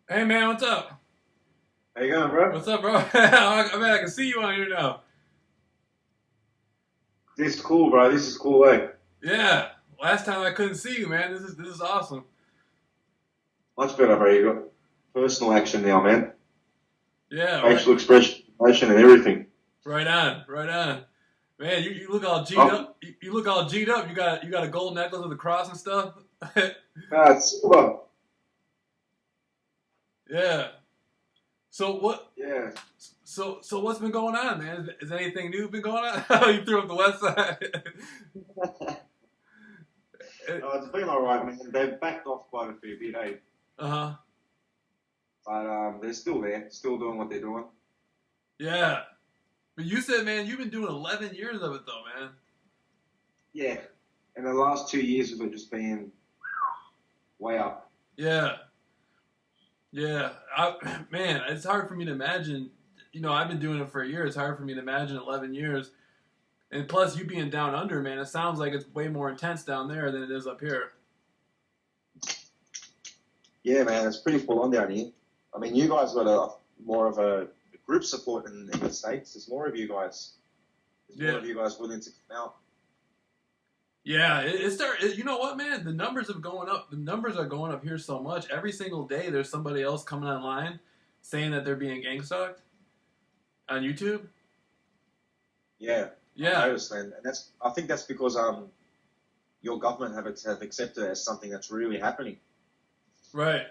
Hey man, what's up? How you going, bro? What's up, bro? I can see you on here now. This is cool, bro. This is cool, eh? Yeah. Last time I couldn't see you, man. This is awesome. Much better, bro. You got personal action now, man. Yeah, right, Facial expression, emotion, and everything. right on, right on. Man, you look all G'd Oh, up. You look all G'd up. You got a gold necklace with a cross and stuff. it's silver. Yeah. So what? Yeah. So what's been going on, man? Is anything new been going on? Oh, you threw up the west side. It's been alright, man. They've backed off quite a fair bit, eh? Uh huh. But they're still there, still doing what they're doing. Yeah. But you said, man, you've been doing 11 years of it though, man. Yeah. And the last 2 years have just been way up. Yeah. Yeah, man, it's hard for me to imagine. I've been doing it for a year. It's hard for me to imagine 11 years. And plus, you being down under, man, it sounds like it's way more intense down there than it is up here. Yeah, man, it's pretty full on down here. I mean, you guys got a more of a group support in the States. There's more of you guys. There's more Yeah, of you guys willing to come out. yeah. You know what, man? The numbers have going up. The numbers are going up here so much. Every single day, there's somebody else coming online saying that they're being gang stalked on YouTube. Yeah, I've Yeah, noticed, and I think that's because your government have accepted it as something that's really happening. right,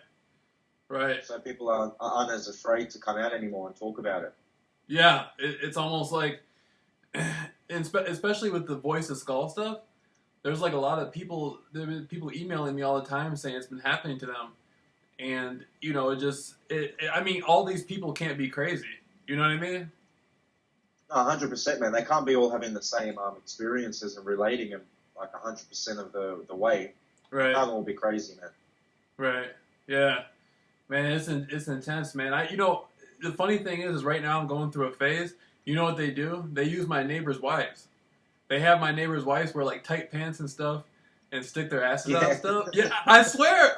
right. So people aren't as afraid to come out anymore and talk about it. Yeah, it's almost like, especially with the voice of skull stuff. There's like a lot of people. There have been people emailing me all the time saying it's been happening to them, and I mean, all these people can't be crazy. You know what I mean? No, 100%, man. They can't be all having the same experiences and relating them like 100% of the way. They Right, can't all be crazy, man. right, yeah, man. It's intense, man. The funny thing is right now I'm going through a phase. You know what they do? They use my neighbors' wives. They have my neighbors' wives wear like tight pants and stuff, and stick their asses out and Yeah, stuff. Yeah, I swear.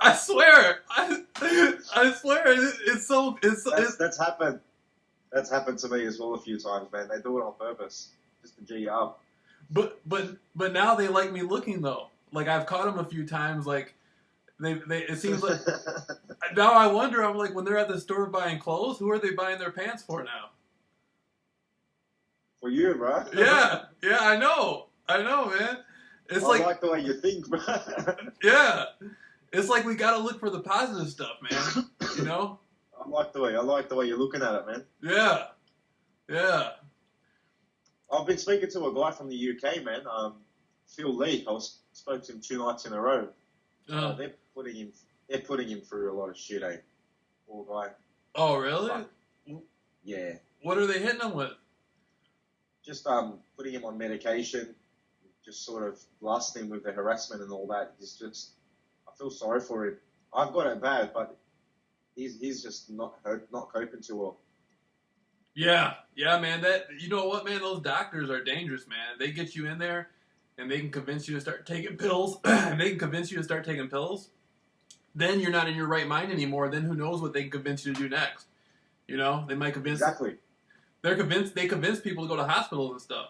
that's happened. That's happened to me as well a few times, man. They do it on purpose, just to G you up. But now they like me looking though. Like I've caught them a few times. Like they it seems like now I wonder. I'm like when they're at the store buying clothes, who are they buying their pants for now? For you, bro. Yeah, yeah, I know, man. It's I like like the way you think, bro. yeah, it's like we gotta look for the positive stuff, man. You know? I like the way you're looking at it, man. Yeah, yeah. I've been speaking to a guy from the UK, man. Phil Lee. Spoke to him 2 nights in a row. Uh, They're putting him through a lot of shit, eh? Poor guy. oh, really? Fuck. Yeah. What are they hitting them with? Just putting him on medication, just sort of blasting him with the harassment and all that. I feel sorry for him. I've got it bad, but he's just not coping too well. Yeah, yeah, man. That you know what, man? Those doctors are dangerous, man. They get you in there, and they can convince you to start taking pills. And they can convince you to start taking pills. Then you're not in your right mind anymore. Then who knows what they can convince you to do next? They might convince. Exactly. They're convinced. They convince people to go to hospitals and stuff.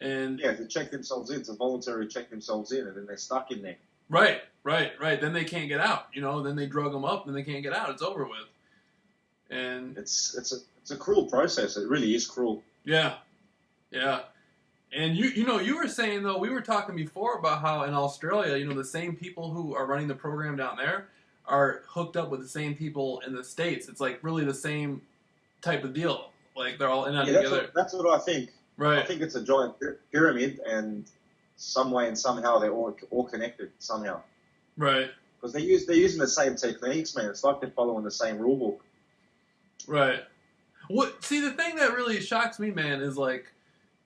And Yeah, to check themselves in, to voluntarily check themselves in, and then they're stuck in there. right, right, right. Then they can't get out. Then they drug them up, and they can't get out. It's over with. And It's a cruel process. It really is cruel. yeah, yeah. And you were saying though, we were talking before about how in Australia, the same people who are running the program down there are hooked up with the same people in the States. It's like really the same type of deal. Like they're all in on Yeah, together. that's what I think. I Right, think it's a giant pyramid, and some way and somehow they're all connected somehow right, because they're using the same techniques, man. It's like they're following the same rule book. right. See, the thing that really shocks me, man, is like,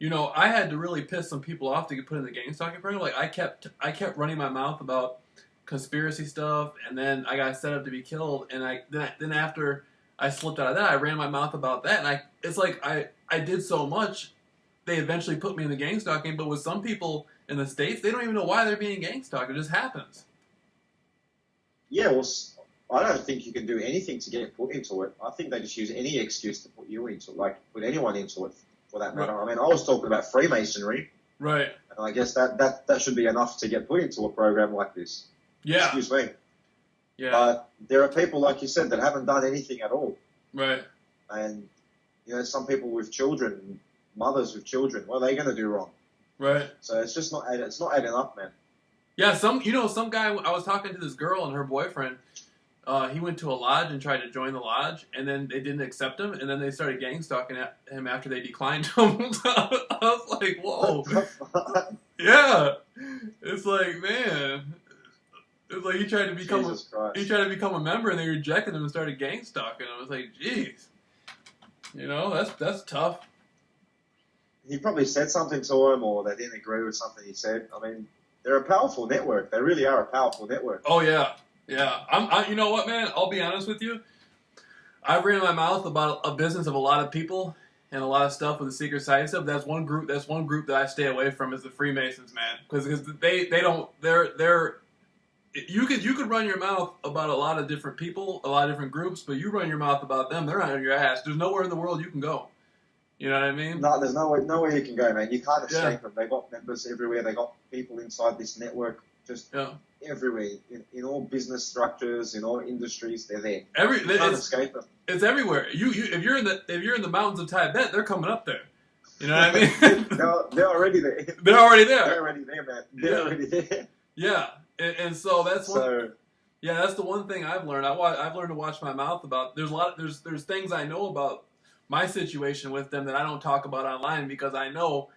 I had to really piss some people off to get put in the gang stalking program. Like I kept running my mouth about conspiracy stuff, and then I got set up to be killed, and then after I slipped out of that, I ran my mouth about that, and it's like I did so much, they eventually put me in the gang stalking. But with some people in the States, they don't even know why they're being gang stalked. It just happens. Yeah, well, I don't think you can do anything to get put into it. I think they just use any excuse to put you into it, like put anyone into it for that matter. I mean, I was talking about Freemasonry. Right. And I guess that should be enough to get put into a program like this. Yeah. Excuse me. Yeah. But there are people, like you said, that haven't done anything at all. Right. And, some people with children, mothers with children, what are they going to do wrong? Right. So it's just not adding up, man. Yeah, some guy, I was talking to this girl and her boyfriend, he went to a lodge and tried to join the lodge, and then they didn't accept him, and then they started gang stalking him after they declined him. I was like, whoa. Yeah. It's like, man. It's like he tried to become a member, and they rejected him and started gang stalking him. I was like, jeez. That's tough. He probably said something to him, or they didn't agree with something he said. I mean, they're a powerful network. They really are a powerful network. Oh, yeah. Yeah. You know what, man? I'll be honest with you. I've ran my mouth about a business of a lot of people and a lot of stuff with the secret society stuff. That's one group that I stay away from is the Freemasons, man. Because you could run your mouth about a lot of different people, a lot of different groups, but you run your mouth about them, they're on your ass. There's nowhere in the world you can go. You know what I mean? No, there's nowhere you can go, man. You can't escape them. They got members everywhere. They got people inside this network, just everywhere. In all business structures, in all industries, they're there. You can't escape them. It's everywhere. If you're in the mountains of Tibet, they're coming up there. You know what I mean? They're already there. They're already there. They're already there, man. They're already there. Yeah, and so that's one. Yeah, that's the one thing I've learned. I've learned to watch my mouth about. There's things I know about my situation with them that I don't talk about online because I know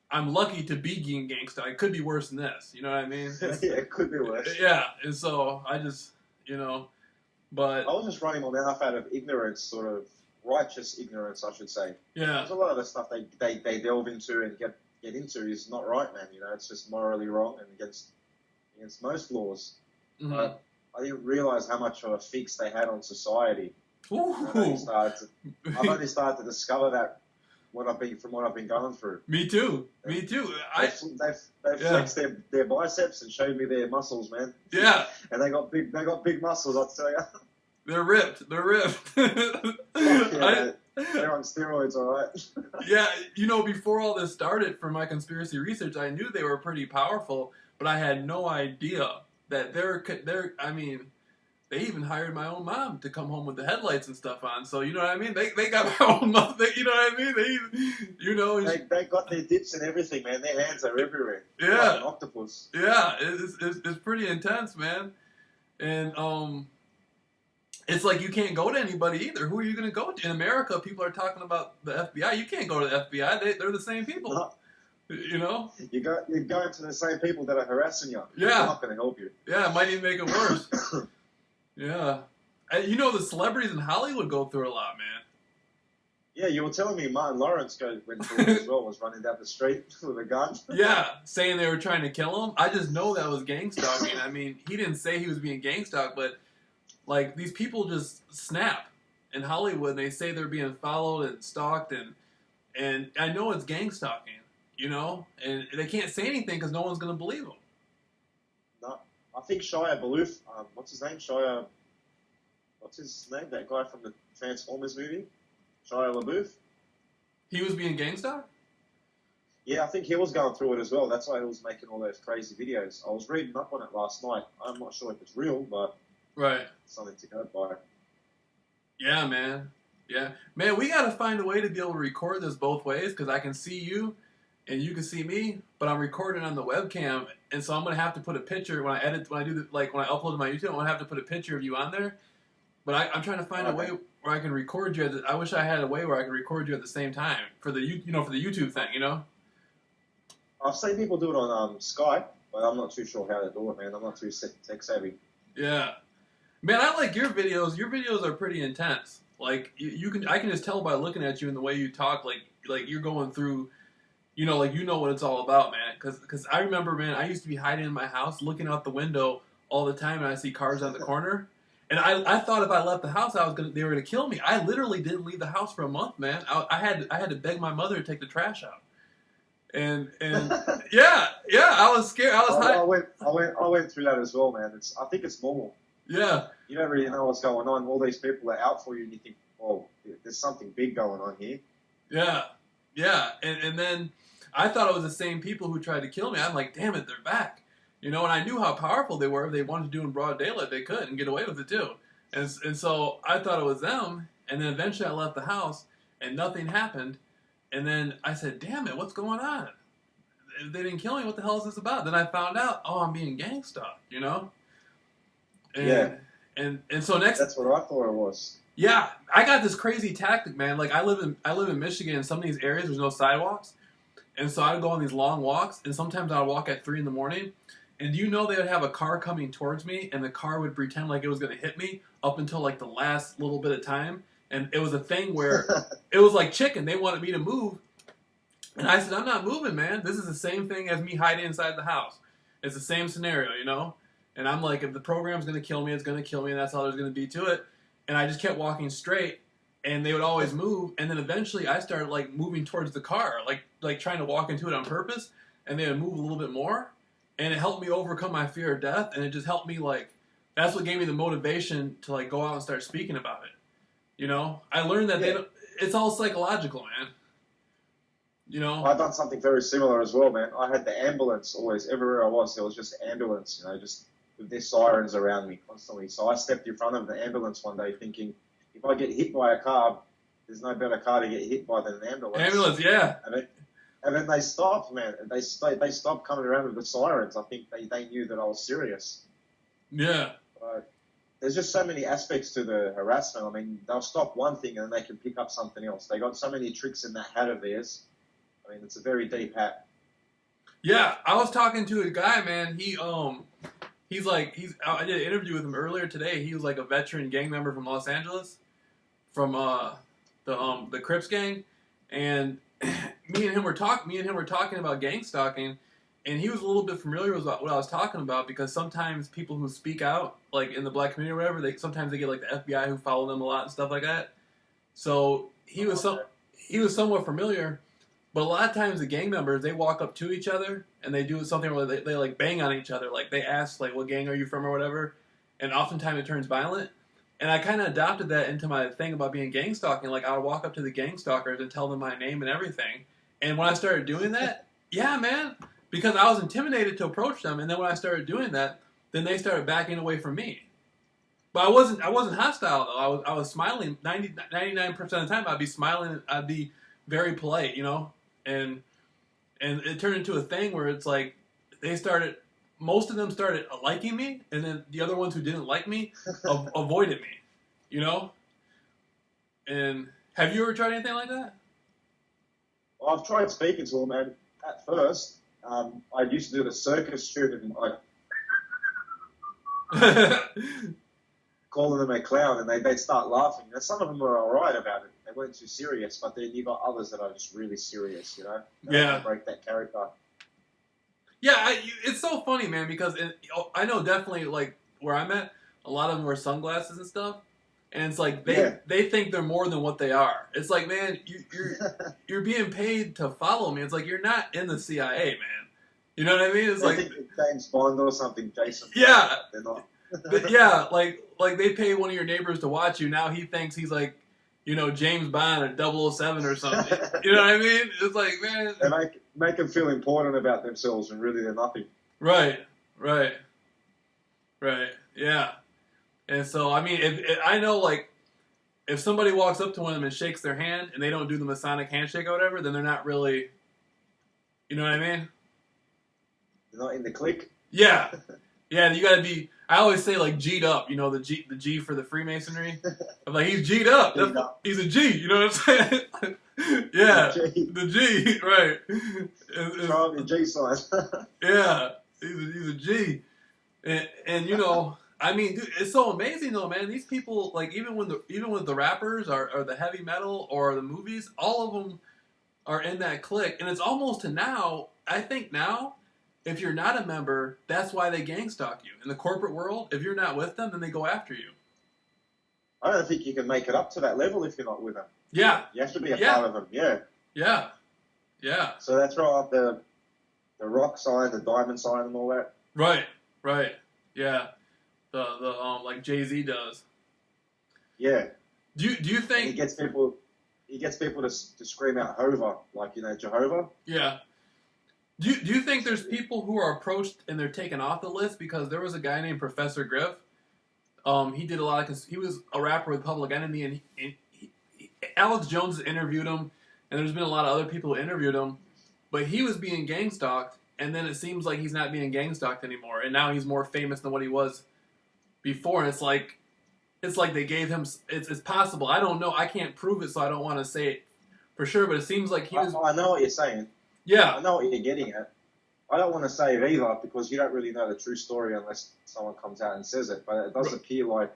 I'm lucky to be being gangsta. It could be worse than this. You know what I mean? Yeah, it could be worse. Yeah, and so I just, but I was just running my mouth out of ignorance, sort of righteous ignorance, I should say. Yeah. There's a lot of the stuff they delve into and get into is not right, man. It's just morally wrong and against most laws. Mm-hmm. But I didn't realize how much of a fix they had on society. I've only started to discover that from what I've been going through. Me too. They flexed their biceps and showed me their muscles, man. Yeah. And they got big muscles, I'll tell you. They're ripped. They're on steroids, all right. Yeah, before all this started, for my conspiracy research, I knew they were pretty powerful, but I had no idea that they even hired my own mom to come home with the headlights and stuff on. So, you know what I mean? They got my own mom. You know what I mean? They got their dips and everything, man. Their hands are everywhere. Yeah. Like an octopus. Yeah, it's pretty intense, man. And it's like you can't go to anybody either. Who are you going to go to? In America, people are talking about the FBI. You can't go to the FBI. They're the same people. No. You're going to the same people that are harassing you. Yeah. They're not going to help you. Yeah, it might even make it worse. Yeah. The celebrities in Hollywood go through a lot, man. Yeah, you were telling me Martin Lawrence went through it as well, was running down the street with a gun. Yeah, saying they were trying to kill him. I just know that was gang stalking. I mean, he didn't say he was being gang stalked, but, these people just snap in Hollywood, and they say they're being followed and stalked, and I know it's gang stalking, and they can't say anything because no one's going to believe them. No, I think Shia LaBeouf, what's his name? What's his name? That guy from the Transformers movie? Shia LaBeouf? He was being gang stalked? Yeah, I think he was going through it as well. That's why he was making all those crazy videos. I was reading up on it last night. I'm not sure if it's real, but right, something to go by. Yeah, man. Yeah. Man, we got to find a way to be able to record this both ways because I can see you and you can see me, but I'm recording on the webcam, and so I'm going to have to put a picture when I upload to my YouTube, I'm going to have to put a picture of you on there. But I'm trying to find a way where I can record you. I wish I had a way where I could record you at the same time for the YouTube thing, I've seen people do it on Skype, but I'm not too sure how to do it, man. I'm not too tech savvy. Yeah. Man, I like your videos. Your videos are pretty intense. Like I can just tell by looking at you and the way you talk, like you're going through, what it's all about, man. Because I remember, man, I used to be hiding in my house, looking out the window all the time, and I see cars on the corner, and I thought if I left the house, they were gonna kill me. I literally didn't leave the house for a month, man. I had to beg my mother to take the trash out, and yeah, I was scared. I went through that as well, man. I think it's normal. Yeah. You don't really know what's going on. All these people are out for you, and you think, "Oh, there's something big going on here." Yeah. Yeah. And then I thought it was the same people who tried to kill me. I'm like, damn it, they're back. You know, and I knew how powerful they were. If they wanted to do in broad daylight, they could and get away with it too. And so I thought it was them. And then eventually I left the house and nothing happened. And then I said, damn it, what's going on? If they didn't kill me, what the hell is this about? Then I found out, oh, I'm being gang stalked, you know? And, Yeah. And so next, That's what I thought it was. yeah, I got this crazy tactic, man. Like I live in Michigan. In some of these areas, there's no sidewalks, and so I'd go on these long walks. And sometimes I'd walk at 3 a.m. And you know they would have a car coming towards me, and the car would pretend like it was going to hit me up until like the last little bit of time. And it was a thing where it was like chicken. They wanted me to move, and I said, I'm not moving, man. This is the same thing as me hiding inside the house. It's the same scenario, you know. And I'm like, if the program's going to kill me, it's going to kill me, and that's all there's going to be to it. And I just kept walking straight, and they would always move. And then eventually I started like moving towards the car, like trying to walk into it on purpose, and they would move a little bit more. And it helped me overcome my fear of death, and it just helped me like, that's what gave me the motivation to like go out and start speaking about it. You know, I learned that it's all psychological, man. You know, I've done something very similar as well, man. I had the ambulance always, everywhere I was, there was just ambulance, you know, just with their sirens around me constantly. So I stepped in front of the ambulance one day thinking, if I get hit by a car, there's no better car to get hit by than an ambulance. Ambulance, yeah. And then they stopped, man. They stopped coming around with the sirens. I think they knew that I was serious. Yeah. There's just so many aspects to the harassment. I mean, they'll stop one thing and then they can pick up something else. They got so many tricks in that hat of theirs. I mean, it's a very deep hat. Yeah, I was talking to a guy, man. I did an interview with him earlier today. He was like a veteran gang member from Los Angeles, from the Crips gang, and me and him were talking about gang stalking, and he was a little bit familiar with what I was talking about because sometimes people who speak out, like in the black community or whatever, sometimes they get like the FBI who follow them a lot and stuff like that. So he was somewhat familiar. But a lot of times the gang members, they walk up to each other and they do something where they like bang on each other. Like they ask like, what gang are you from or whatever. And oftentimes it turns violent. And I kind of adopted that into my thing about being gang stalking. Like I would walk up to the gang stalkers and tell them my name and everything. And when I started doing that, yeah, man, because I was intimidated to approach them. And then when I started doing that, then they started backing away from me. But I wasn't hostile though. I was smiling 99% of the time. I'd be smiling. I'd be very polite, you know. And it turned into a thing where it's like most of them started liking me, and then the other ones who didn't like me avoided me, you know? And have you ever tried anything like that? Well, I've tried speaking to them, and at first, I used to do the circus shoot and calling them a clown, and they'd start laughing. And some of them were all right about it. They weren't too serious, but then you got others that are just really serious, you know? Yeah. Break that character. Yeah, it's so funny, man, because I know definitely, like, where I'm at, a lot of them wear sunglasses and stuff, and it's like they think they're more than what they are. It's like, man, you're being paid to follow me. It's like, you're not in the CIA, man. You know what I mean? It's like think James Bond or something, Jason. Yeah. They're not. Yeah, like they pay one of your neighbors to watch you. Now he thinks he's like, you know, James Bond or 007 or something. You know what I mean? It's like, man. They make them feel important about themselves when really they're nothing. Right. Yeah. And so, I mean, if I know, like, if somebody walks up to one of them and shakes their hand and they don't do the Masonic handshake or whatever, then they're not really, you know what I mean? They're not in the clique? Yeah. Yeah, you gotta be, I always say, like, G'd up, you know, the G for the Freemasonry. I'm like, he's G'd up. He's a G, you know what I'm saying? Yeah, the G, right. Try the G sign. Yeah, he's a G. And you know, I mean, dude, it's so amazing though, man. These people, like, even with the rappers or the heavy metal or the movies, all of them are in that clique. And it's almost to now, I think now, if you're not a member, that's why they gang stalk you. In the corporate world, if you're not with them, then they go after you. I don't think you can make it up to that level if you're not with them. Yeah. You have to be a part of them, Yeah. So that's right, the rock sign, the diamond sign and all that. Right. Yeah. the like Jay-Z does. Yeah. Do you And think he gets people to scream out Hova, like, Jehovah. yeah. Do you think there's people who are approached and they're taken off the list because there was a guy named Professor Griff. He did a lot of he was a rapper with Public Enemy, and Alex Jones has interviewed him, and there's been a lot of other people who interviewed him, but he was being gang stalked, and then it seems like he's not being gang stalked anymore, and now he's more famous than what he was before, and it's like they gave him. It's possible. I don't know. I can't prove it, so I don't want to say it for sure. But it seems like he was. I know what you're saying. Yeah. I know what you're getting at. I don't want to say it either because you don't really know the true story unless someone comes out and says it. But it does appear like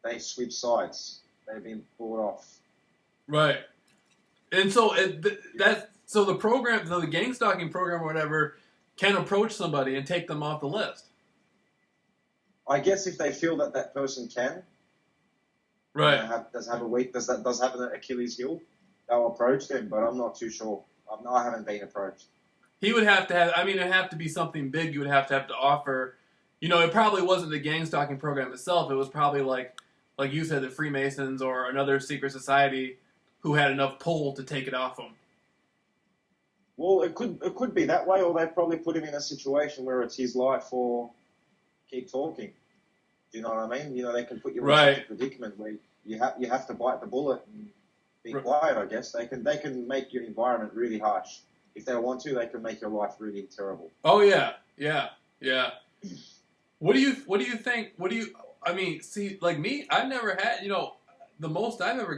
they switched sides. They've been bought off. Right. And so so the program, the gang stalking program or whatever, can approach somebody and take them off the list. I guess if they feel that person can, right, does have an Achilles heel, they'll approach them. But I'm not too sure. I haven't been approached. He would have to have. I mean, it'd have to be something big. You would have to offer. It probably wasn't the gang stalking program itself. It was probably like you said, the Freemasons or another secret society who had enough pull to take it off him. Well, it could be that way, or they probably put him in a situation where it's his life or keep talking. Do you know what I mean? They can put you in such a predicament where you have to bite the bullet and be quiet. I guess they can make your environment really harsh. If they want to, they can make your life really terrible. Oh yeah. What do you think? I mean, see, like me, I've never had. The most I've ever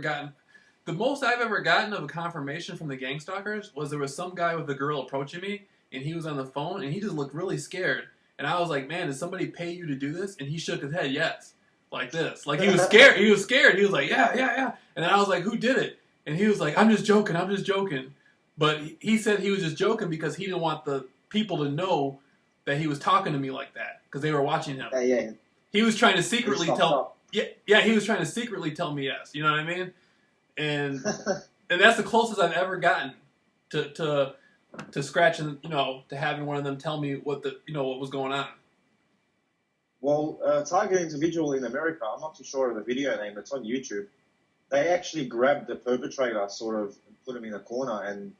gotten of a confirmation from the gang stalkers was there was some guy with a girl approaching me, and he was on the phone, and he just looked really scared. And I was like, man, did somebody pay you to do this? And he shook his head, yes, like this, like he was scared. He was scared. He was like, yeah. And then I was like, who did it? And he was like, I'm just joking. But he said he was just joking because he didn't want the people to know that he was talking to me like that because they were watching him. Yeah. He was trying to secretly tell. Yeah. He was trying to secretly tell me yes. You know what I mean? And that's the closest I've ever gotten to scratching. To having one of them tell me what was going on. Well, Target Individual in America. I'm not too sure of the video name. It's on YouTube. They actually grabbed the perpetrator, sort of, and put him in a corner and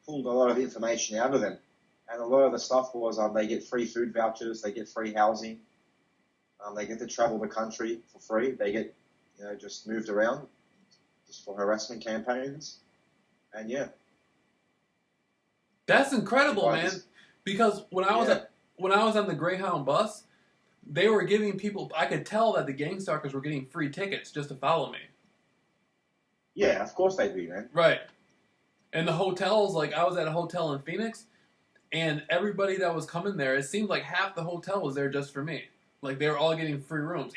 pulled a lot of information out of them. And a lot of the stuff was they get free food vouchers, they get free housing, they get to travel the country for free, they get just moved around just for harassment campaigns, and yeah. That's incredible, man. Because when I was on the Greyhound bus, they were giving people. I could tell that the gang stalkers were getting free tickets just to follow me. Yeah, of course they do, man. Right. And the hotels, like I was at a hotel in Phoenix, and everybody that was coming there, it seemed like half the hotel was there just for me. Like they were all getting free rooms.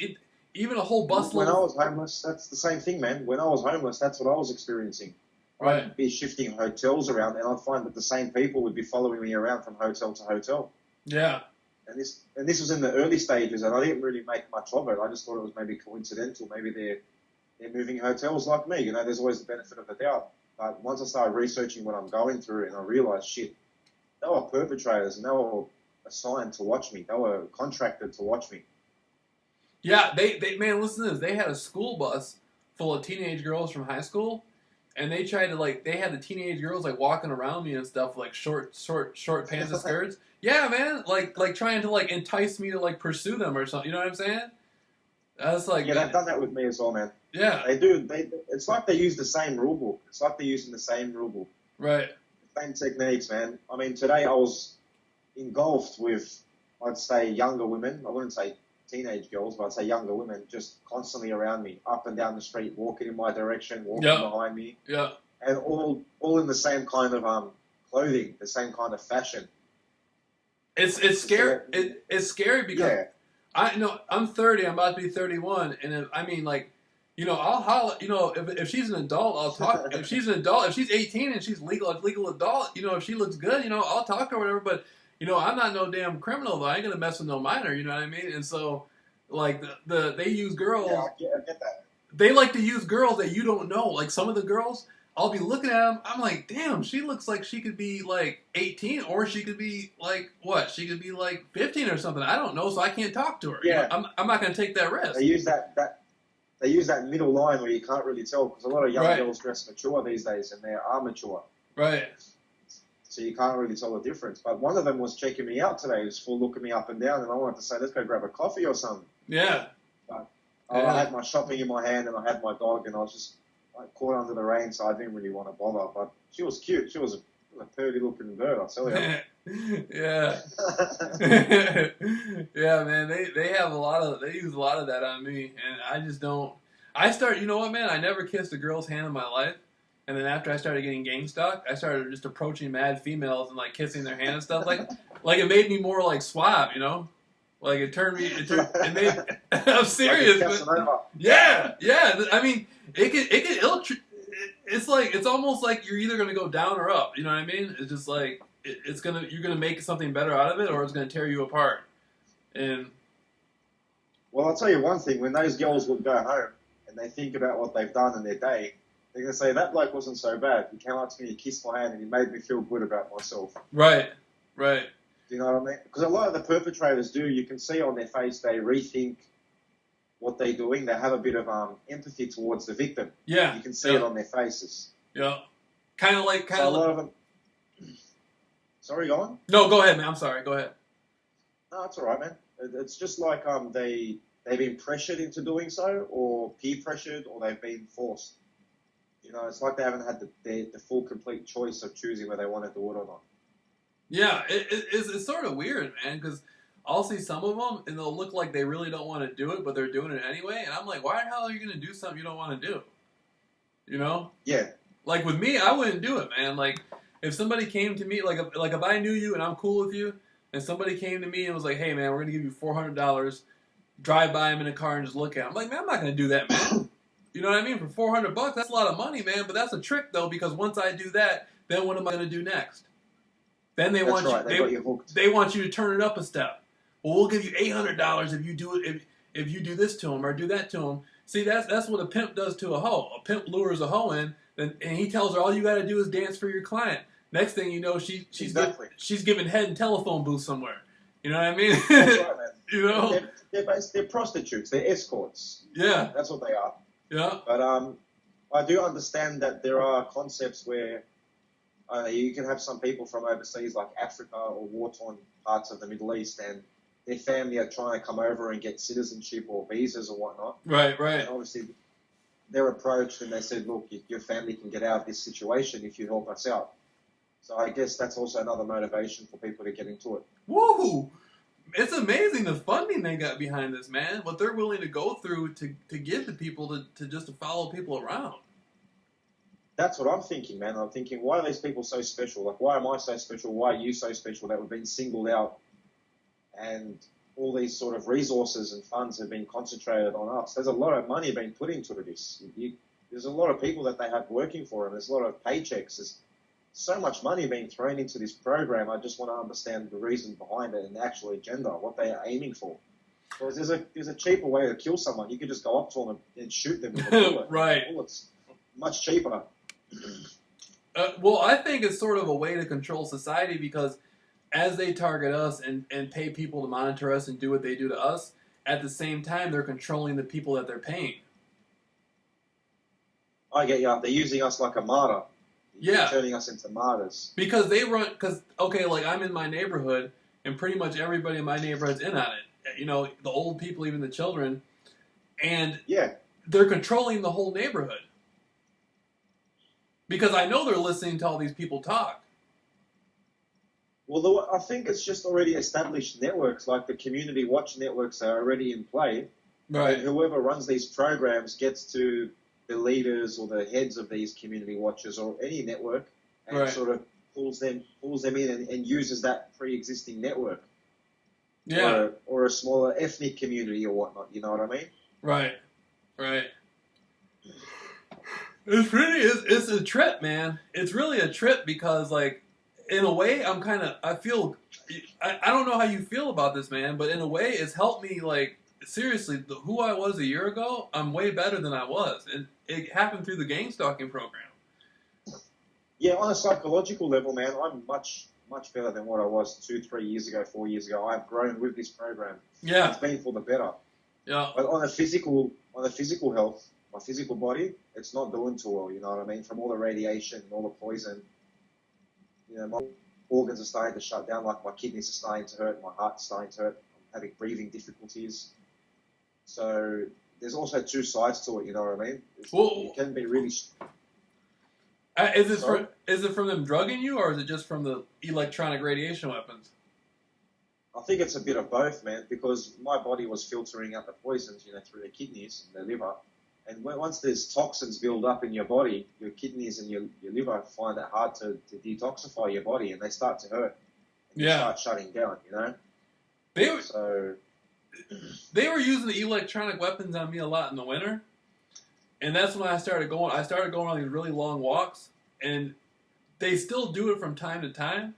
Even a whole busload. When I was homeless, that's the same thing, man. When I was homeless, that's what I was experiencing. Right. I'd be shifting hotels around, and I'd find that the same people would be following me around from hotel to hotel. Yeah. And this was in the early stages, and I didn't really make much of it. I just thought it was maybe coincidental. Maybe they're moving hotels like me. There's always the benefit of the doubt. But once I started researching what I'm going through, and I realized, shit, they were perpetrators, and they were assigned to watch me. They were contracted to watch me. Yeah, they man, listen to this. They had a school bus full of teenage girls from high school, and they tried to they had the teenage girls walking around me and stuff, like short pants and skirts. Yeah, man, like trying to entice me to pursue them or something. You know what I'm saying? I was like, yeah, they've done that with me as well, man. Yeah, they do. It's like they use the same rule book. It's like they're using the same rule book. Right. Same techniques, man. I mean, today I was engulfed with, I'd say, younger women. I wouldn't say teenage girls, but I'd say younger women just constantly around me, up and down the street, walking in my direction, walking behind me. Yeah. And all in the same kind of clothing, the same kind of fashion. It's scary. It's scary because I'm 30. I'm about to be 31, and I'll holler. If she's an adult, I'll talk. If she's an adult, if she's 18 and she's legal adult, if she looks good, I'll talk to her or whatever. But I'm not no damn criminal, though. I ain't gonna mess with no minor. You know what I mean? And so, they use girls. Yeah, I get that. They like to use girls that you don't know. Like some of the girls, I'll be looking at them. I'm like, damn, she looks like she could be like 18, or she could be like what? She could be like 15 or something. I don't know, so I can't talk to her. Yeah, I'm not going to take that risk. they use they use that middle line where you can't really tell because a lot of young Right. girls dress mature these days and they are mature. Right. So you can't really tell the difference. But one of them was checking me out today. He was full looking me up and down, and I wanted to say, let's go grab a coffee or something. Yeah. But Yeah. I had my shopping in my hand and I had my dog, and I was just like, caught under the rain, so I didn't really want to bother. But she was cute. She was a pretty looking bird, I'll tell you. Yeah. Yeah, man. They have they use a lot of that on me, and I just don't. You know what, man? I never kissed a girl's hand in my life. And then after I started getting gang stalked, I started just approaching mad females and like kissing their hand and stuff. Like it made me more like suave, you know? Like it made, I'm serious. Like yeah. I mean, it's almost like you're either going to go down or up. You know what I mean? It's just like, you're going to make something better out of it, or it's going to tear you apart. And well, I'll tell you one thing. When those girls would go home and they think about what they've done in their day, they're going to say, that bloke wasn't so bad. He came up to me, he kissed my hand, and he made me feel good about myself. Right. Do you know what I mean? Because a lot of the perpetrators do, you can see on their face, they rethink what they're doing. They have a bit of empathy towards the victim. Yeah. You can see it on their faces. Yeah. Kind of like... A lot of them... Sorry, go on? No, go ahead, man. I'm sorry. Go ahead. No, it's all right, man. It's just like they've been pressured into doing so, or peer pressured, or they've been forced. You know, it's like they haven't had the full, complete choice of choosing whether they want to do it or not. Yeah, it's sort of weird, man, because I'll see some of them, and they'll look like they really don't want to do it, but they're doing it anyway, and I'm like, why the hell are you going to do something you don't want to do? You know? Yeah. Like, with me, I wouldn't do it, man. Like, if somebody came to me, like if I knew you and I'm cool with you, and somebody came to me and was like, hey, man, we're going to give you $400, drive by him in a car and just look at him. I'm like, man, I'm not going to do that, man. You know what I mean? For $400, that's a lot of money, man. But that's a trick, though, because once I do that, then what am I going to do next? Then they want you to turn it up a step. Well, we'll give you $800 if you do it. If you do this to him or do that to him. See, that's what a pimp does to a hoe. A pimp lures a hoe in, and he tells her all you got to do is dance for your client. Next thing you know, she's giving head in telephone booth somewhere. You know what I mean? That's right, man. You know, they're prostitutes. They're escorts. Yeah, that's what they are. Yeah. But I do understand that there are concepts where you can have some people from overseas, like Africa or war-torn parts of the Middle East, and their family are trying to come over and get citizenship or visas or whatnot. Right. And obviously, they're approached and they said, look, your family can get out of this situation if you help us out. So I guess that's also another motivation for people to get into it. Woo! It's amazing the funding they got behind this, man. What they're willing to go through to give to people to just to follow people around. That's what I'm thinking, man. I'm thinking, why are these people so special? Like, why am I so special? Why are you so special that we've been singled out and all these sort of resources and funds have been concentrated on us? There's a lot of money being put into this. There's a lot of people that they have working for them. There's a lot of paychecks. There's so much money being thrown into this program. I just want to understand the reason behind it and the actual agenda, what they are aiming for. Because there's a cheaper way to kill someone. You could just go up to them and shoot them with a bullet. Right. It's much cheaper. Well, I think it's sort of a way to control society because as they target us and pay people to monitor us and do what they do to us, at the same time, they're controlling the people that they're paying. I get you. They're using us like a martyr. Yeah. Turning us into martyrs. Because okay, like I'm in my neighborhood and pretty much everybody in my neighborhood's in on it. You know, the old people, even the children. And yeah, they're controlling the whole neighborhood. Because I know they're listening to all these people talk. Well, I think it's just already established networks, like the community watch networks are already in play. Right. And whoever runs these programs gets to the leaders or the heads of these community watches or any network and sort of pulls them in and uses that pre-existing network. Yeah. Or a smaller ethnic community or whatnot, you know what I mean? Right. It's a trip, man. It's really a trip because, like, in a way, I don't know how you feel about this, man, but in a way, it's helped me, like, seriously, who I was a year ago, I'm way better than I was. And it happened through the gang stalking program. Yeah, on a psychological level, man, I'm much better than what I was 2, 3 years ago, 4 years ago. I've grown with this program. Yeah. It's been for the better. Yeah. But on a physical health, my physical body, it's not doing too well. You know what I mean? From all the radiation and all the poison, my organs are starting to shut down. Like my kidneys are starting to hurt, my heart's starting to hurt. I'm having breathing difficulties. So there's also two sides to it. You know what I mean? It can be really. Is it from them drugging you, or is it just from the electronic radiation weapons? I think it's a bit of both, man, because my body was filtering out the poisons, through the kidneys and the liver. And once there's toxins build up in your body, your kidneys and your liver find it hard to detoxify your body, and they start to hurt. And you start shutting down, They were using the electronic weapons on me a lot in the winter. And that's when I started going on these really long walks, and they still do it from time to time,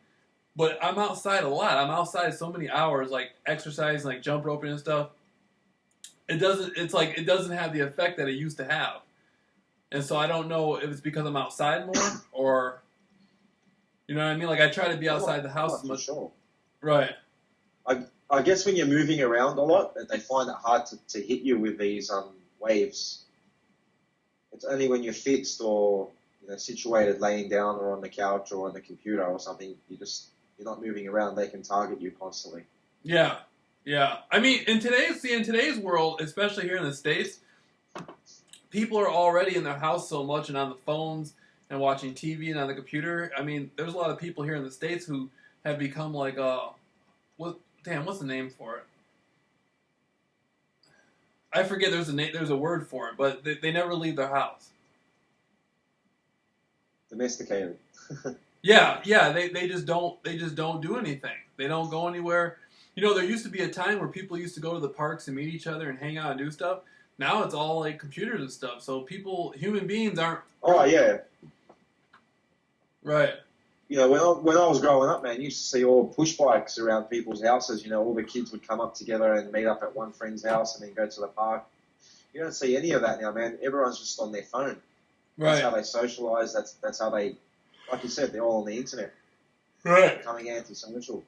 but I'm outside a lot. I'm outside so many hours, like exercising, like jump roping and stuff. It doesn't have the effect that it used to have. And so I don't know if it's because I'm outside more, or, you know what I mean? Like I try to be outside the house as much. Sure. Right. I guess when you're moving around a lot, they find it hard to hit you with these waves. It's only when you're fixed or situated laying down or on the couch or on the computer or something, you're not moving around, they can target you constantly. Yeah. Yeah. I mean, in today's world, especially here in the States, people are already in their house so much and on the phones and watching TV and on the computer. I mean, there's a lot of people here in the States who have become like what's the name for it? I forget there's a word for it, but they never leave their house. Domesticated. Yeah, they just don't do anything. They don't go anywhere. There used to be a time where people used to go to the parks and meet each other and hang out and do stuff. Now it's all like computers and stuff. So human beings aren't. Oh yeah. Right. When I was growing up, man, you used to see all push bikes around people's houses. All the kids would come up together and meet up at one friend's house and then go to the park. You don't see any of that now, man. Everyone's just on their phone. Right. That's how they socialize. That's how they, like you said, they're all on the internet. Right. Becoming antisocial.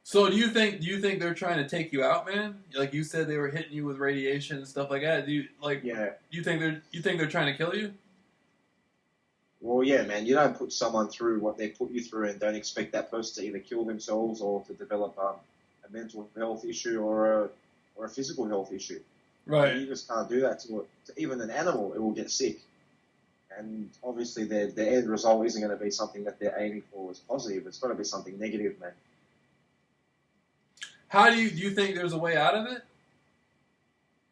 So do you think they're trying to take you out, man? Like you said, they were hitting you with radiation and stuff like that. Yeah. You think they're trying to kill you? Well, yeah, man. You don't put someone through what they put you through and don't expect that person to either kill themselves or to develop a mental health issue or a physical health issue. Right. You just can't do that to even an animal. It will get sick. And obviously the end result isn't going to be something that they're aiming for as positive. It's got to be something negative, man. How do you think there's a way out of it?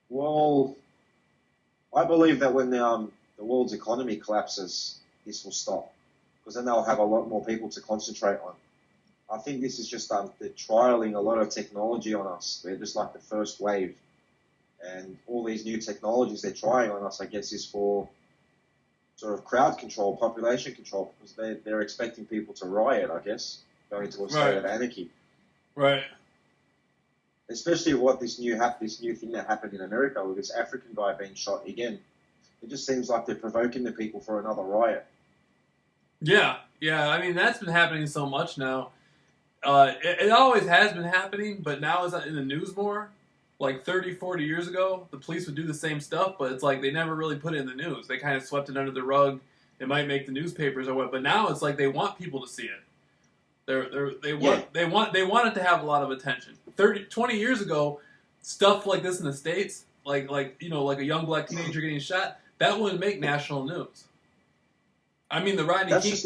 Well, I believe that when the world's economy collapses, this will stop, because then they'll have a lot more people to concentrate on. I think this is just they're trialing a lot of technology on us. They're just like the first wave. And all these new technologies they're trying on us, I guess, is for sort of crowd control, population control, because they're expecting people to riot, I guess, go into a state of anarchy. Right. Especially what this new thing that happened in America with this African guy being shot again. It just seems like they're provoking the people for another riot. Yeah. I mean, that's been happening so much now. It always has been happening, but now it's in the news more. Like 30, 40 years ago, the police would do the same stuff, but it's like they never really put it in the news. They kind of swept it under the rug. It might make the newspapers or what, but now it's like they want people to see it. They want it to have a lot of attention. 20 years ago, stuff like this in the States, like a young black teenager getting shot, that wouldn't make national news. I mean, the Rodney King. It's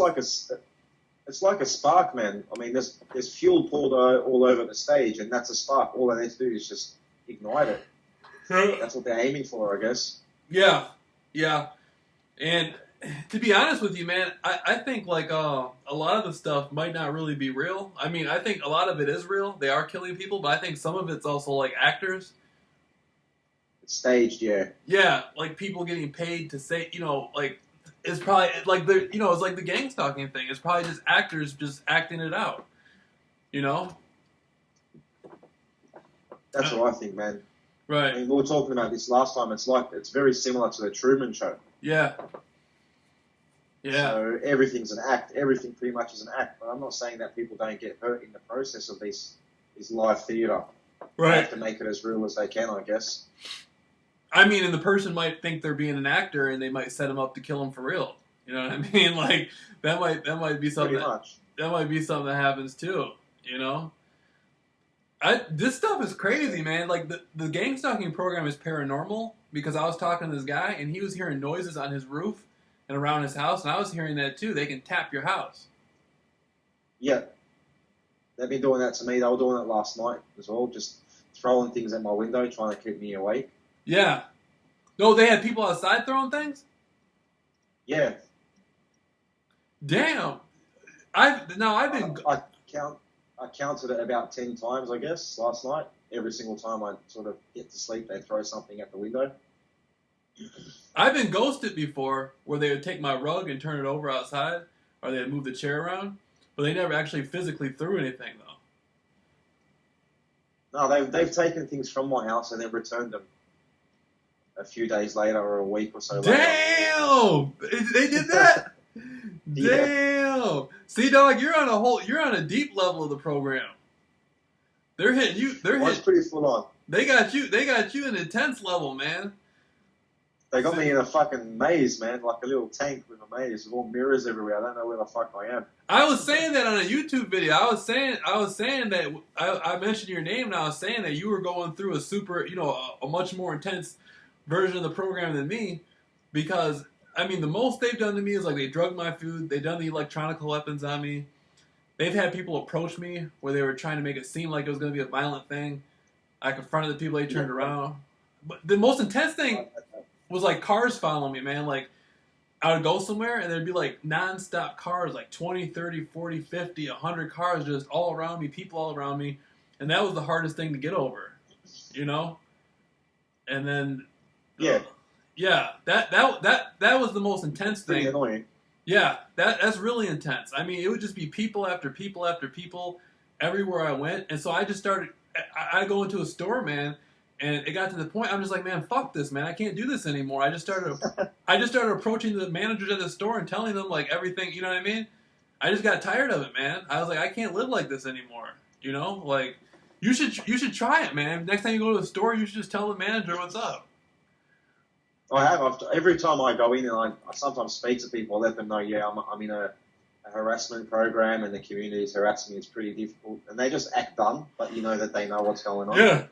like a spark, man. I mean, there's fuel poured all over the stage, and that's a spark. All they need to do is just ignite it. That's what they're aiming for, I guess. Yeah. And to be honest with you, man, I think like a lot of the stuff might not really be real. I mean, I think a lot of it is real. They are killing people, but I think some of it's also like actors. It's staged, yeah. Yeah, like people getting paid to say, like it's probably like it's like the gang stalking thing. It's probably just actors just acting it out. That's what I think, man. Right. I mean, we were talking about this last time. It's very similar to the Truman Show. Yeah. Yeah. So everything's an act. Everything pretty much is an act. But I'm not saying that people don't get hurt in the process of these live theatre. They have to make it as real as they can, I guess. I mean, and the person might think they're being an actor, and they might set him up to kill him for real. You know what I mean? Like that might be something. That might be something that happens too. You know, this stuff is crazy, man. Like the gang stalking program is paranormal because I was talking to this guy, and he was hearing noises on his roof and around his house, and I was hearing that too. They can tap your house. Yeah, they've been doing that to me. They were doing it last night as well, just throwing things at my window, trying to keep me awake. Yeah. No, they had people outside throwing things? Yeah. Damn. I counted it about 10 times, I guess, last night. Every single time I sort of get to sleep, they throw something at the window. I've been ghosted before where they would take my rug and turn it over outside, or they'd move the chair around, but they never actually physically threw anything, though. No, they've taken things from my house and then returned them a few days later or a week or so later. Damn! They did that? Yeah. Damn! See, dog, you're on a deep level of the program. They're hitting you. It's pretty full on. They got you an intense level, man. They got me in a fucking maze, man, like a little tank with a maze with all mirrors everywhere. I don't know where the fuck I am. I was saying that on a YouTube video. I was saying that I mentioned your name, and I was saying that you were going through a super, a much more intense version of the program than me, because I mean the most they've done to me is like they drugged my food, they've done the electronic weapons on me, they've had people approach me where they were trying to make it seem like it was going to be a violent thing. I confronted the people, they turned around. But the most intense thing was like cars following me, man. Like I would go somewhere and there'd be like non-stop cars, like 20, 30, 40, 50, 100 cars just all around me, people all around me, and that was the hardest thing to get over, and then that was the most intense thing. Pretty annoying. Yeah, that's really intense. I mean, it would just be people after people after people everywhere I went, and so I just started. I go into a store, man, and it got to the point I'm just like, man, fuck this, man. I can't do this anymore. I just started approaching the managers at the store and telling them like everything. You know what I mean? I just got tired of it, man. I was like, I can't live like this anymore. Like you should try it, man. Next time you go to the store, you should just tell the manager what's up. I have. Every time I go in and I sometimes speak to people, I let them know, I'm in a harassment program and the community's harassing me. It's pretty difficult. And they just act dumb, but you know that they know what's going on. Yeah.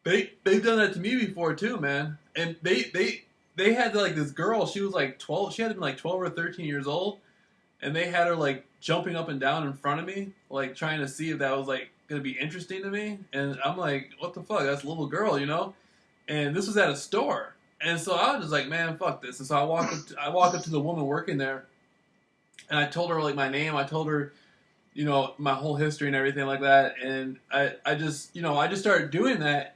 They've done that to me before too, man. And they had like this girl, she was like 12, she had to be like 12 or 13 years old, and they had her like jumping up and down in front of me, like trying to see if that was like going to be interesting to me. And I'm like, what the fuck? That's a little girl, And this was at a store. And so I was just like, man, fuck this. And so I walk up to the woman working there, and I told her like my name. I told her, my whole history and everything like that. And I just started doing that.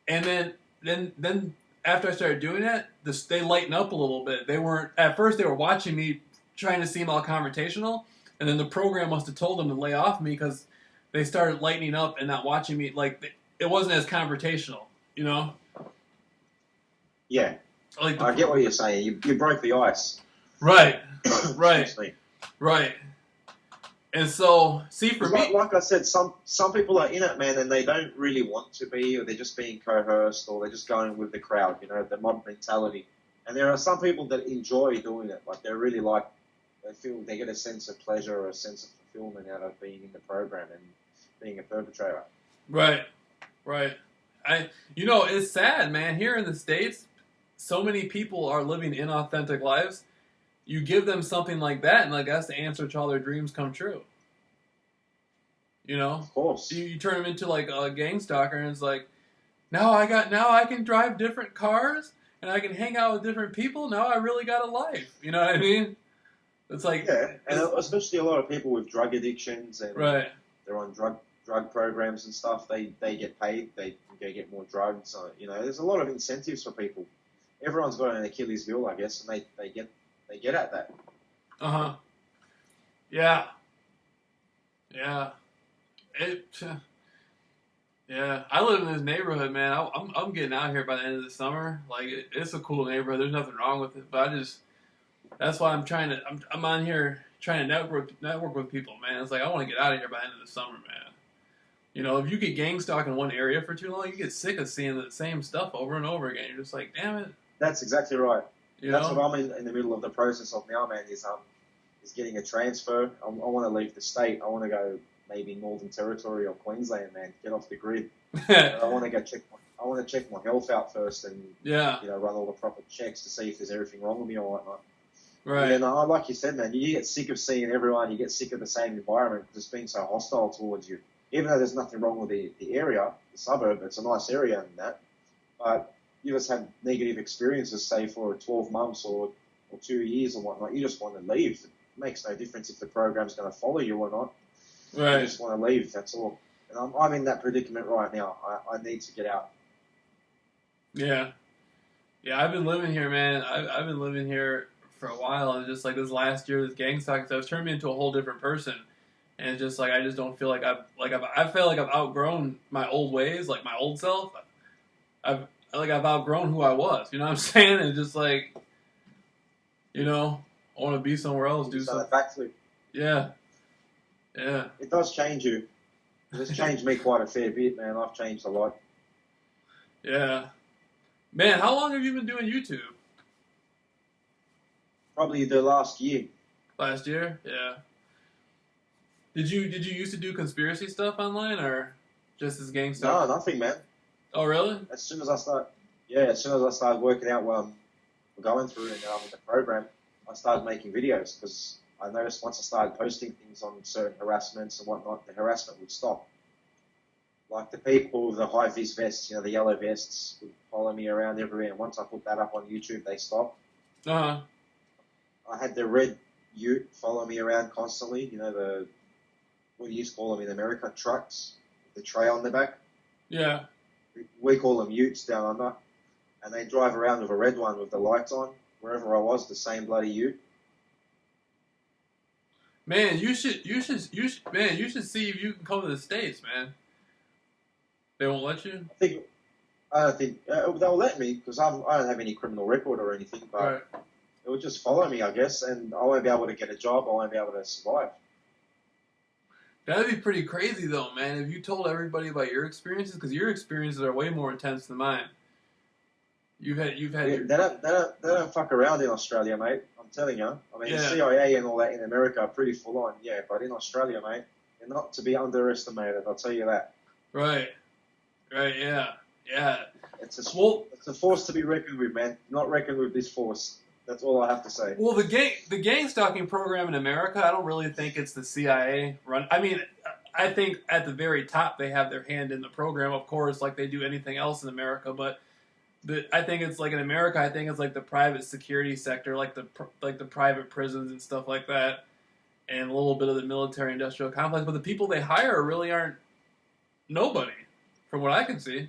And then after I started doing that, they lighten up a little bit. At first they were watching me trying to seem all confrontational, and then the program must have told them to lay off me because they started lightening up and not watching me. Like it wasn't as confrontational, Yeah, like I get what you're saying. You broke the ice. Right, right. And so, see, for me, like I said, some people are in it, man, and they don't really want to be, or they're just being coerced, or they're just going with the crowd, the mob mentality. And there are some people that enjoy doing it, like they really they feel they get a sense of pleasure or a sense of fulfillment out of being in the program and being a perpetrator. Right. It's sad, man. Here in the States, so many people are living inauthentic lives. You give them something like that, and like that's the answer to all their dreams come true. Of course. You turn them into like a gang stalker, and it's like, now I can drive different cars, and I can hang out with different people. Now I really got a life. You know what I mean? It's like and especially a lot of people with drug addictions and they're on drug programs and stuff. They get paid. They get more drugs. So, there's a lot of incentives for people. Everyone's got an Achilles heel, I guess, and they get at that. Yeah. I live in this neighborhood, man. I'm getting out here by the end of the summer. Like it's a cool neighborhood. There's nothing wrong with it, but That's why I'm on here trying to network with people, man. It's like I want to get out of here by the end of the summer, man. You know, if you get gang stalked in one area for too long, you get sick of seeing the same stuff over and over again. You're just like, damn it. That's exactly right. That's Know? what I'm in the middle of the process of now, man. Is getting a transfer. I want to leave the state. I want to go maybe Northern Territory or Queensland, man. Get off the grid. I want to go check. I want to check my health out first, and run all the proper checks to see if there's everything wrong with me or whatnot. Right. And like you said, man, you get sick of seeing everyone. You get sick of the same environment just being so hostile towards you. Even though there's nothing wrong with the area, the suburb, it's a nice area and that. But you just have negative experiences, say for 12 months or 2 years or whatnot. You just want to leave. It makes no difference if the program's going to follow you or not. Right. You just want to leave. That's all. And I'm in that predicament right now. I need to get out. Yeah. Yeah, I've been living here, man. I've been living here for a while, and just like this last year, this gang stalking stuff turned me into a whole different person. And it's just like I just don't feel like I feel like I've outgrown my old ways, like my old self. I've outgrown who I was. You know what I'm saying? And just like, I want to be somewhere else, do something. Backflip. Yeah. Yeah. It does change you. It's changed me quite a fair bit, man. I've changed a lot. Yeah. Man, how long have you been doing YouTube? Probably the last year. Last year? Yeah. Did you used to do conspiracy stuff online, or just as gang stuff? No, nothing, man. Oh, really? As soon as I started working out what I'm going through and with the program, I started making videos because I noticed once I started posting things on certain harassments and whatnot, the harassment would stop. Like the people with the high-vis vests, the yellow vests, would follow me around everywhere. And once I put that up on YouTube, they stopped. Uh-huh. I had the red ute follow me around constantly. What do you call them in America? Trucks with the tray on the back. Yeah. We call them utes down under. And they drive around with a red one with the lights on. Wherever I was, the same bloody ute. Man, you should see if you can come to the States, man. They won't let you? I don't think they'll let me because I don't have any criminal record or anything, but right. It would just follow me, I guess, and I won't be able to get a job. I won't be able to survive. That'd be pretty crazy, though, man. If you told everybody about your experiences, because your experiences are way more intense than mine. You've had. They don't fuck around in Australia, mate. I'm telling you. I mean, the CIA and all that in America are pretty full on, yeah. But in Australia, mate, they're not to be underestimated. I'll tell you that. Right. Right. Yeah. Yeah. It's a force to be reckoned with, man. Not reckoned with this force. That's all I have to say. Well, the gang stalking program in America, I don't really think it's the CIA run. I mean, I think at the very top they have their hand in the program, of course, like they do anything else in America. But I think it's like in America, I think it's like the private security sector, like the private prisons and stuff like that, and a little bit of the military-industrial complex. But the people they hire really aren't nobody, from what I can see.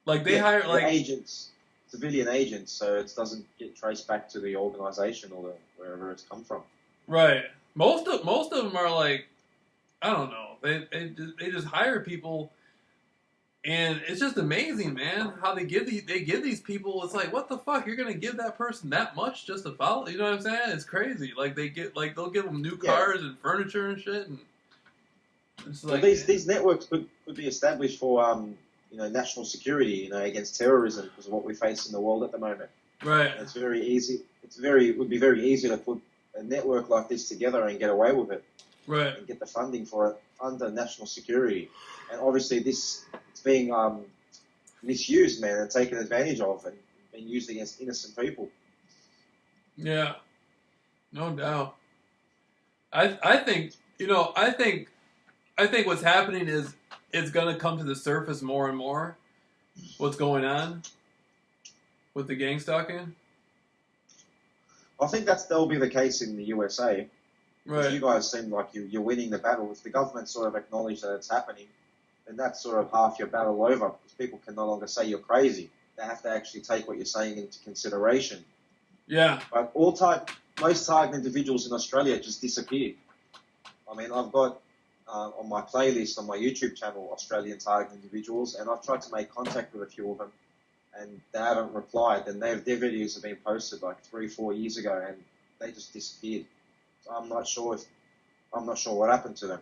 Like they hire like agents. Civilian agents, so it doesn't get traced back to the organization or wherever it's come from. Right. Most of them are like, I don't know. They just hire people, and it's just amazing, man, how they give these people. It's like, what the fuck? You're gonna give that person that much just to follow? You know what I'm saying? It's crazy. Like they'll give them new cars and furniture and shit. And it's like, these networks could be established for national security, against terrorism because of what we face in the world at the moment. Right. And it's very easy. It would be very easy to put a network like this together and get away with it. Right. And get the funding for it under national security. And obviously it's being misused, man, and taken advantage of and being used against innocent people. Yeah. No doubt. I think what's happening is it's going to come to the surface more and more what's going on with the gang stalking. I think that'll be the case in the USA. Right. You guys seem like you're winning the battle. If the government sort of acknowledge that it's happening, then that's sort of half your battle over because people can no longer say you're crazy. They have to actually take what you're saying into consideration. Yeah. But most targeted individuals in Australia just disappeared. I mean, I've got on my playlist on my YouTube channel Australian targeted individuals, and I've tried to make contact with a few of them, and they haven't replied, then their videos have been posted like 3-4 years ago, and they just disappeared. So I'm not sure what happened to them.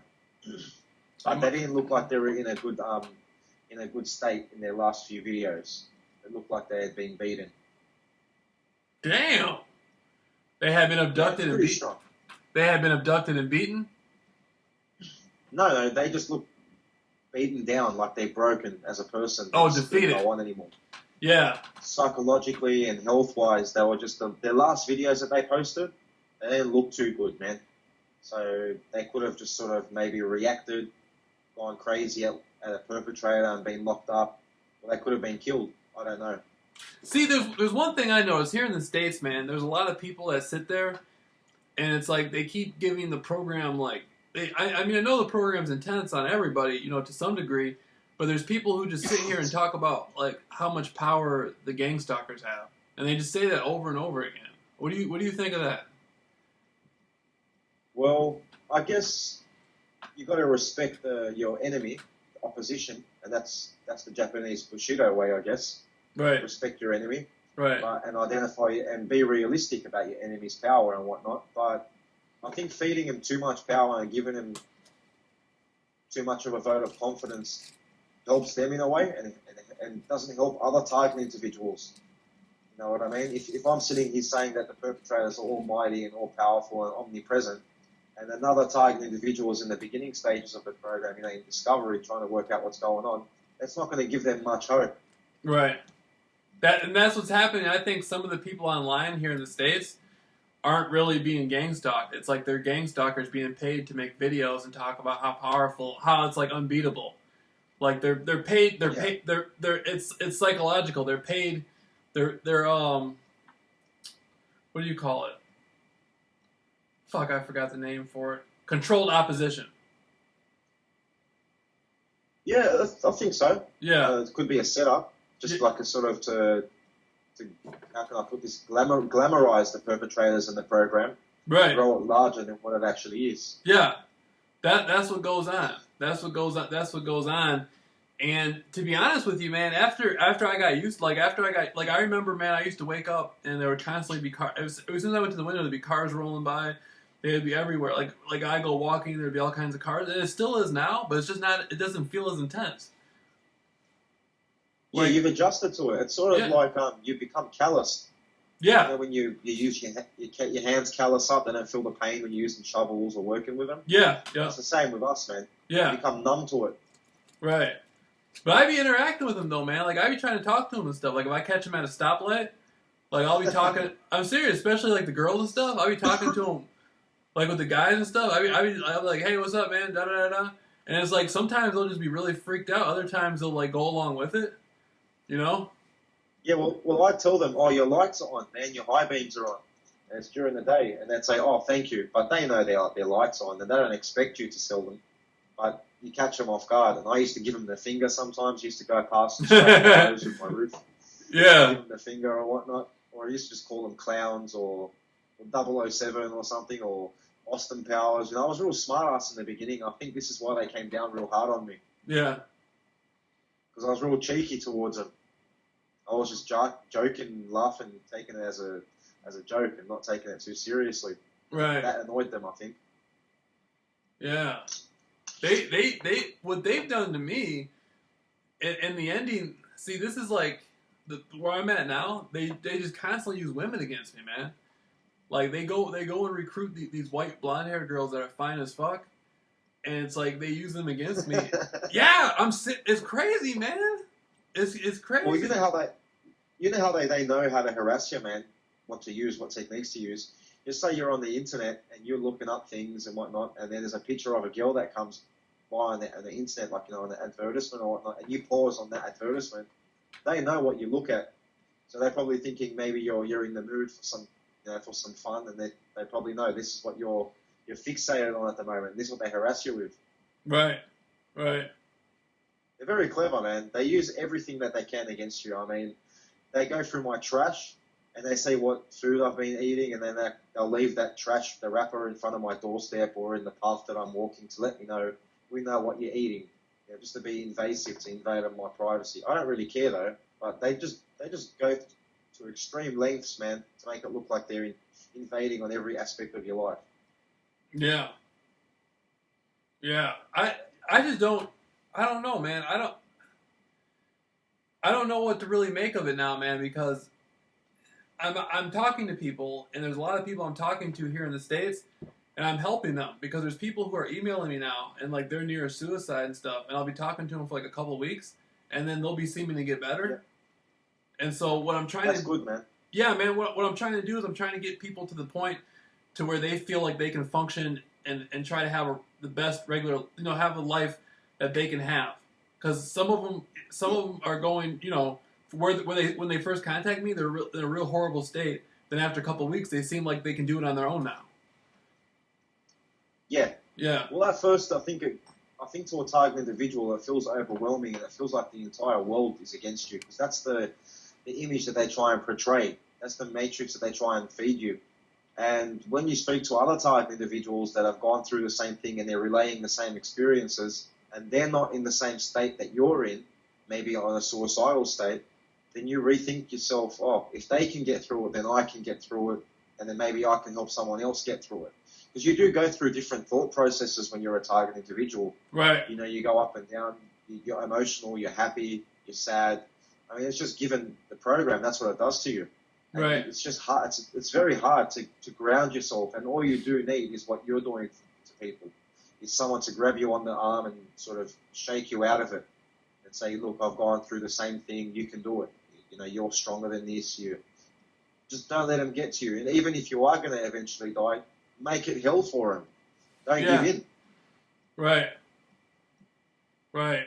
But they didn't look like they were in a good state in their last few videos. It looked like they had been beaten. Damn. They had been abducted and beaten. They had been abducted and beaten. No, they just look beaten down, like they're broken as a person. Oh, defeated. They don't want anymore. Yeah. Psychologically and health-wise, they were just their last videos that they posted. They didn't look too good, man. So they could have just sort of maybe reacted, gone crazy at a perpetrator and been locked up. Or they could have been killed. I don't know. See, there's one thing I noticed here in the States, man. There's a lot of people that sit there, and it's like they keep giving the program like. I mean, I know the program's intense on everybody, to some degree, but there's people who just sit here and talk about like how much power the gang stalkers have, and they just say that over and over again. What do you think of that? Well, I guess you got to respect your enemy, the opposition, and that's the Japanese Bushido way, I guess. Right. Respect your enemy. Right. And identify and be realistic about your enemy's power and whatnot. But I think feeding him too much power and giving him too much of a vote of confidence helps them in a way and doesn't help other target individuals. You know what I mean? If I'm sitting here saying that the perpetrators are almighty and all-powerful and omnipresent, and another target individual is in the beginning stages of the program, in discovery, trying to work out what's going on, that's not going to give them much hope. Right. That's what's happening. I think some of the people online here in the States aren't really being gang stalked. It's like they're gang stalkers being paid to make videos and talk about how powerful, how it's like unbeatable. Like they're paid. It's psychological. They're paid. They're what do you call it? Fuck, I forgot the name for it. Controlled opposition. Yeah, I think so. Yeah, it could be a setup, just like a sort of to how can I put this? Glamorize the perpetrators in the program, right? Grow it larger than what it actually is. Yeah, that's what goes on. That's what goes on. And to be honest with you, man, after I got used, I remember, man, I used to wake up and there would constantly be cars. As soon as I went to the window, there'd be cars rolling by. They'd be everywhere. Like I go walking, there'd be all kinds of cars, and it still is now, but it's just not. It doesn't feel as intense. Yeah, you've adjusted to it. It's sort of like you become calloused. Yeah. When you use your hands callous up, they don't feel the pain when you're using shovels or working with them. Yeah, yeah. It's the same with us, man. Yeah. You become numb to it. Right. But I be interacting with him though, man. Like I be trying to talk to him and stuff. Like if I catch him at a stoplight, like I'll be talking. I'm serious, especially like the girls and stuff. I'll be talking to him, like with the guys and stuff. I'll be like, hey, what's up, man? Da da da da. And it's like sometimes they'll just be really freaked out. Other times they'll like go along with it. You know? Yeah, well, I tell them, oh, your lights are on, man, your high beams are on, and it's during the day, and they'd say, oh, thank you, but they know their lights are on, and they don't expect you to sell them, but you catch them off guard, and I used to give them the finger sometimes, used to go past and scratch my nose with my roof, yeah, give them the finger or whatnot, or I used to just call them clowns, or 007 or something, or Austin Powers, I was real smart-ass in the beginning. I think this is why they came down real hard on me. Yeah. Because I was real cheeky towards them. I was just joking, laughing, taking it as a joke and not taking it too seriously. Right. That annoyed them, I think. Yeah. They what they've done to me in the ending. See, this is like where I'm at now. They just constantly use women against me, man. Like they go and recruit these white blonde haired girls that are fine as fuck, and it's like they use them against me. Yeah, it's crazy, man. It's crazy. Well, you know how they know how to harass you, man. What to use, what techniques to use. Just say you're on the internet and you're looking up things and whatnot, and then there's a picture of a girl that comes by on the internet, like on the advertisement or whatnot, and you pause on that advertisement. They know what you look at, so they're probably thinking maybe you're in the mood for some fun, and they probably know this is what you're fixated on at the moment. This is what they harass you with. Right. Right. They're very clever, man. They use everything that they can against you. I mean, they go through my trash and they see what food I've been eating, and then they'll leave that trash, the wrapper, in front of my doorstep or in the path that I'm walking to let me know, we know what you're eating. Just to be invasive, to invade on my privacy. I don't really care, though, but they they just go to extreme lengths, man, to make it look like they're invading on every aspect of your life. Yeah. Yeah. I just don't. I don't know, man. I don't know what to really make of it now, man, because I'm talking to people, and there's a lot of people I'm talking to here in the States, and I'm helping them because there's people who are emailing me now, and like they're near suicide and stuff, and I'll be talking to them for like a couple of weeks, and then they'll be seeming to get better. Yeah. And so what I'm trying That's good, man. Yeah, man, what I'm trying to do is I'm trying to get people to the point to where they feel like they can function and try to have the best regular, have a life that they can have. Because some of them are going, when they first contact me, they're in a real horrible state. Then after a couple of weeks, they seem like they can do it on their own now. Yeah. Yeah. Well, at first, I think to a target individual, it feels overwhelming, and it feels like the entire world is against you, because that's the image that they try and portray. That's the matrix that they try and feed you. And when you speak to other target individuals that have gone through the same thing and they're relaying the same experiences, and they're not in the same state that you're in, maybe on a suicidal state, then you rethink yourself, oh, if they can get through it, then I can get through it, and then maybe I can help someone else get through it. Because you do go through different thought processes when you're a target individual. Right. You go up and down, you're emotional, you're happy, you're sad. I mean, it's just given the program, that's what it does to you. And right. It's just hard. It's very hard to ground yourself, and all you do need is what you're doing to people. Is someone to grab you on the arm and sort of shake you out of it and say, look, I've gone through the same thing, you can do it. You're stronger than this. You just don't let them get to you. And even if you are going to eventually die, make it hell for them. Don't give in. Right. Right.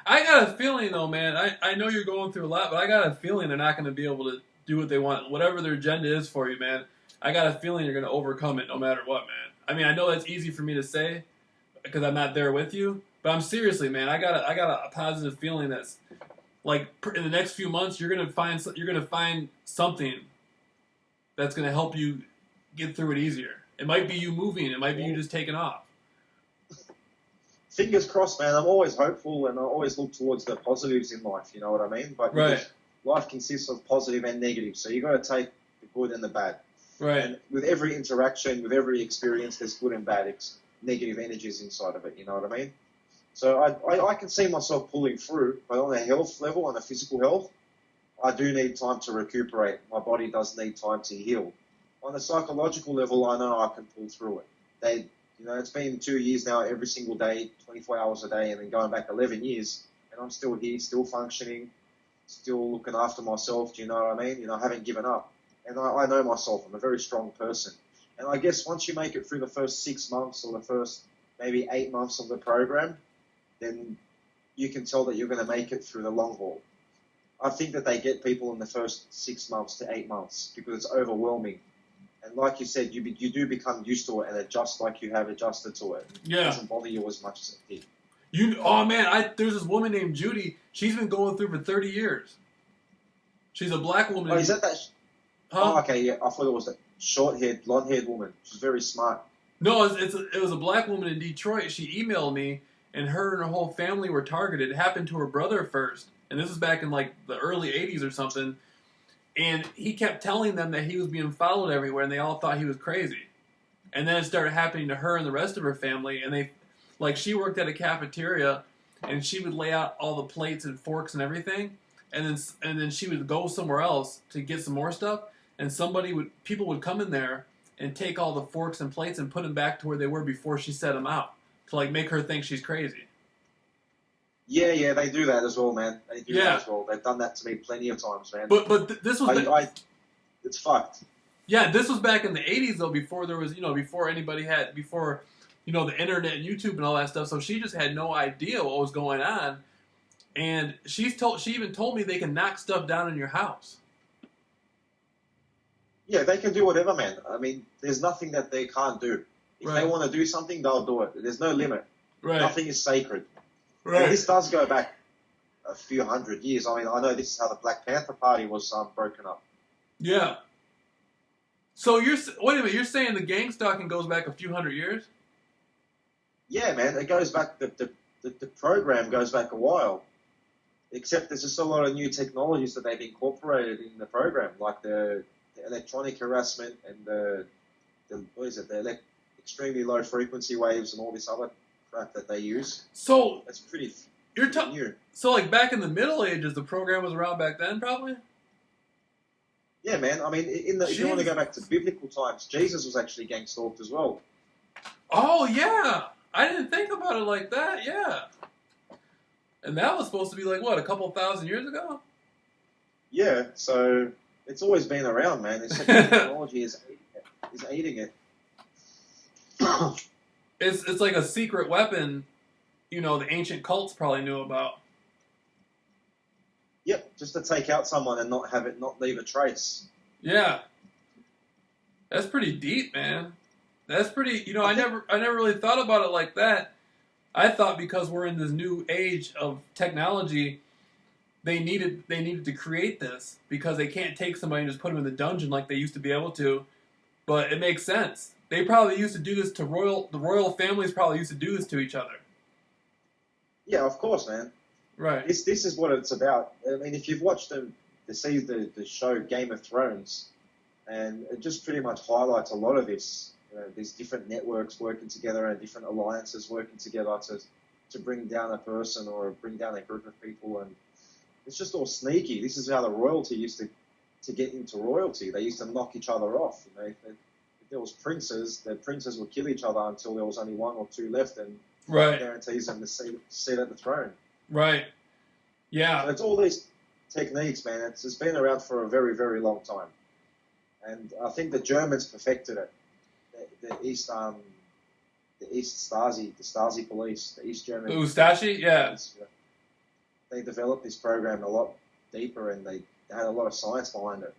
I got a feeling, though, man. I know you're going through a lot, but I got a feeling they're not going to be able to do what they want. Whatever their agenda is for you, man, I got a feeling you're going to overcome it no matter what, man. I mean, I know that's easy for me to say because I'm not there with you, but I'm seriously, man. I got a positive feeling that's like in the next few months you're going to find something that's going to help you get through it easier. It might be you moving. It might be you just taking off. Fingers crossed, man. I'm always hopeful, and I always look towards the positives in life. You know what I mean? But right. Life consists of positive and negative, so you got to take the good and the bad. Right. And with every interaction, with every experience, there's good and bad, negative energies inside of it. You know what I mean? So I can see myself pulling through, but on a health level, on a physical health, I do need time to recuperate. My body does need time to heal. On a psychological level, I know I can pull through it. It's been 2 years now, every single day, 24 hours a day, and then going back 11 years, and I'm still here, still functioning, still looking after myself. Do you know what I mean? I haven't given up. And I know myself. I'm a very strong person. And I guess once you make it through the first 6 months or the first maybe 8 months of the program, then you can tell that you're going to make it through the long haul. I think that they get people in the first 6 months to 8 months because it's overwhelming. And like you said, you do become used to it and adjust like you have adjusted to it. Yeah. It doesn't bother you as much as it did. There's this woman named Judy. She's been going through for 30 years. She's a black woman. Oh, is that? Huh? Oh, okay, yeah. I thought it was a short-haired, blonde-haired woman. She's very smart. No, it was a black woman in Detroit. She emailed me, and her whole family were targeted. It happened to her brother first, and this was back in like the early 80s or something. And he kept telling them that he was being followed everywhere, and they all thought he was crazy. And then it started happening to her and the rest of her family, and she worked at a cafeteria, and she would lay out all the plates and forks and everything, and then she would go somewhere else to get some more stuff, and people would come in there and take all the forks and plates and put them back to where they were before she set them out to make her think she's crazy. Yeah, they do that as well, man. They do that as well. They've done that to me plenty of times, man. But this was it's fucked. Yeah, this was back in the 80s though, before there was, before the internet and YouTube and all that stuff. So she just had no idea what was going on, and she even told me they can knock stuff down in your house. Yeah, they can do whatever, man. I mean, there's nothing that they can't do. If they want to do something, they'll do it. There's no limit. Right. Nothing is sacred. Right. And this does go back a few hundred years. I mean, I know this is how the Black Panther Party was broken up. Yeah. So wait a minute, you're saying the gang stalking goes back a few hundred years? Yeah, man, it goes back. The program goes back a while. except there's just a lot of new technologies that they've incorporated in the program, like the electronic harassment and the what is it, extremely low frequency waves and all this other crap that they use. So That's pretty you're new. So like back in the Middle Ages, the program was around back then, probably. Yeah, man. I mean, if you want to go back to biblical times, Jesus was actually gang stalked as well. Oh yeah, I didn't think about it like that. Yeah, and that was supposed to be like what, a couple thousand years ago. Yeah, so it's always been around, man. It's like technology is aiding it. It's like a secret weapon, the ancient cults probably knew about. Yep, just to take out someone and not leave a trace. Yeah, that's pretty deep, man. That's pretty. I never really thought about it like that. I thought because we're in this new age of technology, they needed to create this because they can't take somebody and just put them in the dungeon like they used to be able to. But it makes sense. They probably used to do this to the royal families probably used to do this to each other. Yeah, of course, man. Right. This is what it's about. I mean, if you've watched the show Game of Thrones, and it just pretty much highlights a lot of this. These different networks working together and different alliances working together to bring down a person or bring down a group of people, and it's just all sneaky. This is how the royalty used to get into royalty. They used to knock each other off. If there was princes, the princes would kill each other until there was only one or two left, and right. guarantees them the seat at the throne. Right. Yeah. So it's all these techniques, man. It's been around for a very, very long time, and I think the Germans perfected it. The East Stasi, the Stasi police, the East German. Ustashi, yeah. They developed this program a lot deeper, and they had a lot of science behind it.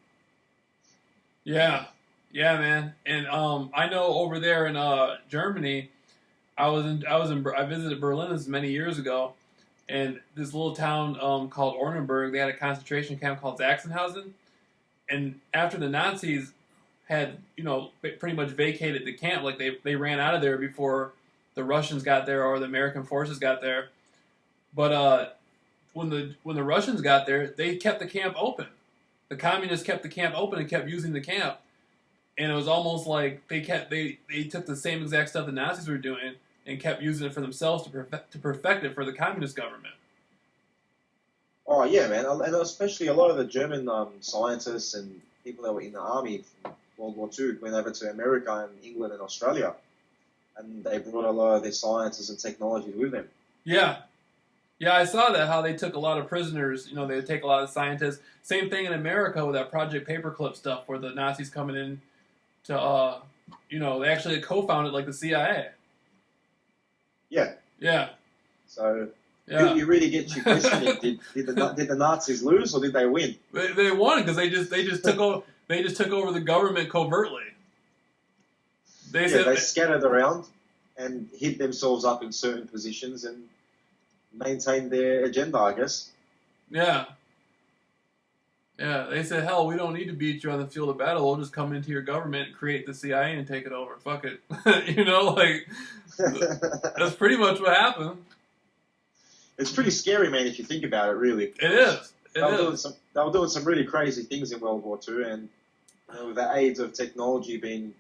Yeah, man. And I know over there in Germany, I visited Berlin many years ago, and this little town called Ornaburg, they had a concentration camp called Sachsenhausen, and after the Nazis had pretty much vacated the camp, like they ran out of there before the Russians got there or the American forces got there. But when the Russians got there, they kept the camp open. The communists kept the camp open and kept using the camp, and it was almost like they took the same exact stuff the Nazis were doing and kept using it for themselves to perfect it for the communist government. Oh yeah, man, and especially a lot of the German scientists and people that were in the army from World War II went over to America and England and Australia, and they brought a lot of their sciences and technologies with them. Yeah, I saw that, how they took a lot of prisoners. They would take a lot of scientists. Same thing in America with that Project Paperclip stuff, where the Nazis coming in to, they actually co-founded like the CIA. Yeah. Yeah. So you really get you questioning: did the Nazis lose or did they win? They won because they just took over. They just took over the government covertly. They scattered around and hid themselves up in certain positions and maintained their agenda, I guess. Yeah. Yeah, they said, hell, we don't need to beat you on the field of battle. We'll just come into your government and create the CIA and take it over. Fuck it. That's pretty much what happened. It's pretty scary, man, if you think about it, really. It is. They were doing some really crazy things in World War II, and with the aids of technology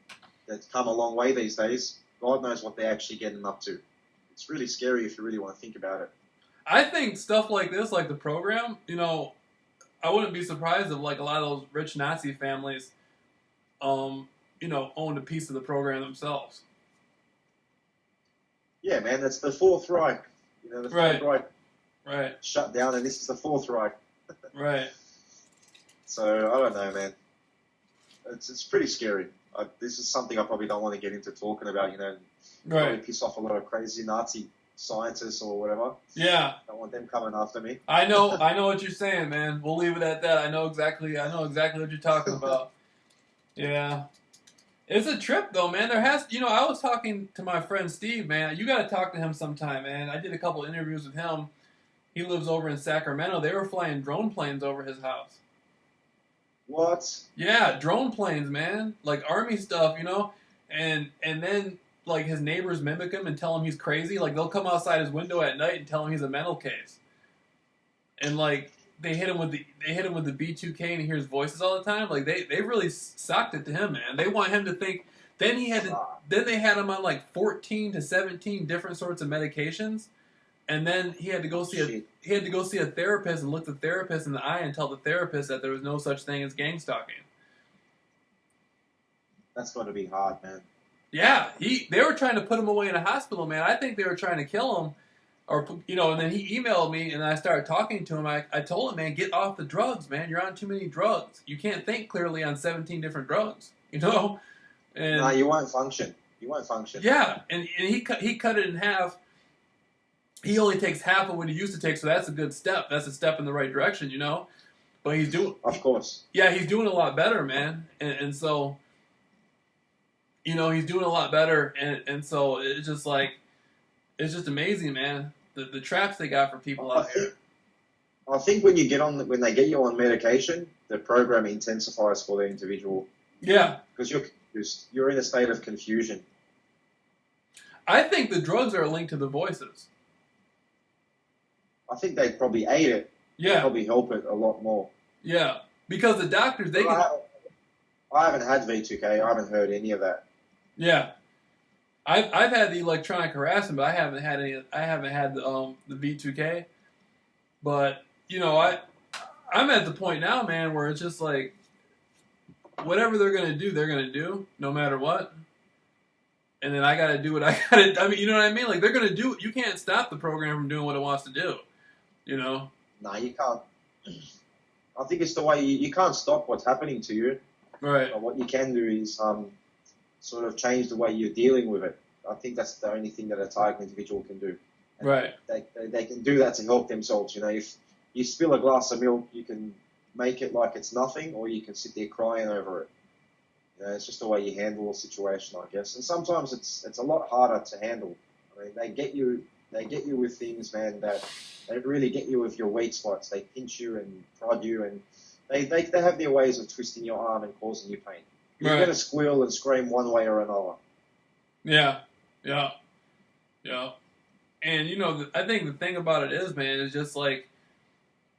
that's come a long way these days, God knows what they're actually getting up to. It's really scary if you really want to think about it. I think stuff like this, like the program, I wouldn't be surprised if like a lot of those rich Nazi families, owned a piece of the program themselves. Yeah, man, that's the Fourth Reich. The Third Reich shut down, and this is the Fourth Reich. Right. So I don't know, man. It's pretty scary. This is something I probably don't want to get into talking about. Probably piss off a lot of crazy Nazi scientists or whatever. Yeah. Don't want them coming after me. I know what you're saying, man. We'll leave it at that. I know exactly what you're talking about. Yeah. It's a trip though, man. I was talking to my friend Steve, man. You got to talk to him sometime, man. I did a couple interviews with him. He lives over in Sacramento. They were flying drone planes over his house. What? Yeah, drone planes, man. Like army stuff, and then like his neighbors mimic him and tell him he's crazy. Like they'll come outside his window at night and tell him he's a mental case. and like they hit him with the B2K, and he hears voices all the time. Like they really socked it to him, man. They want him to think. Then they had him on like 14 to 17 different sorts of medications, and then he had to go see a therapist and look the therapist in the eye and tell the therapist that there was no such thing as gang stalking. That's got to be hard, man. Yeah, they were trying to put him away in a hospital, man. I think they were trying to kill him, and then he emailed me, and I started talking to him. I told him, man, get off the drugs, man. You're on too many drugs. You can't think clearly on 17 different drugs, And no, you won't function. You won't function. Yeah, and he cut it in half. He only takes half of what he used to take, so that's a good step. That's a step in the right direction, But he's doing, of course. Yeah, he's doing a lot better, man. And so, he's doing a lot better, and so it's just amazing, man. The traps they got for people out here. I think when they get you on medication, the program intensifies for the individual. Yeah, because you're in a state of confusion. I think the drugs are linked to the voices. I think they probably aid it. Yeah. They probably help it a lot more. Yeah, because the doctors, I haven't had V2K. I haven't heard any of that. Yeah. I've had the electronic harassment, but I haven't had the V2K. But, I'm at the point now, man, where it's just like, whatever they're going to do, no matter what. And then I got to do what I got to. I mean, you know what I mean? Like, they're going to do. You can't stop the program from doing what it wants to do. No, you can't. I think it's the way you can't stop what's happening to you. Right. But what you can do is sort of change the way you're dealing with it. I think that's the only thing that a target individual can do. And right. They can do that to help themselves. If you spill a glass of milk, you can make it like it's nothing, or you can sit there crying over it. It's just the way you handle a situation, I guess. And sometimes it's a lot harder to handle. I mean, they get you with things, man, that they really get you with your weak spots. They pinch you and prod you, and they have their ways of twisting your arm and causing you pain. You're going to squeal and scream one way or another. Yeah. And I think the thing about it is, man, is just like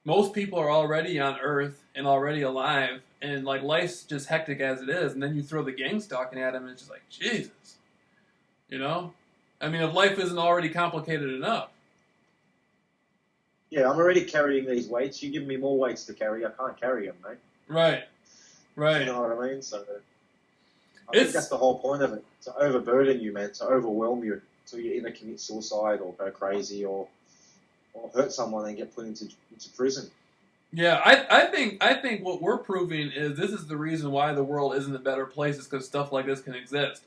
most people are already on Earth and already alive, and like life's just hectic as it is, and then you throw the gang stalking at them, and it's just like, Jesus. I mean, if life isn't already complicated enough. Yeah, I'm already carrying these weights. You give me more weights to carry, I can't carry them, mate. Right. You know what I mean? So I think that's the whole point of it, to overburden you, man, to overwhelm you, so you either commit suicide or go crazy or hurt someone and get put into prison. Yeah, I think what we're proving is this is the reason why the world isn't a better place, is because stuff like this can exist.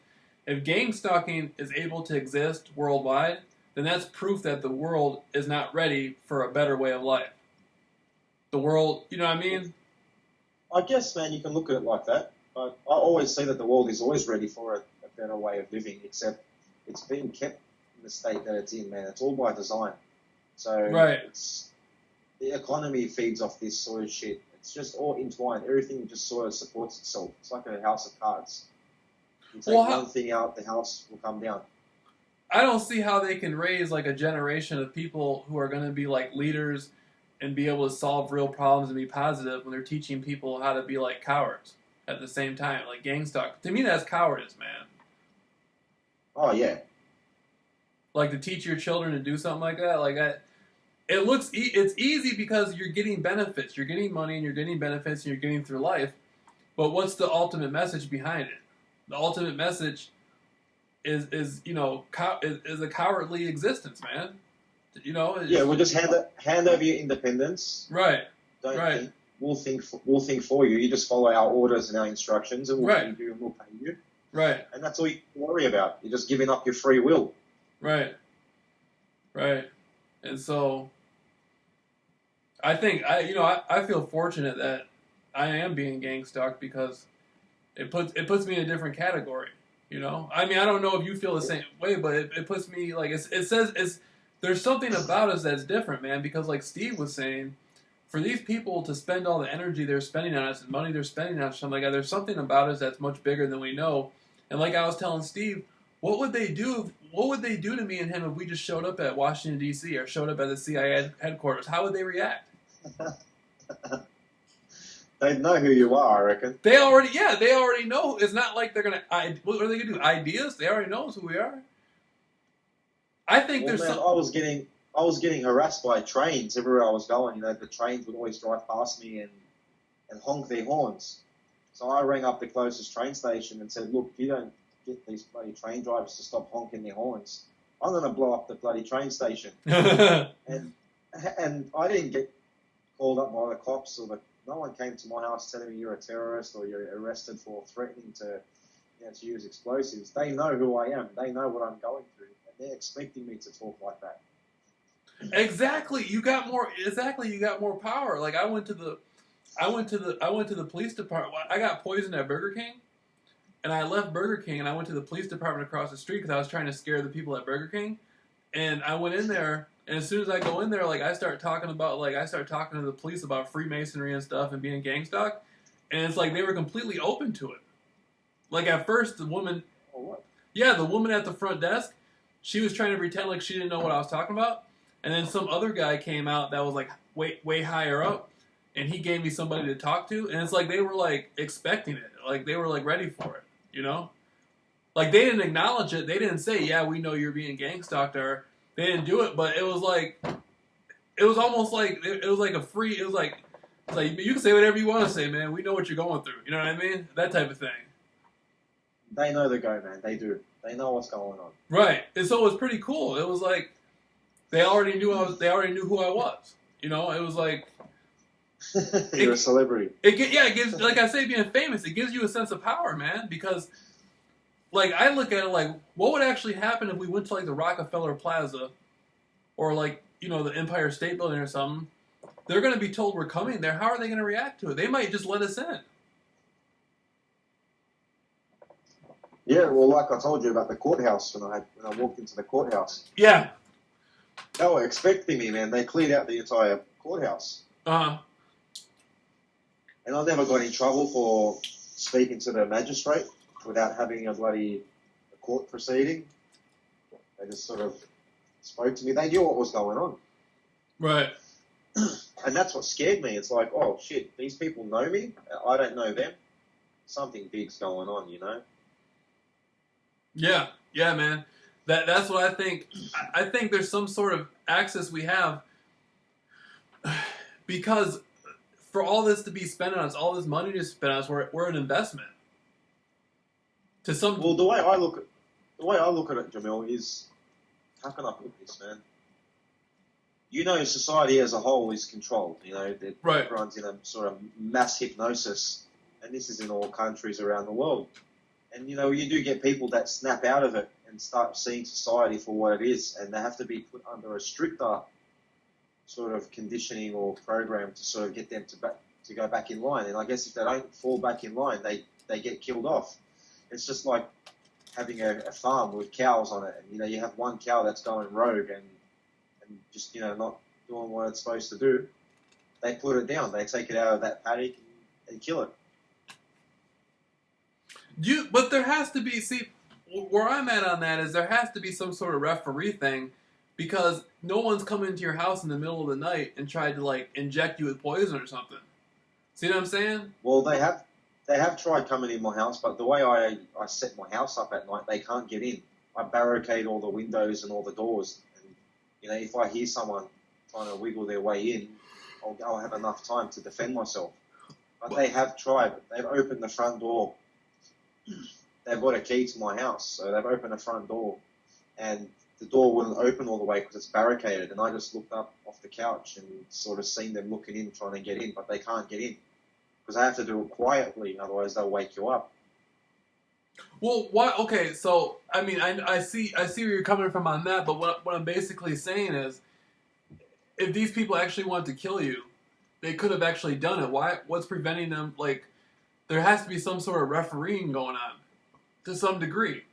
If gang stalking is able to exist worldwide, then that's proof that the world is not ready for a better way of life. The world, you know what I mean? I guess, man, you can look at it like that. But I always say that the world is always ready for a better way of living, except it's being kept in the state that it's in, man. It's all by design. So the economy feeds off this sort of shit. It's just all entwined. Everything just sort of supports itself. It's like a house of cards. You take one thing out, the house will come down. I don't see how they can raise like a generation of people who are going to be like leaders and be able to solve real problems and be positive when they're teaching people how to be like cowards at the same time. Like gang stalk. To me, that's cowardice, man. Oh, yeah. Like to teach your children to do something like that. Like it's easy because you're getting benefits. You're getting money and you're getting benefits and you're getting through life. But what's the ultimate message behind it? The ultimate message is a cowardly existence, man. Yeah, we'll just hand over your independence. Right. Think. We'll think for you. You just follow our orders and our instructions, and we'll feed you and we'll pay you. Right. And that's all you worry about. You're just giving up your free will. Right. And so I think I feel fortunate that I am being gang stalked because it puts me in a different category. I mean, I don't know if you feel the same way, but it puts me like it says there's something about us that's different, man. Because like Steve was saying, for these people to spend all the energy they're spending on us and money they're spending on us, something like that, there's something about us that's much bigger than we know. And like I was telling Steve, what would they do to me and him if we just showed up at Washington D.C. or showed up at the CIA headquarters? How would they react? They know who you are, I reckon. They already know. It's not like they're gonna. What are they gonna do? Ideas? They already knows who we are. I think Well, there's man, some. I was getting harassed by trains everywhere I was going. You know, the trains would always drive past me and honk their horns. So I rang up the closest train station and said, look, if you don't get these bloody train drivers to stop honking their horns, I'm going to blow up the bloody train station. and I didn't get called up by the cops no one came to my house telling me you're a terrorist or you're arrested for threatening to use explosives. They know who I am. They know what I'm going through, and they're expecting me to talk like that. Exactly. You got more power. Like I went to the police department. I got poisoned at Burger King, and I left Burger King and I went to the police department across the street because I was trying to scare the people at Burger King. And I went in there, and as soon as I go in there, like I start talking to the police about Freemasonry and stuff and being gang stalked, and it's like they were completely open to it. Like at first, the woman at the front desk, she was trying to pretend like she didn't know what I was talking about. And then some other guy came out that was like way higher up, and he gave me somebody to talk to. And it's like they were like expecting it, like they were like ready for it, you know? Like they didn't acknowledge it. They didn't say, "Yeah, we know you're being gang stalked," or they didn't do it. But it was almost like it was like a free. It was like you can say whatever you want to say, man. We know what you're going through. You know what I mean? That type of thing. They know the go, man. They do. They know what's going on. Right, and so it was pretty cool. It was like they already knew who I was. You know, it was like you're a celebrity. It gives, like I say, being famous, it gives you a sense of power, man. Because, like, I look at it like, what would actually happen if we went to like the Rockefeller Plaza, or like the Empire State Building or something? They're going to be told we're coming there. How are they going to react to it? They might just let us in. Yeah, well, like I told you about the courthouse when I walked into the courthouse. Yeah. They were expecting me, man. They cleared out the entire courthouse. Uh-huh. And I never got in trouble for speaking to the magistrate without having a bloody court proceeding. They just sort of spoke to me. They knew what was going on. Right. And that's what scared me. It's like, oh, shit, these people know me. I don't know them. Something big's going on, you know? Yeah, man. That's what I think. I think there's some sort of access we have because for all this to be spent on us, all this money to spend on us, we're an investment. Well, the way I look at it, Jameel, is how can I put this, man? Society as a whole is controlled. Right. Everyone's in a sort of mass hypnosis, and this is in all countries around the world. And, you do get people that snap out of it and start seeing society for what it is, and they have to be put under a stricter sort of conditioning or program to sort of get them to go back in line. And I guess if they don't fall back in line, they get killed off. It's just like having a farm with cows on it, and, you have one cow that's going rogue and just, not doing what it's supposed to do. They put it down. They take it out of that paddock and kill it. But there has to be, where I'm at on that is there has to be some sort of referee thing, because no one's come into your house in the middle of the night and tried to like inject you with poison or something. See what I'm saying? Well, they have tried coming in my house, but the way I set my house up at night, they can't get in. I barricade all the windows and all the doors, and if I hear someone trying to wiggle their way in, I'll have enough time to defend myself. But they have tried. They've opened the front door. They've got a key to my house, so they've opened the front door, and the door wouldn't open all the way because it's barricaded. And I just looked up off the couch and sort of seen them looking in, trying to get in, but they can't get in because I have to do it quietly, otherwise they'll wake you up. Well, what? Okay, so I mean, I see where you're coming from on that, but what I'm basically saying is, if these people actually wanted to kill you, they could have actually done it. What's preventing them? Like, there has to be some sort of refereeing going on, to some degree.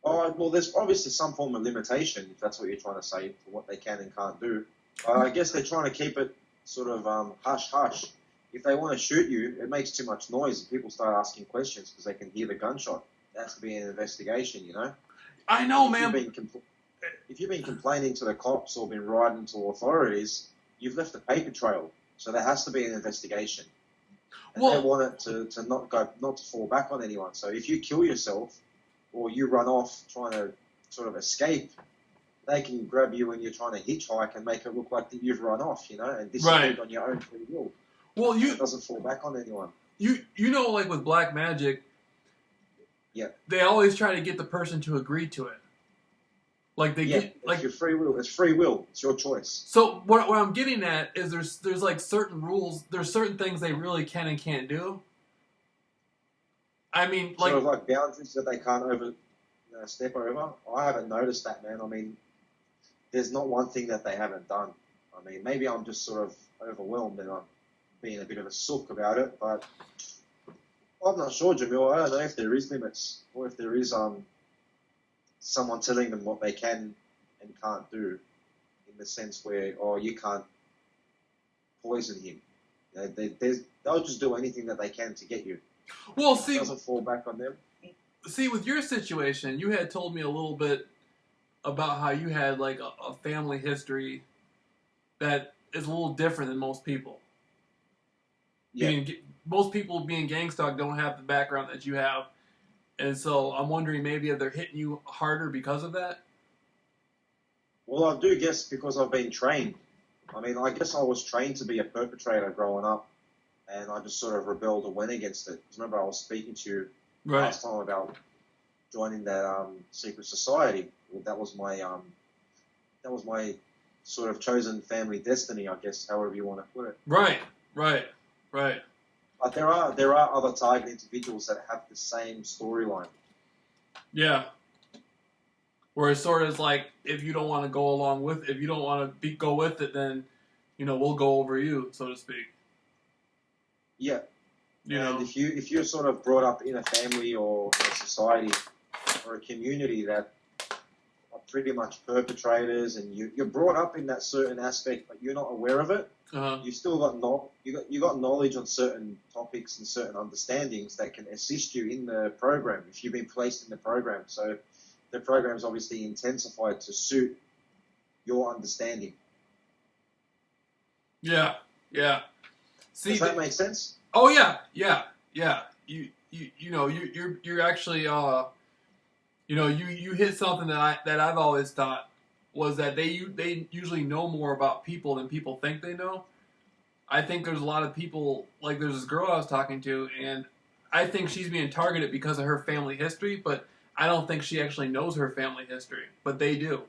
Well, there's obviously some form of limitation, if that's what you're trying to say, for what they can and can't do. I guess they're trying to keep it sort of hush-hush. If they want to shoot you, it makes too much noise, and people start asking questions because they can hear the gunshot. There has to be an investigation, I know, man. If you've been complaining to the cops or been writing to authorities, you've left a paper trail, so there has to be an investigation. And Well, they want it to not to fall back on anyone. So if you kill yourself or you run off trying to sort of escape, they can grab you when you're trying to hitchhike and make it look like that you've run off, and disappeared on your own free will. Well, it doesn't fall back on anyone. You know, like with black magic, Yeah. they always try to get the person to agree to it. Like it's your free will. It's free will. It's your choice. So what I'm getting at is there's like certain rules. There's certain things they really can and can't do. I mean, like sort of like boundaries that they can't step over. I haven't noticed that, man. I mean, there's not one thing that they haven't done. I mean, maybe I'm just sort of overwhelmed and I'm being a bit of a sook about it, but I'm not sure, Jamil. I don't know if there is limits or if there is someone telling them what they can and can't do, in the sense where, you can't poison him. They'll just do anything that they can to get you. Well, see, it doesn't fall back on them. See, with your situation, you had told me a little bit about how you had like a family history that is a little different than most people. Yeah. Most people being gang stalked don't have the background that you have. And so I'm wondering maybe if they're hitting you harder because of that? Well, I do guess because I've been trained. I mean, I guess I was trained to be a perpetrator growing up, and I just sort of rebelled and went against it. Remember, I was speaking to you last time about joining that secret society. Well, that was my sort of chosen family destiny, I guess, however you want to put it. Right. But there are other target individuals that have the same storyline. Yeah. Where it's sort of like, if you don't want to go along with, if you don't want to go with it, then, we'll go over you, so to speak. Yeah. And if you're sort of brought up in a family or in a society or a community that are pretty much perpetrators, and you're brought up in that certain aspect, but you're not aware of it, you've still got you got knowledge on certain topics and certain understandings that can assist you in the program if you've been placed in the program. So the program's obviously intensified to suit your understanding. Yeah. See, does that make sense? Oh yeah. You're actually you hit something that I've always thought was that they usually know more about people than people think they know. I think there's a lot of people, like there's this girl I was talking to, and I think she's being targeted because of her family history, but I don't think she actually knows her family history, but they do.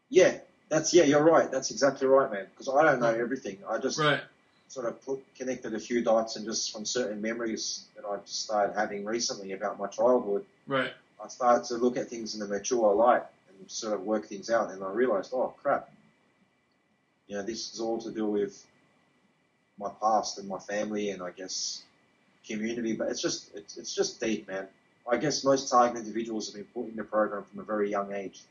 Yeah, you're right. That's exactly right, man. Because I don't know everything. I just sort of connected a few dots, and just from certain memories that I just started having recently about my childhood, right, I started to look at things in a mature light and sort of work things out, and I realized, oh crap, this is all to do with my past and my family and I guess community. But it's just deep, man. I guess most target individuals have been put in the program from a very young age.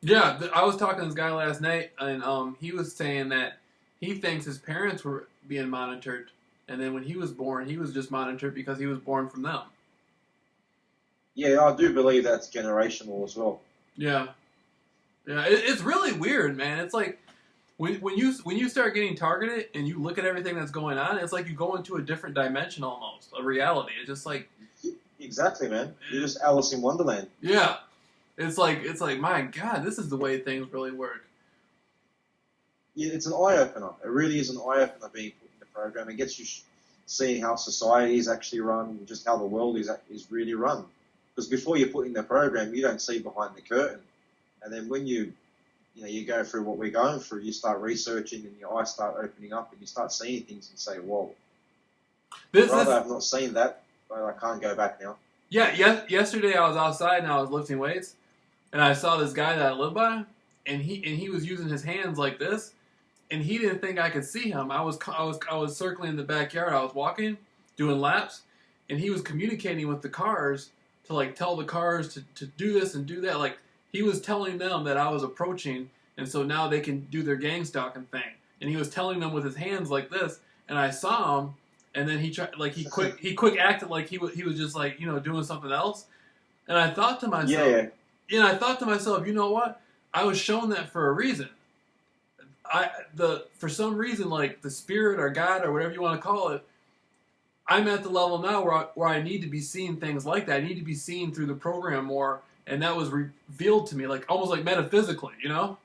Yeah, I was talking to this guy last night, and he was saying that he thinks his parents were being monitored, and then when he was born, he was just monitored because he was born from them. Yeah, I do believe that's generational as well. Yeah, it's really weird, man. It's like when you start getting targeted and you look at everything that's going on, it's like you go into a different dimension almost, a reality. It's just like exactly, man. You're just Alice in Wonderland. Yeah, it's like my God, this is the way things really work. Yeah, it's an eye opener. It really is an eye opener being put in the program. It gets you seeing how society is actually run, just how the world is really run. Because before you put in the program, you don't see behind the curtain, and then when you go through what we're going through, you start researching and your eyes start opening up and you start seeing things and say, whoa. I've not seen that, but I can't go back now. Yeah, yesterday I was outside and I was lifting weights, and I saw this guy that I live by, and he was using his hands like this, and he didn't think I could see him. I was circling in the backyard. I was walking, doing laps, and he was communicating with the cars to like tell the cars to do this and do that. Like he was telling them that I was approaching, and so now they can do their gang stalking thing. And he was telling them with his hands like this, and I saw him, and then he quick acted like he was just like doing something else. And I thought to myself, I thought to myself, you know what? I was shown that for a reason. for some reason, like the spirit or God or whatever you want to call it, I'm at the level now where I need to be seeing things like that. I need to be seeing through the program more, and that was revealed to me, like almost like metaphysically, you know?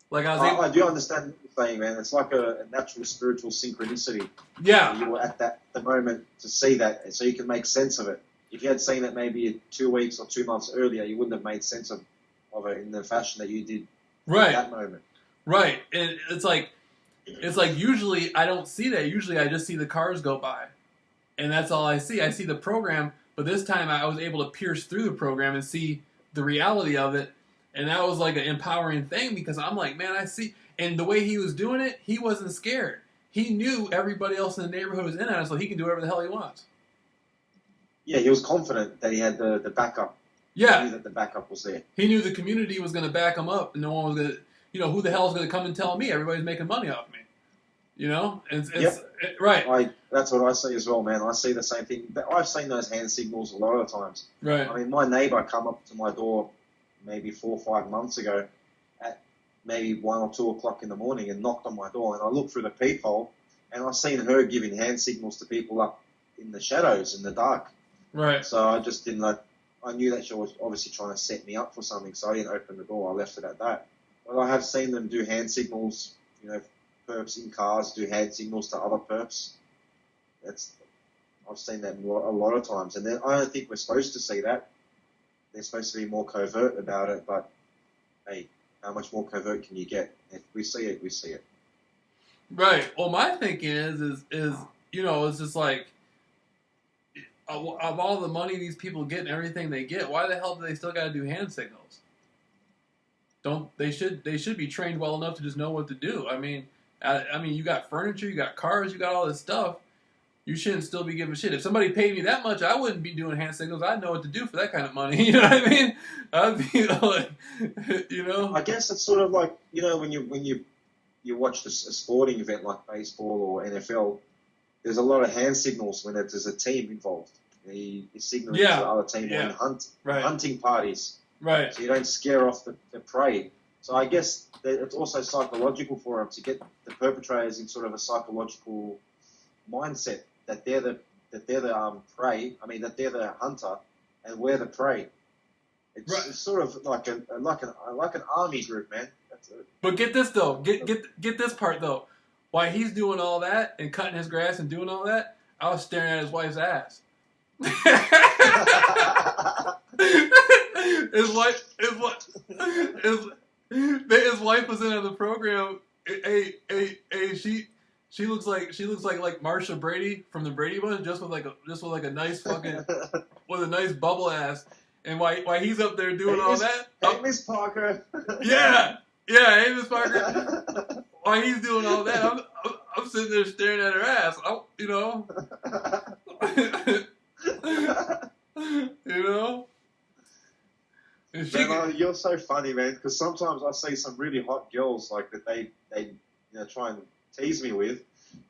Like I do understand what you're saying, man. It's like a natural spiritual synchronicity. Yeah. You were at the moment to see that, so you can make sense of it. If you had seen it maybe 2 weeks or 2 months earlier, you wouldn't have made sense of it in the fashion that you did right. at that moment. Right. And it's like usually I don't see that. Usually I just see the cars go by. And that's all I see. I see the program, but this time I was able to pierce through the program and see the reality of it. And that was like an empowering thing because I'm like, man, I see. And the way he was doing it, he wasn't scared. He knew everybody else in the neighborhood was in on it, so he can do whatever the hell he wants. Yeah, he was confident that he had the backup. Yeah. He knew that the backup was there. He knew the community was going to back him up, and no one was going to, who the hell is going to come and tell me? Everybody's making money off me. Right. That's what I see as well, man. I see the same thing. I've seen those hand signals a lot of times. Right. I mean, my neighbour come up to my door maybe 4 or 5 months ago at maybe 1 or 2 o'clock in the morning and knocked on my door, and I looked through the peephole and I seen her giving hand signals to people up in the shadows in the dark. Right. So I just didn't like. I knew that she was obviously trying to set me up for something, so I didn't open the door. I left it at that. But I have seen them do hand signals. Perps in cars do hand signals to other perps. I've seen that a lot of times, and then I don't think we're supposed to see that. They're supposed to be more covert about it, but hey, how much more covert can you get? If we see it, we see it. Right. Well, my thinking is it's just like of all the money these people get and everything they get, why the hell do they still got to do hand signals? They should be trained well enough to just know what to do. I mean, you got furniture, you got cars, you got all this stuff. You shouldn't still be giving shit. If somebody paid me that much, I wouldn't be doing hand signals. I'd know what to do for that kind of money. You know what I mean? I'd be like, I guess it's sort of like, when you watch a sporting event like baseball or NFL, there's a lot of hand signals when there's a team involved. You're signaling to the other team on hunting parties. Right. So you don't scare off the prey. So I guess that it's also psychological for them to get the perpetrators in sort of a psychological mindset that they're the prey. I mean that they're the hunter and we're the prey. It's sort of like an army group, man. But get this though. Get this part though. While he's doing all that and cutting his grass and doing all that, I was staring at his wife's ass. His wife was in on the program. She looks like Marsha Brady from the Brady Bunch, just with like a nice fucking with a nice bubble ass. And while he's up there doing all that, hey Miss Parker. Hey Miss Parker. While he's doing all that, I'm sitting there staring at her ass. Man, you're so funny, man. Because sometimes I see some really hot girls like that they try and tease me with,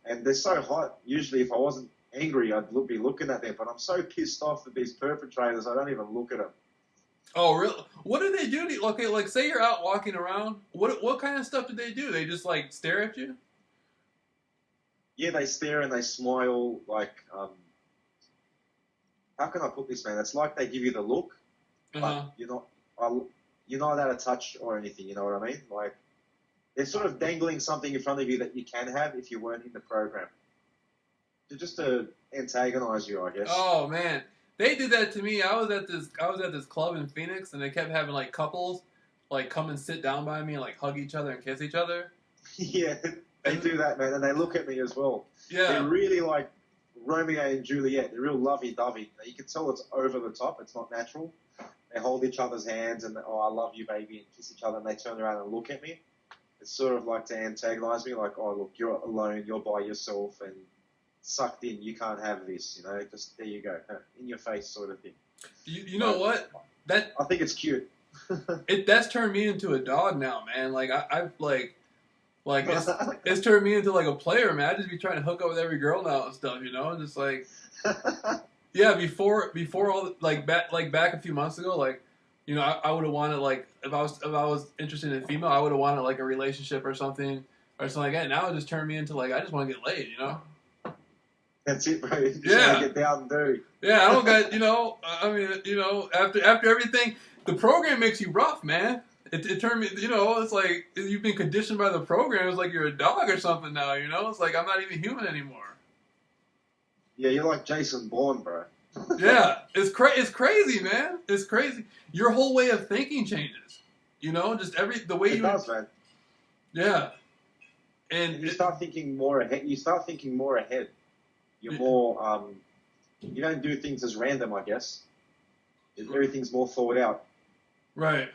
and they're so hot. Usually, if I wasn't angry, I'd be looking at them. But I'm so pissed off at these perpetrators, I don't even look at them. Oh, really? What do they do? Okay, like say you're out walking around. What kind of stuff do they do? They just like stare at you? Yeah, they stare and they smile. Like, how can I put this, man? It's like they give you the look, but you're not allowed to touch or anything. You know what I mean? Like, they're sort of dangling something in front of you that you can have if you weren't in the program. Just to antagonize you, I guess. Oh man. They did that to me. I was at this club in Phoenix, and they kept having like couples like come and sit down by me and like hug each other and kiss each other. Yeah, they do that, man, and they look at me as well. Yeah, they're really like Romeo and Juliet. They're real lovey-dovey. You can tell it's over the top. It's not natural. They hold each other's hands and I love you, baby, and kiss each other. And they turn around and look at me. It's sort of like to antagonize me, like, oh look, you're alone, you're by yourself, and sucked in, you can't have this, just there you go, in your face sort of thing. You know what? I think it's cute. That's turned me into a dog now, man. Like I've it's turned me into like a player, man. I just be trying to hook up with every girl now and stuff, just like yeah. Before all back a few months ago, like You know, I would have wanted like if I was interested in a female, I would have wanted like a relationship or something like that. Now it just turned me into like I just want to get laid, you know? That's it, bro. You just want Yeah, to get down and dirty. yeah. I don't got you know. I mean, you know, after everything, the program makes you rough, man. It turned me, you know, it's like you've been conditioned by the program. It's like you're a dog or something now, you know? It's like I'm not even human anymore. Yeah, you're like Jason Bourne, bro. Yeah, it's crazy, man. It's crazy. Your whole way of thinking changes. You know, just the way It you. does, man. Yeah, And and you start thinking more ahead. You start thinking more ahead. You're more. You don't do things as random, I guess. Everything's more thought out. right,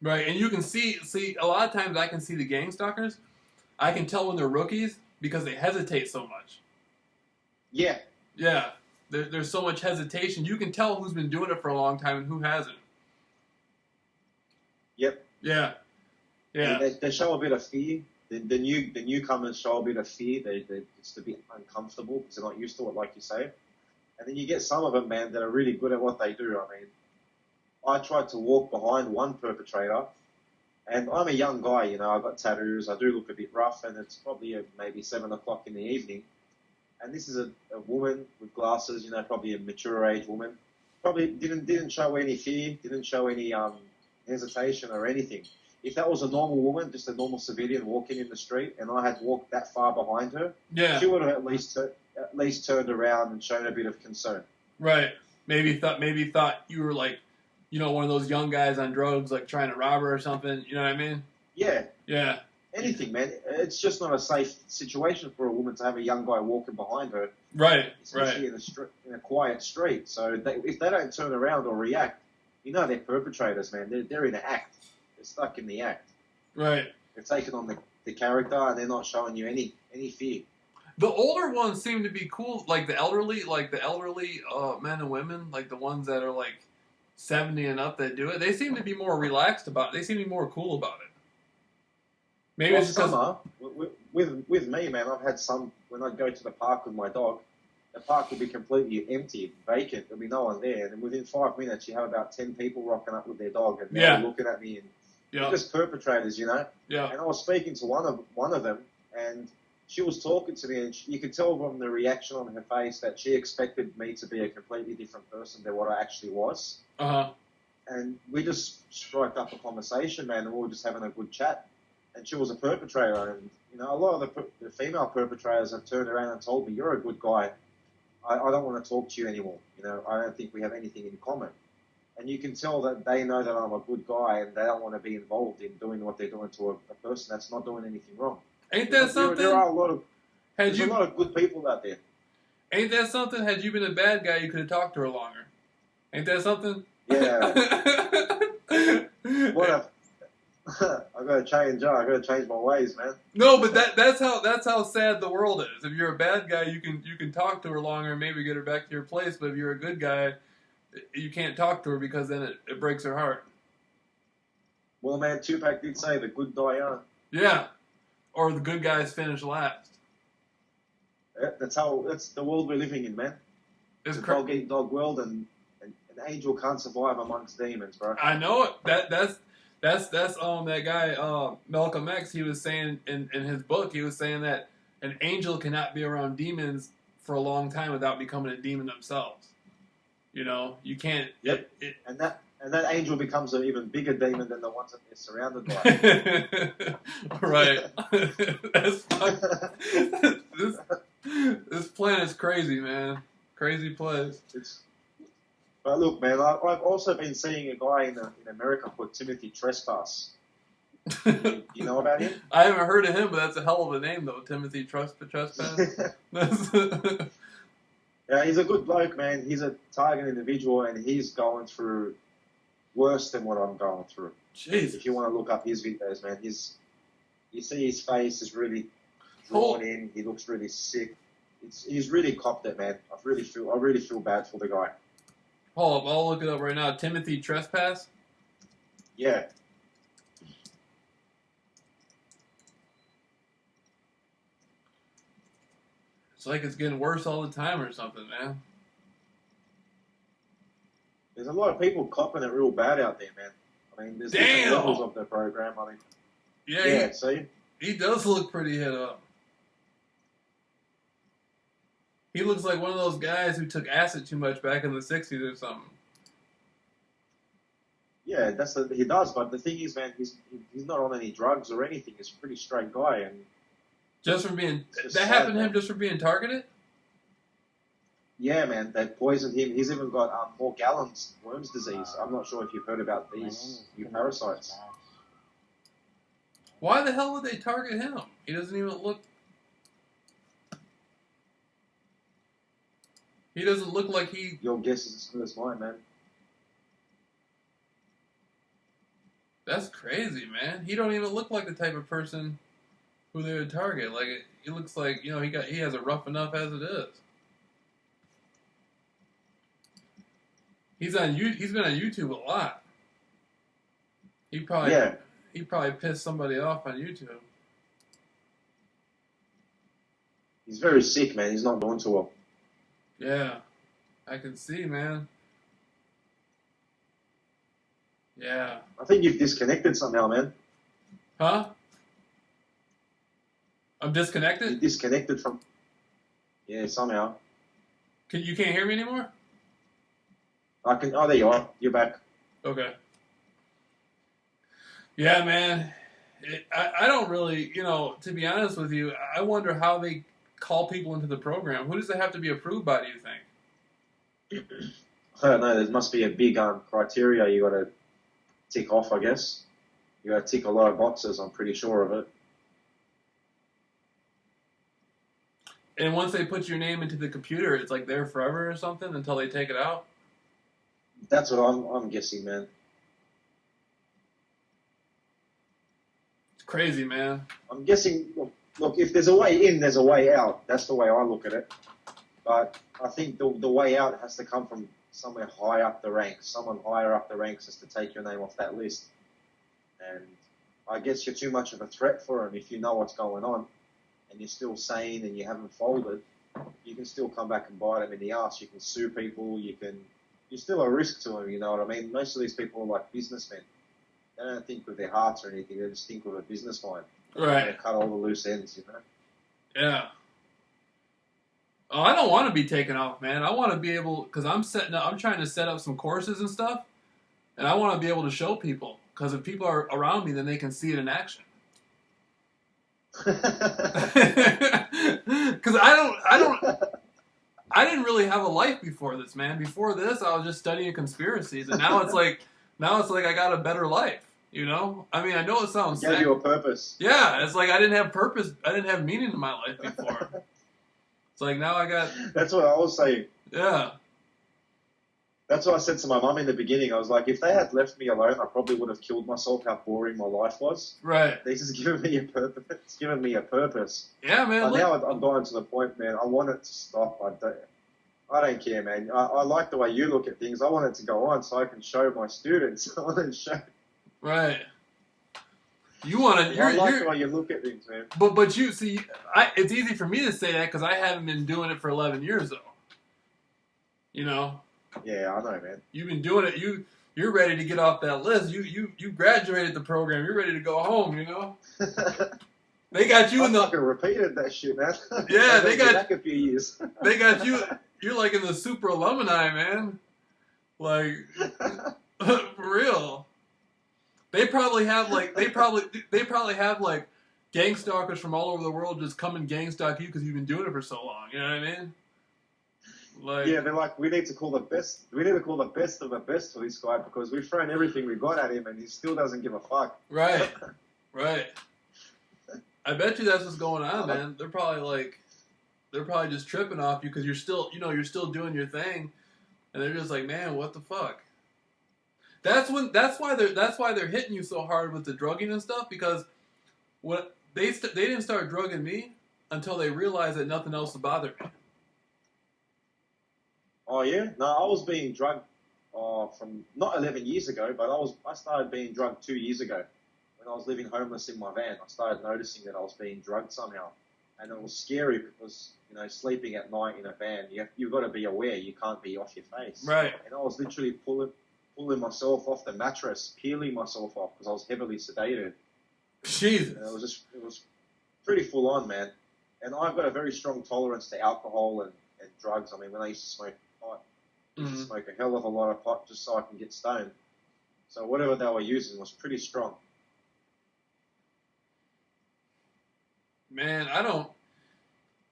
right, and you can see a lot of times I can see the gang stalkers. I can tell when they're rookies because they hesitate so much. Yeah. Yeah, there's so much hesitation. You can tell who's been doing it for a long time and who hasn't. Yep. Yeah, yeah, They show a bit of fear. The newcomers show a bit of fear. It's a bit uncomfortable because they're not used to it, like you say. And then you get some of them, man, that are really good at what they do. I mean, I tried to walk behind one perpetrator, and I'm a young guy, you know. I've got tattoos. I do look a bit rough, and it's probably maybe 7 o'clock in the evening. And this is a woman with glasses, you know, probably a mature age woman. Probably didn't show any fear, didn't show any hesitation or anything. If that was a normal woman, just a normal civilian walking in the street, and I had walked that far behind her, yeah. she would have at least turned around and shown a bit of concern. Right. Maybe thought you were like, you know, one of those young guys on drugs, like trying to rob her or something. You know what I mean? Yeah. Yeah. Anything, man. It's just not a safe situation for a woman to have a young guy walking behind her, Right. especially in a quiet street. So if they don't turn around or react, you know they're perpetrators, man. They're in the act. They're stuck in the act. Right. They're taking on the character, and they're not showing you any fear. The older ones seem to be cool, like the elderly men and women, like the ones that are like 70 and up that do it. They seem to be more relaxed about it. They seem to be more cool about it. Maybe Well, it's because summer, with me, man, I've had some, when I go to the park with my dog, the park will be completely empty, vacant, there'll be no one there, and within 5 minutes you have about 10 people rocking up with their dog, and they're all looking at me, and they're just perpetrators, you know? Yeah. And I was speaking to one of them, and she was talking to me, and you could tell from the reaction on her face that she expected me to be a completely different person than what I actually was. Uh-huh. And we just striked up a conversation, man, and we were just having a good chat. And she was a perpetrator, and you know, a lot of the female perpetrators have turned around and told me, "You're a good guy. I don't want to talk to you anymore. You know, I don't think we have anything in common." And you can tell that they know that I'm a good guy, and they don't want to be involved in doing what they're doing to a person that's not doing anything wrong. Ain't that something? There are a lot of a lot of good people out there. Ain't that something? Had you been a bad guy, you could have talked to her longer. Ain't that something? Yeah. What I gotta change. I gotta change my ways, man. No, but that's how sad the world is. If you're a bad guy, you can talk to her longer and maybe get her back to your place. But if you're a good guy, you can't talk to her because then it breaks her heart. Well, man, Tupac did say the good die young. Yeah, or the good guys finish last. That's the world we're living in, man. It's a dog eat dog world, and an angel can't survive amongst demons, bro. I know it. That's that guy Malcolm X. He was saying in his book, he was saying that an angel cannot be around demons for a long time without becoming a demon themselves. You know, you can't. Yep. And that angel becomes an even bigger demon than the ones that they're surrounded by. Right. This planet's crazy, man. Crazy place. But look, man, I've also been seeing a guy in America called Timothy Trespass. You know about him? I haven't heard of him, but that's a hell of a name, though. Timothy Trespass. Yeah, he's a good bloke, man. He's a target individual, and he's going through worse than what I'm going through. Jeez. If you want to look up his videos, man, you see his face is really drawn in. He looks really sick. He's really copped it, man. I really feel bad for the guy. Hold up, I'll look it up right now. Timothy Trespass? Yeah. It's like it's getting worse all the time or something, man. There's a lot of people copping it real bad out there, man. I mean, there's different levels of the program. I mean, yeah, see? He does look pretty hit up. He looks like one of those guys who took acid too much back in the 60s or something. Yeah, he does. But the thing is, man, he's not on any drugs or anything. He's a pretty straight guy, and just from being that happened to him just for being targeted. Yeah, man, they poisoned him. He's even got Morgellons worms disease. I'm not sure if you've heard about these new parasites. Why the hell would they target him? He doesn't even look. He doesn't look like he. Your guess is as good as mine, man. That's crazy, man. He don't even look like the type of person who they would target. Like he looks like he has it rough enough as it is. He's been on YouTube a lot. He probably pissed somebody off on YouTube. He's very sick, man. He's not doing too well. Yeah, I can see, man. Yeah. I think you've disconnected somehow, man. Huh? I'm disconnected? You're disconnected from... Yeah, somehow. You can't hear me anymore? I can... Oh, there you are. You're back. Okay. Yeah, man. I don't really, to be honest with you, I wonder how they call people into the program. Who does it have to be approved by, do you think? I don't know. There must be a big criteria you got to tick off, I guess. You got to tick a lot of boxes, I'm pretty sure of it. And once they put your name into the computer, it's like there forever or something until they take it out? That's what I'm guessing, man. It's crazy, man. I'm guessing, look, if there's a way in, there's a way out. That's the way I look at it. But I think the way out has to come from somewhere high up the ranks. Someone higher up the ranks has to take your name off that list. And I guess you're too much of a threat for them if you know what's going on and you're still sane and you haven't folded. You can still come back and bite them in the ass. You can sue people. You're still a risk to them, you know what I mean? Most of these people are like businessmen. They don't think with their hearts or anything. They just think with a business mind. Right. They cut all the loose ends, you know? Yeah. Oh, I don't want to be taken off, man. I want to be able, because I'm trying to set up some courses and stuff, and I want to be able to show people, because if people are around me, then they can see it in action. Because I didn't really have a life before this, man. Before this, I was just studying conspiracies, and now it's like I got a better life, you know? I mean, I know it sounds sad. Gave you a purpose. Yeah, it's like I didn't have purpose. I didn't have meaning in my life before. It's like now I got... That's what I was saying. Yeah. That's what I said to my mum in the beginning. I was like, if they had left me alone, I probably would have killed myself how boring my life was. Right. This has given me a purpose. It's given me a purpose. Yeah, man. But now I'm going to the point, man, I want it to stop. I don't care, man. I like the way you look at things. I want it to go on so I can show my students. I want to show... Right. You want to... I like the way you look at things, man. But you see, it's easy for me to say that because I haven't been doing it for 11 years, though. You know? Yeah, I know, man. You've been doing it. You're ready to get off that list. You graduated the program. You're ready to go home, you know? They got you in the... I fucking repeated that shit, man. Yeah, they got... back a few years. They got you... You're like in the super alumni, man. Like... For real. They probably have like gang stalkers from all over the world just come and gang stalk you because you've been doing it for so long. You know what I mean? Like, yeah, they're like, we need to call the best of the best for this guy because we've thrown everything we got at him and he still doesn't give a fuck. Right, right. I bet you that's what's going on, man. They're probably just tripping off you because you're still doing your thing, and they're just like, man, what the fuck. That's why they're hitting you so hard with the drugging and stuff because what they didn't start drugging me until they realized that nothing else would bother me. Oh yeah, no, I was being drugged from not 11 years ago, but I started being drugged 2 years ago when I was living homeless in my van. I started noticing that I was being drugged somehow, and it was scary because sleeping at night in a van, you've got to be aware you can't be off your face. Right. And I was literally pulling myself off the mattress, peeling myself off because I was heavily sedated. Jesus. And it was pretty full on, man. And I've got a very strong tolerance to alcohol and drugs. I mean, when I used to smoke pot, I used to smoke a hell of a lot of pot just so I can get stoned. So whatever they were using was pretty strong. Man,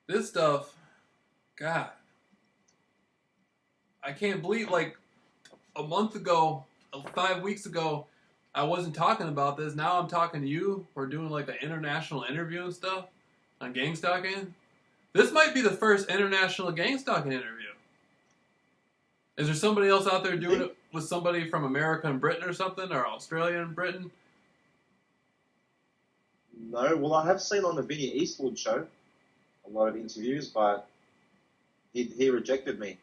this stuff, God, I can't believe, like, a month ago, 5 weeks ago, I wasn't talking about this. Now I'm talking to you. We're doing, like, an international interview and stuff on gang stalking. This might be the first international gang stalking interview. Is there somebody else out there doing it with somebody from America and Britain or something, or Australia and Britain? No, well, I have seen on the Vinny Eastwood show a lot of interviews, but he rejected me.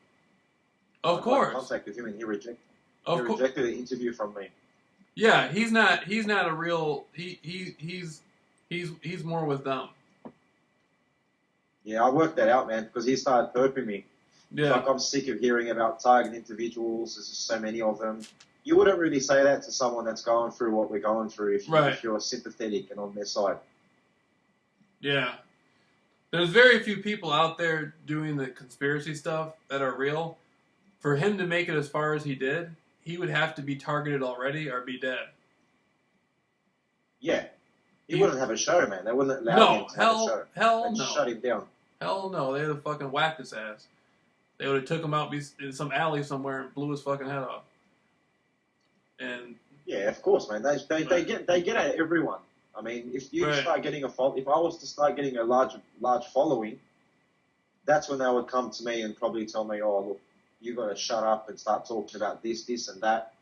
Of course. I got in contact with him, and he rejected an interview from me. Yeah, he's not a real. He's more with them. Yeah, I worked that out, man, because he started perping me. Yeah. Like, I'm sick of hearing about target individuals. There's just so many of them. You wouldn't really say that to someone that's going through what we're going through if you're sympathetic and on their side. Yeah. There's very few people out there doing the conspiracy stuff that are real. For him to make it as far as he did, he would have to be targeted already or be dead. Yeah. He wouldn't have a show, man. They wouldn't allow him to have a show. Hell They'd no. shut him down. Hell no. They would have fucking whacked his ass. They would have took him out in some alley somewhere and blew his fucking head off. And yeah, of course, man. They get at everyone. I mean, if you start getting if I was to start getting a large following, that's when they would come to me and probably tell me, "Oh, look, you got to shut up and start talking about this, and that."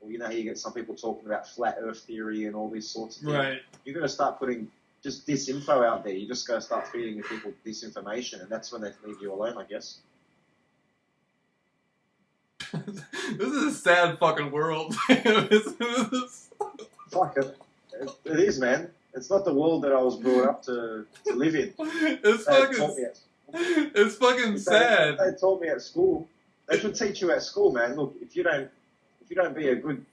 Or how you get some people talking about flat Earth theory and all these sorts of things. Right. You got to start putting just disinfo out there. You just got to start feeding people disinformation, and that's when they leave you alone, I guess. This is a sad fucking world. Fuck it. It is, man. It's not the world that I was brought up to live in. It's fucking sad. They taught me at school. They should teach you at school, man. Look, if you don't be a good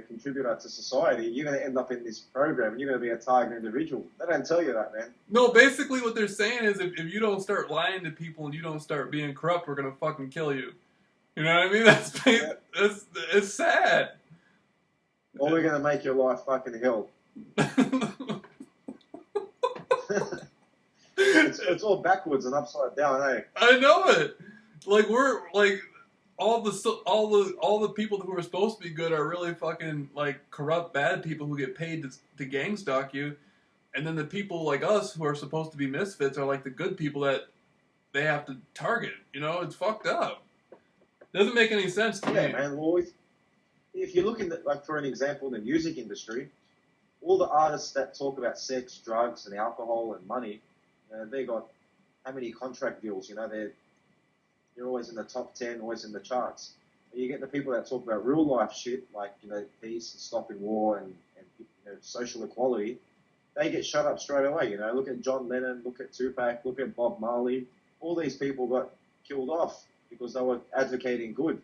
contributor to society, you're going to end up in this program and you're going to be a target individual. They don't tell you that, man. No, basically what they're saying is if you don't start lying to people and you don't start being corrupt, we're going to fucking kill you. You know what I mean? It's sad. Or we're going to make your life fucking hell. It's all backwards and upside down, eh? I know it. Like we're like all the people who are supposed to be good are really fucking like corrupt bad people who get paid to gang stalk you, and then the people like us who are supposed to be misfits are like the good people that they have to target. It's fucked up. Doesn't make any sense to me. Yeah, man. Well, if you're looking at, like, for an example, in the music industry, all the artists that talk about sex, drugs, and alcohol and money, they got how many contract deals? They're always in the top 10, always in the charts. You get the people that talk about real life shit, like peace and stopping war and social equality. They get shut up straight away. Look at John Lennon, look at Tupac, look at Bob Marley. All these people got killed off because they were advocating good.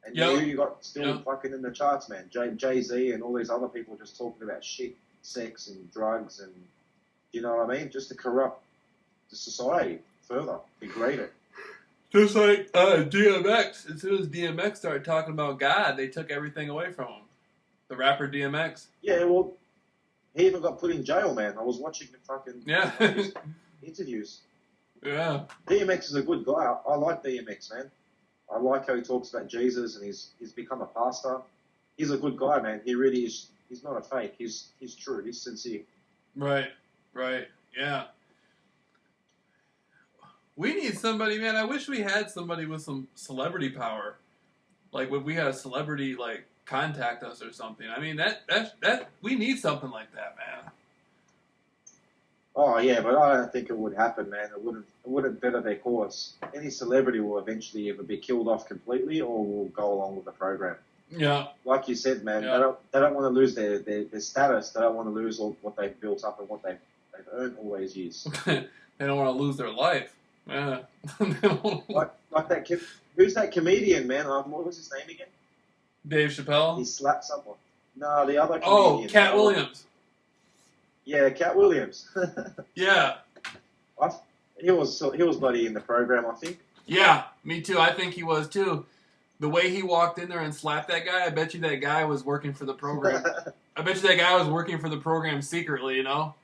And you got still fucking in the charts, man. Jay-Z and all these other people just talking about shit, sex and drugs and, you know what I mean? Just to corrupt the society further, degrade it. Just like DMX. As soon as DMX started talking about God, they took everything away from him. The rapper DMX. Yeah, well, he even got put in jail, man. I was watching the fucking interviews. Yeah. DMX is a good guy. I like DMX, man. I like how he talks about Jesus and he's become a pastor. He's a good guy, man. He really is. He's not a fake. He's true. He's sincere. Right. Yeah. We need somebody, man. I wish we had somebody with some celebrity power. Like if we had a celebrity like contact us or something. I mean that we need something like that, man. Oh yeah, but I don't think it would happen, man. It wouldn't better their cause. Any celebrity will eventually either be killed off completely or will go along with the program. Yeah. Like you said, man, yeah. they don't want to lose their status. They don't want to lose all what they've built up and what they've and earn all those years. They don't want to lose their life. Yeah. like that kid. Who's that comedian, man? What was his name again? Dave Chappelle? He slapped someone. No, the other comedian. Oh, Cat Williams. Yeah, Cat Williams. Yeah. He was bloody in the program, I think. Yeah, me too. I think he was too. The way he walked in there and slapped that guy, I bet you that guy was working for the program. I bet you that guy was working for the program secretly, you know?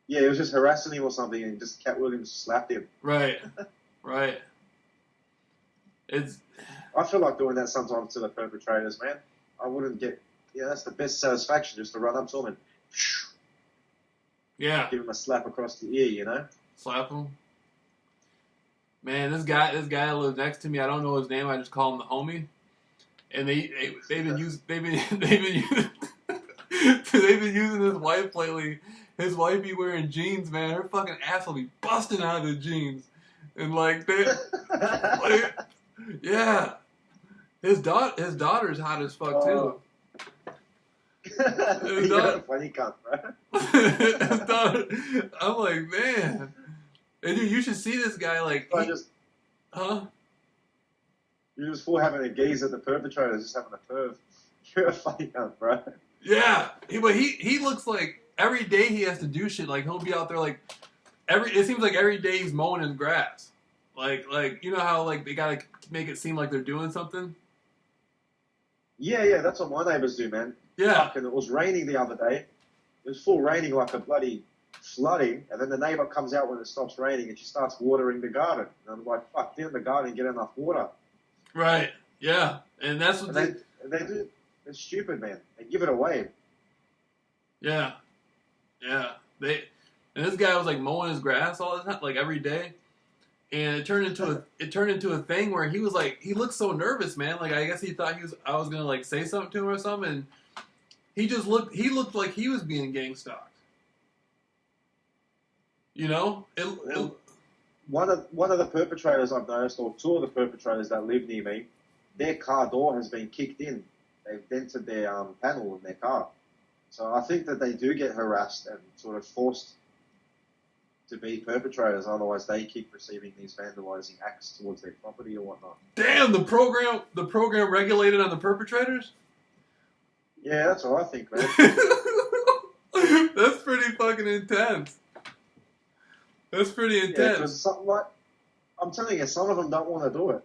Yeah, he was just harassing him or something, and just Cat Williams slapped him. Right. Right. I feel like doing that sometimes to the perpetrators, man. I wouldn't get... Yeah, that's the best satisfaction, just to run up to him and... Yeah. Give him a slap across the ear, you know? Slap him. Man, this guy that lives next to me, I don't know his name, I just call him the homie. And they've been using his wife lately. His wife be wearing jeans, man. Her fucking ass will be busting out of the jeans. And yeah. His daughter's hot as fuck too. You're a funny cunt, bro. I'm like, man. And dude, you should see this guy huh? You're just full having a gaze at the perpetrators, just having a perv. You're a funny cunt, bro. Yeah, but he looks like every day he has to do shit. Like he'll be out there like it seems like every day he's mowing his grass. Like you know how like they gotta make it seem like they're doing something. Yeah, that's what my neighbours do, man. Yeah. Fucking, it was raining the other day. It was full raining like a bloody flooding, and then the neighbour comes out when it stops raining and she starts watering the garden. And I'm like, fuck, get in the garden and get enough water. Right. Yeah. And that's what they do. They're stupid, man. They give it away. Yeah. Yeah. And this guy was like mowing his grass all the time, like every day. And it turned into a thing where he was like, he looked so nervous, man. Like I guess he thought I was gonna like say something to him or something. And he looked like he was being gang stalked. You know, one of the perpetrators I've noticed, or two of the perpetrators that live near me, their car door has been kicked in. They've dented their panel in their car. So I think that they do get harassed and sort of forced to be perpetrators. Otherwise, they keep receiving these vandalizing acts towards their property or whatnot. Damn, the program regulated on the perpetrators? Yeah, that's what I think, man. That's pretty fucking intense. That's pretty intense. Yeah, I'm telling you, some of them don't want to do it.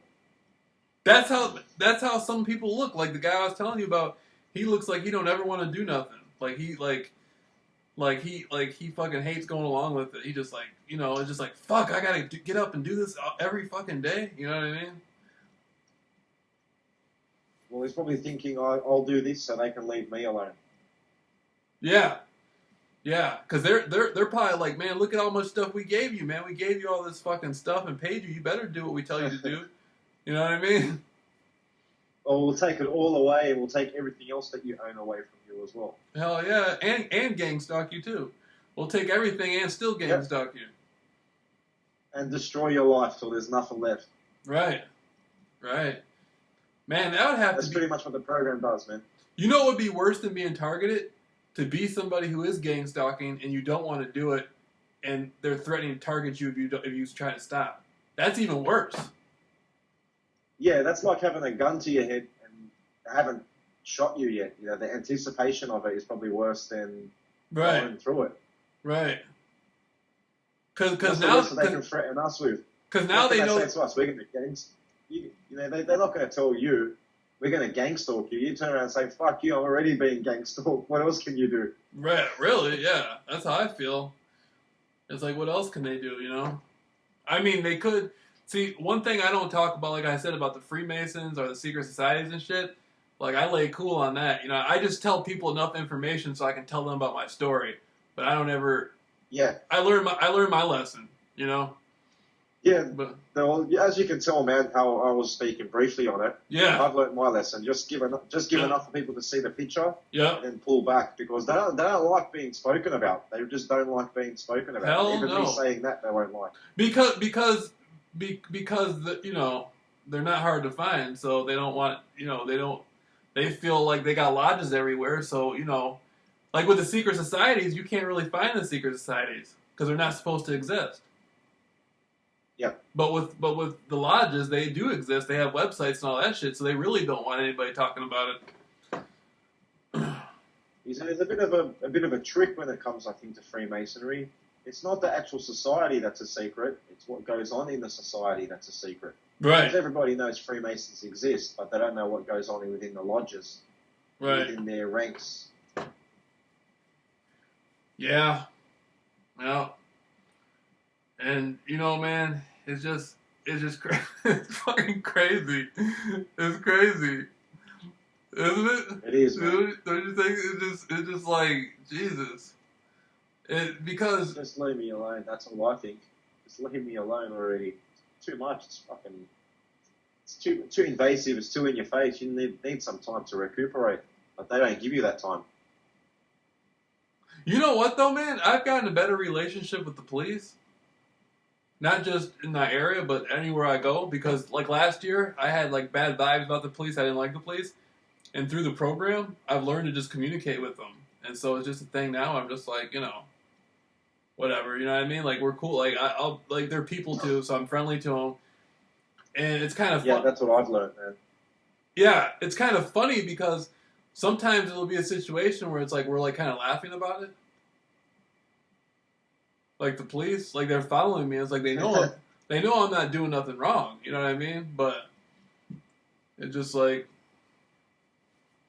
That's how some people look. Like the guy I was telling you about, he looks like he don't ever want to do nothing. Like he fucking hates going along with it. He just like, you know, it's just like, fuck, I gotta get up and do this every fucking day. You know what I mean? Well, he's probably thinking, I'll do this so they can leave me alone. Yeah. Yeah, because they're probably like, man, look at how much stuff we gave you, man. We gave you all this fucking stuff and paid you. You better do what we tell you to do. You know what I mean? Or we'll take it all away, and we'll take everything else that you own away from you as well. Hell yeah, and gang stalk you too. We'll take everything and still gang stalk you. And destroy your life till there's nothing left. Right. Man, that would have That's to be... pretty much what the program does, man. You know what would be worse than being targeted? To be somebody who is gang stalking and you don't want to do it, and they're threatening to target you if you try to stop. That's even worse. Yeah, that's like having a gun to your head and they haven't shot you yet. You know, the anticipation of it is probably worse than going through it. Right. Because now they can threaten us with. Because now they know. Say to us, we're going to gangs. You know, they're not going to tell you. We're going to gang stalk you. You turn around and say, fuck you, I'm already being gang stalked. What else can you do? Right, really, yeah. That's how I feel. It's like, what else can they do, you know? I mean, they could... See, one thing I don't talk about, like I said, about the Freemasons or the secret societies and shit, like, I lay cool on that. You know, I just tell people enough information so I can tell them about my story. But I don't ever... Yeah. I learned my lesson, you know? Yeah, but as you can tell, man, how I was speaking briefly on it. Yeah, I've learned my lesson. Just give enough for people to see the picture. Yeah, and then pull back because they don't like being spoken about. They just don't like being spoken about. Hell Even no. me saying that, they won't like. Because you know, they're not hard to find, so they don't want, you know, they feel like they got lodges everywhere, so, you know, Like with the secret societies, you can't really find the secret societies because they're not supposed to exist. Yeah. But with the lodges, they do exist. They have websites and all that shit, so they really don't want anybody talking about it. There's a bit of a trick when it comes, I think, to Freemasonry. It's not the actual society that's a secret. It's what goes on in the society that's a secret. Right. Because everybody knows Freemasons exist, but they don't know what goes on within the lodges, Right. within their ranks. Yeah. Yeah. And you know, man, it's just it's fucking crazy. It's crazy, isn't it? It is, man. Don't you think it's just like Jesus? Because Just leave me alone. That's all I think. Just leave me alone already. It's too much. It's too invasive. It's too in your face. You need some time to recuperate, but they don't give you that time. you know what though, man, I've gotten a better relationship with the police. Not just in my area, but anywhere I go. Because like last year, I had like bad vibes about the police. I didn't like the police, and through the program, I've learned to just communicate with them. And so it's just a thing now. I'm just like, whatever. You know what I mean? Like we're cool. Like I'll like they're people too, so I'm friendly to them. And it's kind of fun. Yeah, that's what I've learned, man. Yeah, it's kind of funny because sometimes it'll be a situation where it's like we're like kind of laughing about it. Like the police, like they're following me. It's like they know I'm not doing nothing wrong. You know what I mean? But it's just like,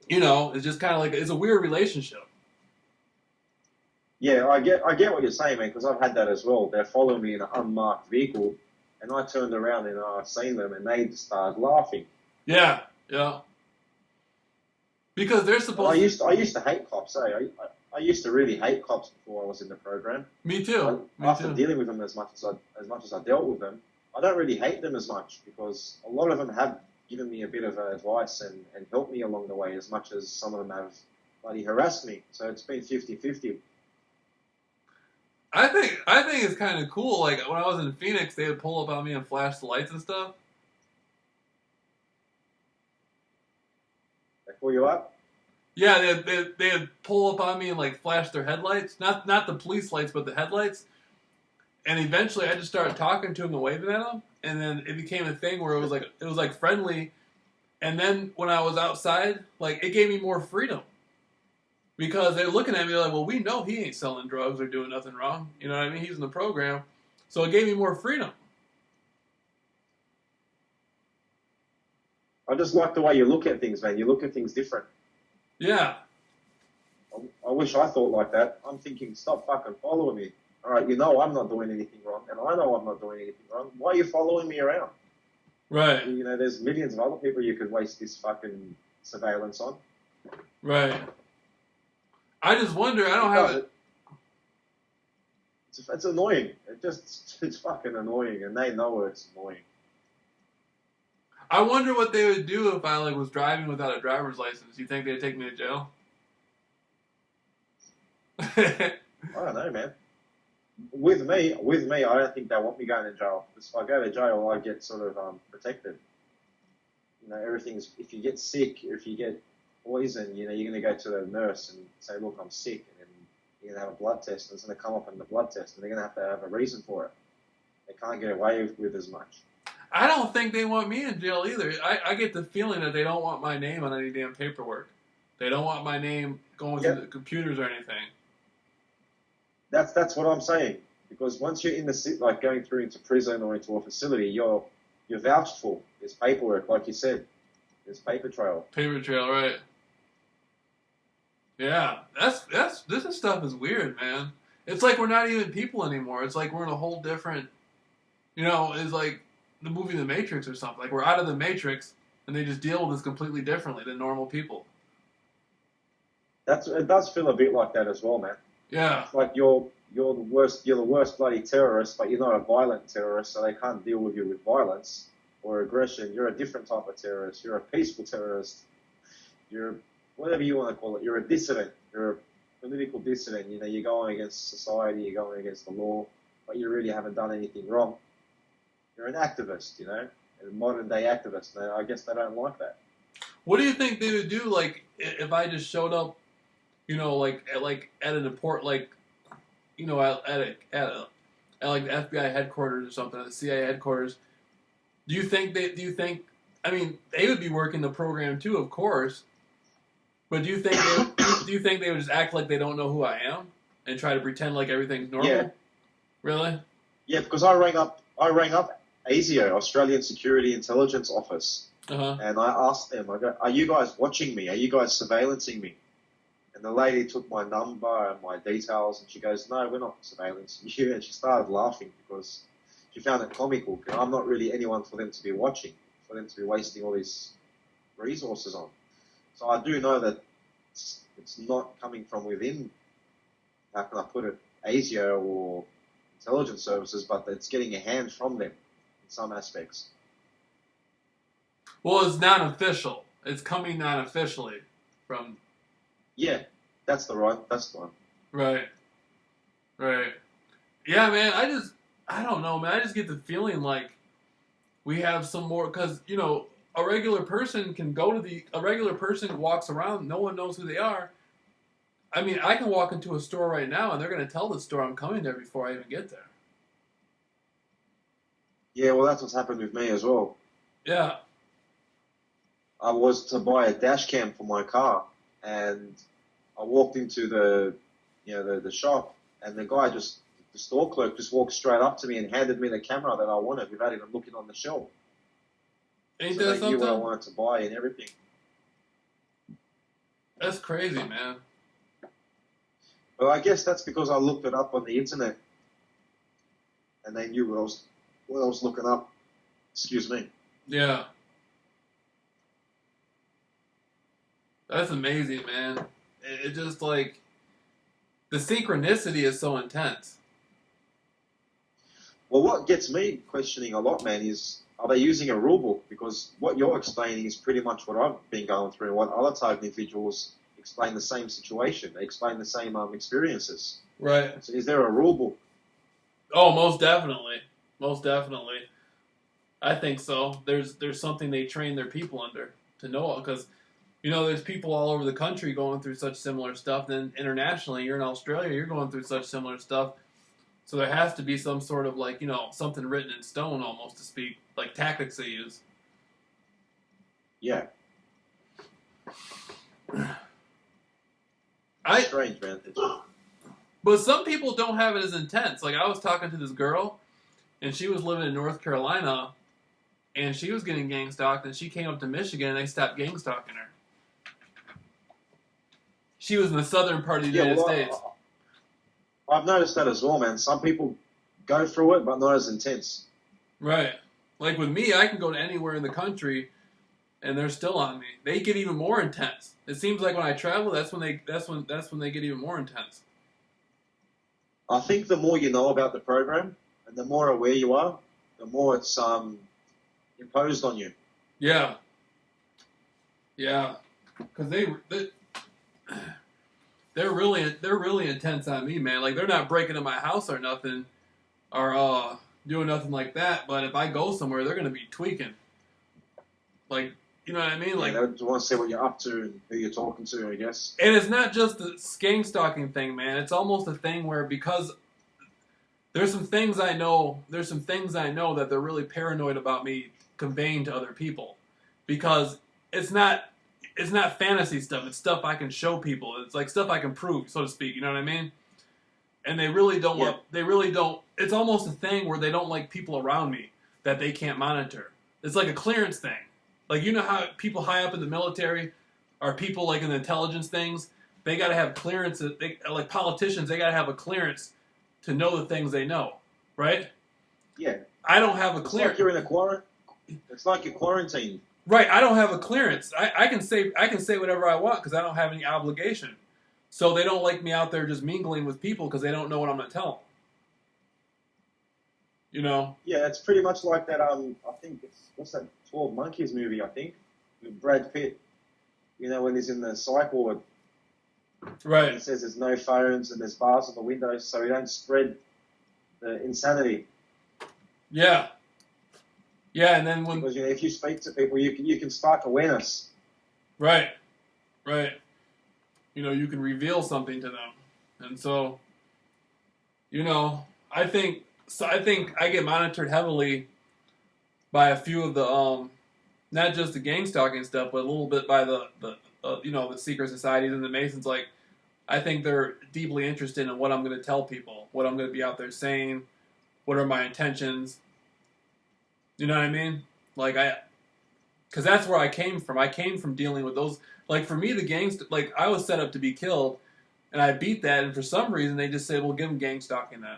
it's just kind of like it's a weird relationship. Yeah, I get what you're saying, man, because I've had that as well. They're following me in an unmarked vehicle, and I turned around and I've seen them, and they just started laughing. Yeah, yeah. Because they're supposed. I used to hate cops. I used to really hate cops before I was in the program. Me too. After dealing with them as much as I dealt with them, I don't really hate them as much because a lot of them have given me a bit of advice and helped me along the way as much as some of them have bloody harassed me. So it's been 50-50. I think it's kind of cool. Like when I was in Phoenix, they would pull up on me and flash the lights and stuff. They pull you up? Yeah, they'd pull up on me and like flash their headlights, not the police lights, but the headlights. And eventually, I just started talking to them and waving at them, and then it became a thing where it was like friendly. And then when I was outside, like it gave me more freedom because they're looking at me like, well, we know he ain't selling drugs or doing nothing wrong. You know what I mean? He's in the program, so it gave me more freedom. I just like the way you look at things, man. You look at things different. Yeah. I wish I thought like that. I'm thinking, stop fucking following me. All right, I'm not doing anything wrong, and I know I'm not doing anything wrong. Why are you following me around? Right. There's millions of other people you could waste this fucking surveillance on. Right. I just wonder, I don't have it. It's annoying. It's fucking annoying, and they know it's annoying. I wonder what they would do if I was driving without a driver's license. You think they'd take me to jail? I don't know, man. With me, I don't think they want me going to jail. If I go to jail, I get sort of protected. Everything's. If you get sick, if you get poison, you're going to go to the nurse and say, "Look, I'm sick," and then you're going to have a blood test, and it's going to come up in the blood test, and they're going to have a reason for it. They can't get away with as much. I don't think they want me in jail either. I get the feeling that they don't want my name on any damn paperwork. They don't want my name going through the computers or anything. That's what I'm saying. Because once you're in the going through into prison or into a facility, you're vouched for. There's paperwork, like you said. There's paper trail. Paper trail, right? Yeah, this stuff is weird, man. It's like we're not even people anymore. It's like we're in a whole different. It's like the movie The Matrix or something. Like we're out of the Matrix, and they just deal with this completely differently than normal people. It does feel a bit like that as well, man. Yeah. It's like you're the worst bloody terrorist, but you're not a violent terrorist, so they can't deal with you with violence or aggression. You're a different type of terrorist. You're a peaceful terrorist. You're whatever you want to call it. You're a dissident. You're a political dissident. You're going against society. You're going against the law, but you really haven't done anything wrong. You're an activist, a modern day activist. I guess they don't like that. What do you think they would do, like, if I just showed up you know, like at an import, like, you know, at like the FBI headquarters or something, at the CIA headquarters. Do you think? I mean, they would be working the program too, of course. But do you think they would just act like they don't know who I am and try to pretend like everything's normal? Yeah, Really? yeah, because I rang up ASIO, Australian Security Intelligence Office, Uh huh. and I asked them, I go, are you guys watching me? Are you guys surveillancing me? And the lady took my number and my details, and she goes, no, we're not surveillancing you. And she started laughing because she found it comical. Because I'm not really anyone for them to be watching, for them to be wasting all these resources on. So I do know that it's not coming from within, how can I put it, ASIO or intelligence services, but it's getting a hand from them in some aspects. Well, it's non-official. It's coming non-officially from. Yeah, that's the one. Right. Right. Yeah, man. I don't know, man. I just get the feeling like we have some more because you know a regular person can go to a regular person walks around, no one knows who they are. I mean, I can walk into a store right now and they're going to tell the store I'm coming there before I even get there. Yeah, well, that's what's happened with me as well. Yeah. I was to buy a dash cam for my car, and I walked into the shop, and the store clerk just walked straight up to me and handed me the camera that I wanted without even looking on the shelf. Ain't So that they knew what I something? wanted to buy and everything. That's crazy, man. But I guess that's because I looked it up on the internet, and they knew what I was looking up. Excuse me. Yeah. That's amazing, man. It just like the synchronicity is so intense. Well, what gets me questioning a lot, man, is are they using a rule book? Because what you're explaining is pretty much what I've been going through, and what other type individuals explain the same situation. They explain the same experiences. Right. So is there a rule book? Oh, most definitely. Most definitely. I think so. There's something they train their people under to know because you know there's people all over the country going through such similar stuff. Then internationally, you're in Australia, you're going through such similar stuff. So there has to be some sort of like you know something written in stone, almost to speak, like tactics they use. Yeah. I Strange, man. but some people don't have it as intense. Like I was talking to this girl, and she was living in North Carolina, and she was getting gang stalked, and she came up to Michigan, and they stopped gang stalking her. She was in the southern part of the United States. I've noticed that as well, man. Some people go through it, but not as intense. Right. Like with me, I can go to anywhere in the country, and they're still on me. They get even more intense. It seems like when I travel, that's when they get even more intense. I think the more you know about the program and the more aware you are, the more it's imposed on you. Yeah. Yeah. Because they're really intense on me, man. Like they're not breaking in my house or nothing, or doing nothing like that. But if I go somewhere, they're gonna be tweaking. Like you know what I mean? Like, They want to see what you're up to and who you're talking to, I guess. and it's not just the gang stalking thing, man. It's almost a thing where because there's some things I know that they're really paranoid about me conveying to other people, because it's not fantasy stuff. It's stuff I can show people. It's like stuff I can prove, so to speak. You know what I mean? And they really don't Yeah. want. They really don't. It's almost a thing where they don't like people around me that they can't monitor. It's like a clearance thing. Like you know how people high up in the military or people like in the intelligence things, they got to have clearances. They like politicians. They got to have a clearance to know the things they know, right? Yeah. I don't have a It's clearance. like you're in a quarantine. It's like you're quarantined. Right, I don't have a clearance. I can say whatever I want because I don't have any obligation. So they don't like me out there just mingling with people because they don't know what I'm going to tell them. You know? Yeah, it's pretty much like that. I think what's that 12 Monkeys movie? I think with Brad Pitt. You know when he's in the psych ward. Right. He says there's no phones and there's bars on the windows, so we don't spread the insanity. Yeah. Yeah, and then when Because if you speak to people, you can spark awareness. right, right. you can reveal something to them. And so, I think I get monitored heavily by a few of the not just the gang stalking stuff, but a little bit by the secret societies and the Masons. Like, I think they're deeply interested in what I'm going to tell people, what I'm going to be out there saying, what are my intentions. You know what I mean? Like, because that's where I came from. I came from dealing with those. Like, for me, the gangs, like, I was set up to be killed, and I beat that, and for some reason, they just said, well, give them gang stalking then.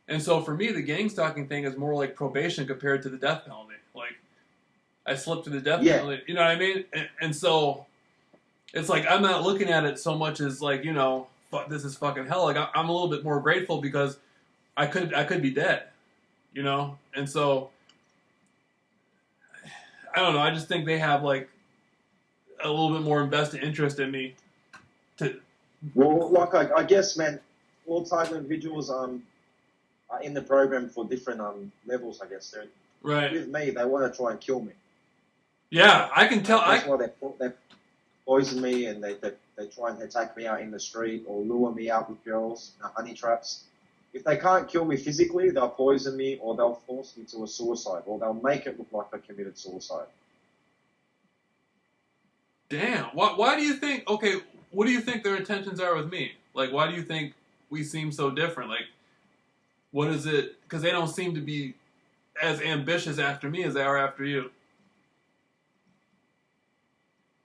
And so for me, the gang stalking thing is more like probation compared to the death penalty. Like, I slipped to the death penalty. You know what I mean? And so it's like I'm not looking at it so much as like, this is fucking hell. Like, I'm a little bit more grateful because I could be dead, And so I don't know. I just think they have like a little bit more invested interest in me. Well, like I guess, man, all type of individuals are in the program for different levels. I guess they're right. With me, they want to try and kill me. Yeah, I can tell. That's why they poison me and they try and attack me out in the street or lure me out with girls, honey traps. If they can't kill me physically, they'll poison me or they'll force me to a suicide or they'll make it look like I committed suicide. Damn. Why do you think? Okay, what do you think their intentions are with me? Like, why do you think we seem so different? Like, what is it? Because they don't seem to be as ambitious after me as they are after you.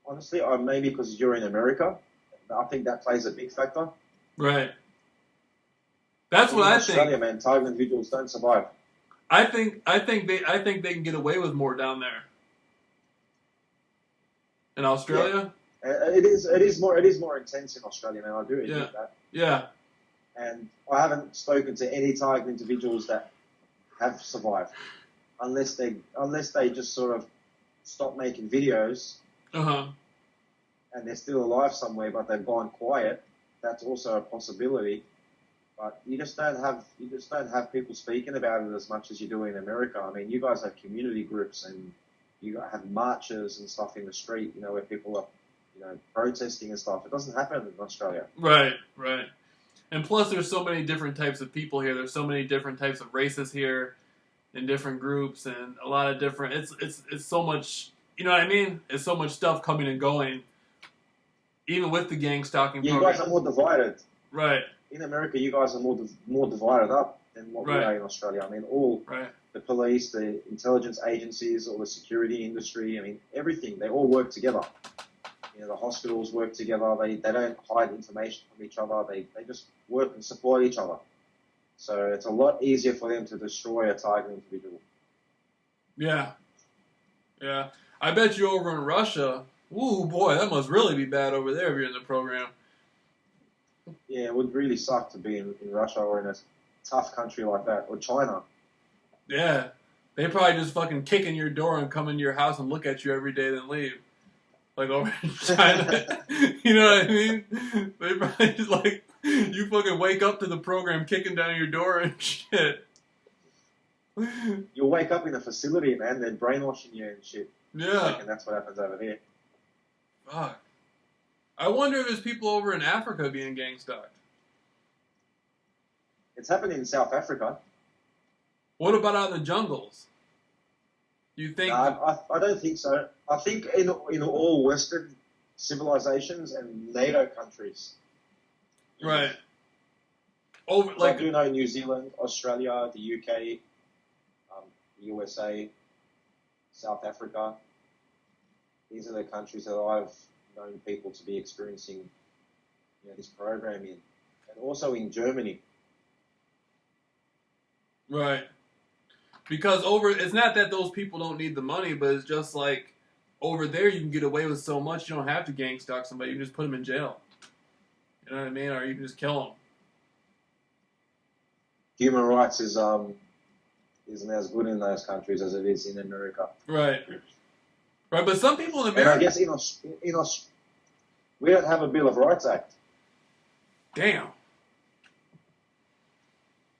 Honestly, maybe because you're in America. I think that plays a big factor. Right. That's what I think. Australia, man, target individuals don't survive. I think they can get away with more down there. In Australia? Yeah. It is more intense in Australia, man. I do admit that. Yeah. And I haven't spoken to any target individuals that have survived, unless they just sort of stop making videos. And they're still alive somewhere, but they've gone quiet. That's also a possibility. But you just don't have people speaking about it as much as you do in America. I mean, you guys have community groups and you have marches and stuff in the street, where people are, protesting and stuff. It doesn't happen in Australia. Right. And plus, there's so many different types of people here. There's so many different types of races here, in different groups, and a lot of different. It's so much. You know what I mean? It's so much stuff coming and going. Even with the gang stalking program. You guys are more divided. Right. In America, you guys are more divided up than what we are in Australia. I mean, the police, the intelligence agencies, all the security industry, I mean, everything, they all work together. The hospitals work together. They don't hide information from each other. They just work and support each other. So it's a lot easier for them to destroy a target individual. Yeah. I bet you over in Russia, ooh, boy, that must really be bad over there if you're in the program. Yeah, it would really suck to be in Russia or in a tough country like that, or China. Yeah. They probably just fucking kick in your door and come into your house and look at you every day, then leave. Like over in China. You know what I mean? They probably just like, you fucking wake up to the program kicking down your door and shit. You'll wake up in a facility, man. They're brainwashing you and shit. Yeah. And that's what happens over here. Fuck. I wonder if there's people over in Africa being gang stalked. It's happening in South Africa. What about out in the jungles? You think? I don't think so. I think in all Western civilizations and NATO countries. Right. I do know New Zealand, Australia, the UK, the USA, South Africa. These are the countries that I've known people to be experiencing, this program in, and also in Germany. Right. Because it's not that those people don't need the money, but it's just like over there you can get away with so much. You don't have to gang stalk somebody. You can just put them in jail. You know what I mean? Or you can just kill them. Human rights isn't as good in those countries as it is in America. Right. Right, but some people in America... And I guess in we don't have a Bill of Rights Act. Damn.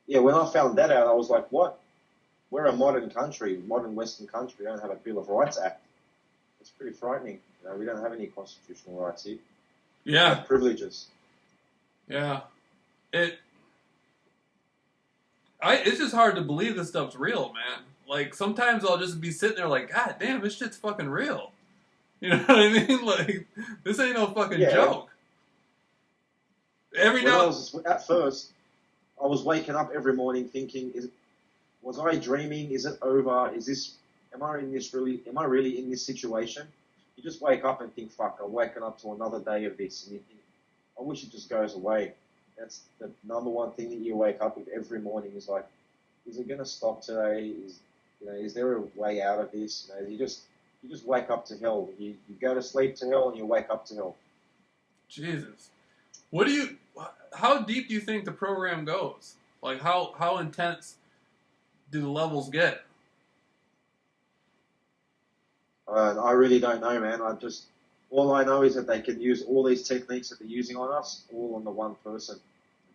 Yeah, when I found that out, I was like, what? We're a modern country, modern Western country. We don't have a Bill of Rights Act. It's pretty frightening. We don't have any constitutional rights here. Yeah. have privileges. Yeah. It's just hard to believe this stuff's real, man. Like, sometimes I'll just be sitting there like, God damn, this shit's fucking real. You know what I mean? Like, this ain't no fucking joke. At first, I was waking up every morning thinking, was I dreaming? Is it over? Am I really in this situation? You just wake up and think, fuck, I'm waking up to another day of this. And you think, I wish it just goes away. That's the number one thing that you wake up with every morning is like, is it going to stop today? Is there a way out of this? You just wake up to hell. You go to sleep to hell and you wake up to hell. Jesus. How deep do you think the program goes? Like, how intense do the levels get? I really don't know, man. All I know is that they can use all these techniques that they're using on us, all on the one person.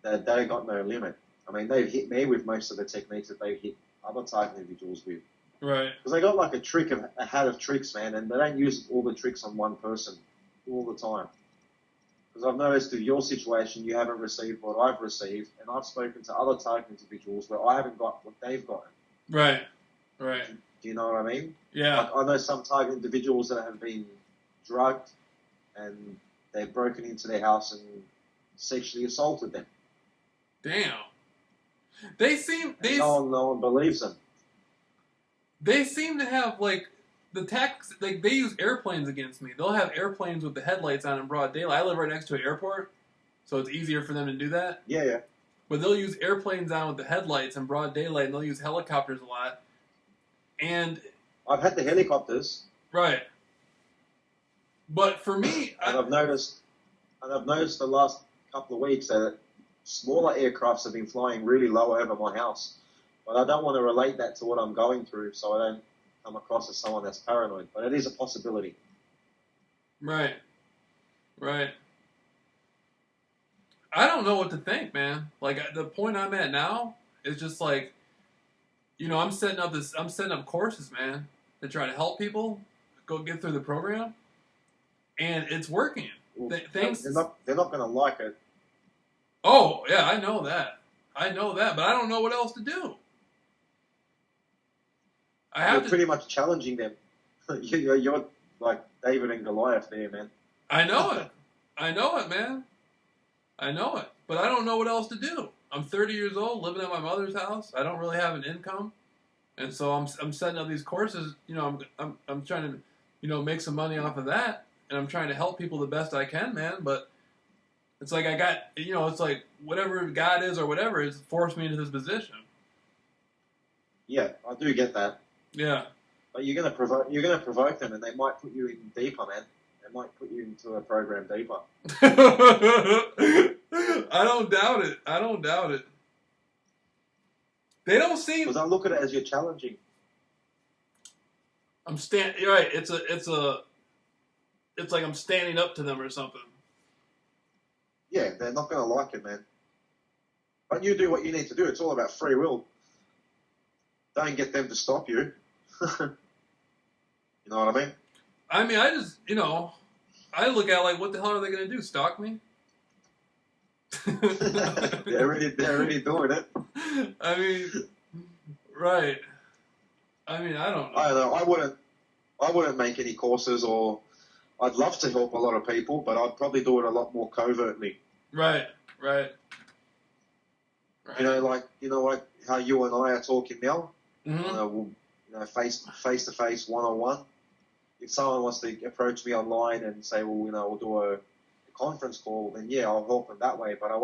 They got no limit. I mean, they've hit me with most of the techniques that they've hit other type individuals with. Right. Because they got like a hat of tricks, man, and they don't use all the tricks on one person all the time. Because I've noticed with your situation, you haven't received what I've received, and I've spoken to other type individuals where I haven't got what they've gotten. Right. Right. Do you know what I mean? Yeah. Like, I know some type individuals that have been drugged and they've broken into their house and sexually assaulted them. Damn. No one believes them. They seem to have like the tax. Like they use airplanes against me. They'll have airplanes with the headlights on in broad daylight. I live right next to an airport, so it's easier for them to do that. Yeah. But they'll use airplanes on with the headlights in broad daylight, and they'll use helicopters a lot. And I've had the helicopters. Right. But for me, I've noticed the last couple of weeks that smaller aircrafts have been flying really low over my house. But I don't want to relate that to what I'm going through, so I don't come across as someone that's paranoid. But it is a possibility. Right. Right. I don't know what to think, man. Like, the point I'm at now is just like, I'm setting up courses, man, to try to help people go get through the program, and it's working. Well, they're not going to like it. Oh yeah, I know that, but I don't know what else to do. You're pretty much challenging them. You're like David and Goliath there, man. I know it, man. I know it, but I don't know what else to do. I'm 30 years old, living at my mother's house. I don't really have an income, and so I'm setting up these courses. I'm trying to, make some money off of that, and I'm trying to help people the best I can, man. But it's like it's like whatever God is or whatever has forced me into this position. Yeah, I do get that. Yeah. But you're gonna provoke them, and they might put you in deeper, man. They might put you into a program deeper. I don't doubt it. They don't seem. Because I look at it as you're challenging. You're right. It's like I'm standing up to them or something. Yeah, they're not going to like it, man. But you do what you need to do. It's all about free will. Don't get them to stop you. You know what I mean? I mean, I look at it like, what the hell are they going to do? Stalk me? They're already doing it. I mean, right. I mean, I don't know. I don't know. I wouldn't make any courses, or I'd love to help a lot of people, but I'd probably do it a lot more covertly. Right. Like how you and I are talking now. Mm-hmm. Face to face, one-on-one. If someone wants to approach me online and say, well, we'll do a conference call, then yeah, I'll help them that way. But I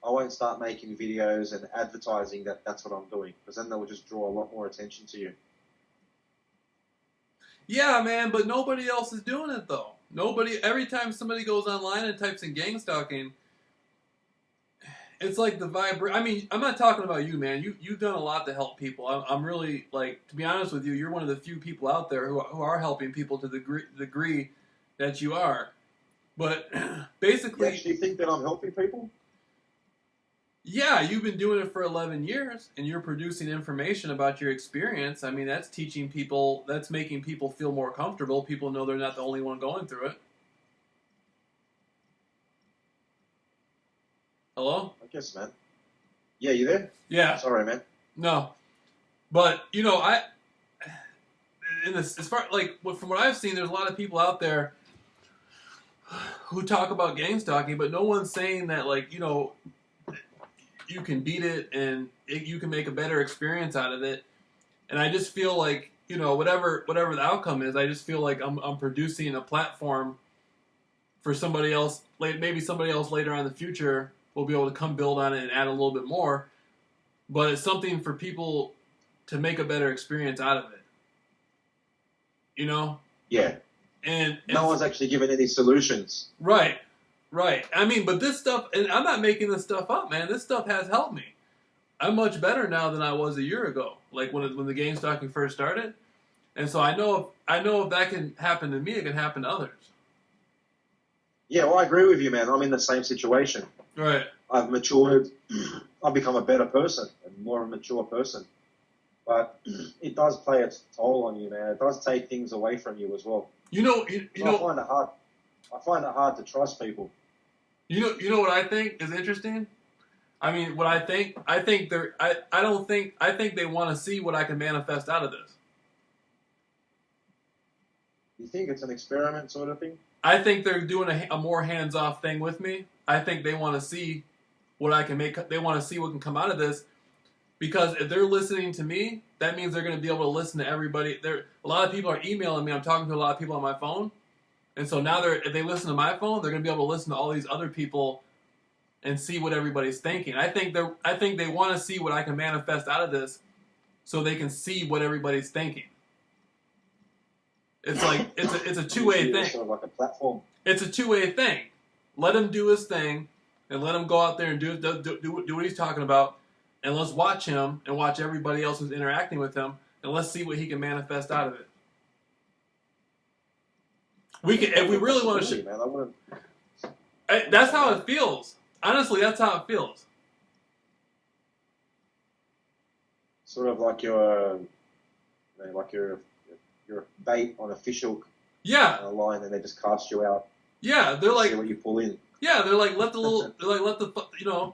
won't start making videos and advertising that's what I'm doing, because then they'll just draw a lot more attention to you. Yeah, man, but nobody else is doing it though. Every time somebody goes online and types in gang stalking, it's like I mean, I'm not talking about you, man. You've done a lot to help people. I'm really, like, to be honest with you, you're one of the few people out there who are helping people to the degree that you are. But basically, You actually think that I'm helping people? Yeah, you've been doing it for 11 years, and you're producing information about your experience. I mean, that's teaching people, that's making people feel more comfortable. People know they're not the only one going through it. Hello? I guess, man. Yeah, you there? Yeah. Sorry, man. No. But in this, as far like from what I've seen, there's a lot of people out there who talk about gang stalking, but no one's saying that you can beat it and you can make a better experience out of it. And I just feel like whatever the outcome is, I just feel like I'm producing a platform for somebody else. Maybe somebody else later on in the future will be able to come build on it and add a little bit more. But it's something for people to make a better experience out of it. Yeah. And no one's actually given any solutions. Right. I mean, but this stuff, and I'm not making this stuff up, man. This stuff has helped me. I'm much better now than I was a year ago, like when the gang stalking first started. And so I know if that can happen to me, it can happen to others. Yeah, well, I agree with you, man. I'm in the same situation. Right. I've matured. I've become a better person, a more mature person. But it does play its toll on you, man. It does take things away from you as well. I find it hard. I find it hard to trust people. You know what I think is interesting? I mean, what I think I think they want to see what I can manifest out of this. You think it's an experiment sort of thing? I think they're doing a more hands-off thing with me. I think they want to see what I can make. They want to see what can come out of this. Because if they're listening to me, that means they're going to be able to listen to everybody. A lot of people are emailing me. I'm talking to a lot of people on my phone. And so now if they listen to my phone, they're going to be able to listen to all these other people and see what everybody's thinking. I think they want to see what I can manifest out of this so they can see what everybody's thinking. It's like it's a two-way thing. Sort of like a platform. It's a two-way thing. Let him do his thing and let him go out there and do what he's talking about. And let's watch him and watch everybody else who's interacting with him, and let's see what he can manifest out of it. We can, if we really want to. Man, that's how it feels. Honestly, that's how it feels. Sort of like you're a bait on a fish hook. Yeah. On a line, and they just cast you out. Yeah, they're like. See what you pull in. Yeah, they're like let the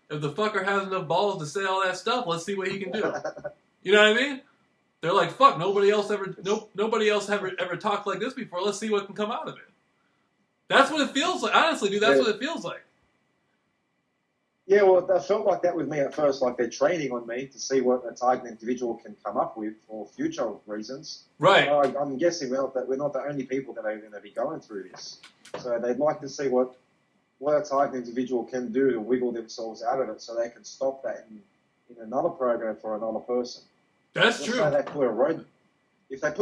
if the fucker has enough balls to say all that stuff, let's see what he can do. You know what I mean? They're like, fuck, nobody else ever talked like this before. Let's see what can come out of it. That's what it feels like. Honestly, dude, that's what it feels like. Yeah, well, that felt like that with me at first, like they're training on me to see what a target individual can come up with for future reasons. Right. I'm guessing we're not the only people that are going to be going through this. So they'd like to see what a target individual can do to wiggle themselves out of it so they can stop that in another program for another person. That's true. If they put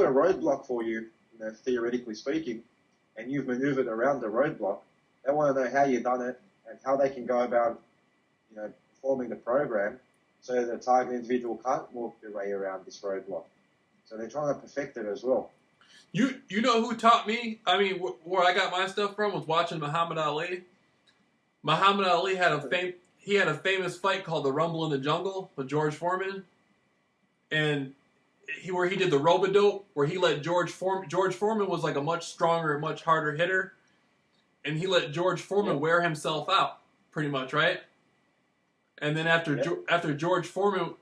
a roadblock for you, theoretically speaking, and you've maneuvered around the roadblock, they want to know how you've done it and how they can go about, performing the program so the target individual can't walk their way around this roadblock. So they're trying to perfect it as well. You know who taught me? I mean, where I got my stuff from was watching Muhammad Ali. Muhammad Ali had a famous fight called the Rumble in the Jungle with George Foreman, and where he did the rope-a-dope, where he let George Foreman was like a much stronger, much harder hitter, and he let George Foreman wear himself out, pretty much, right? And then after George Foreman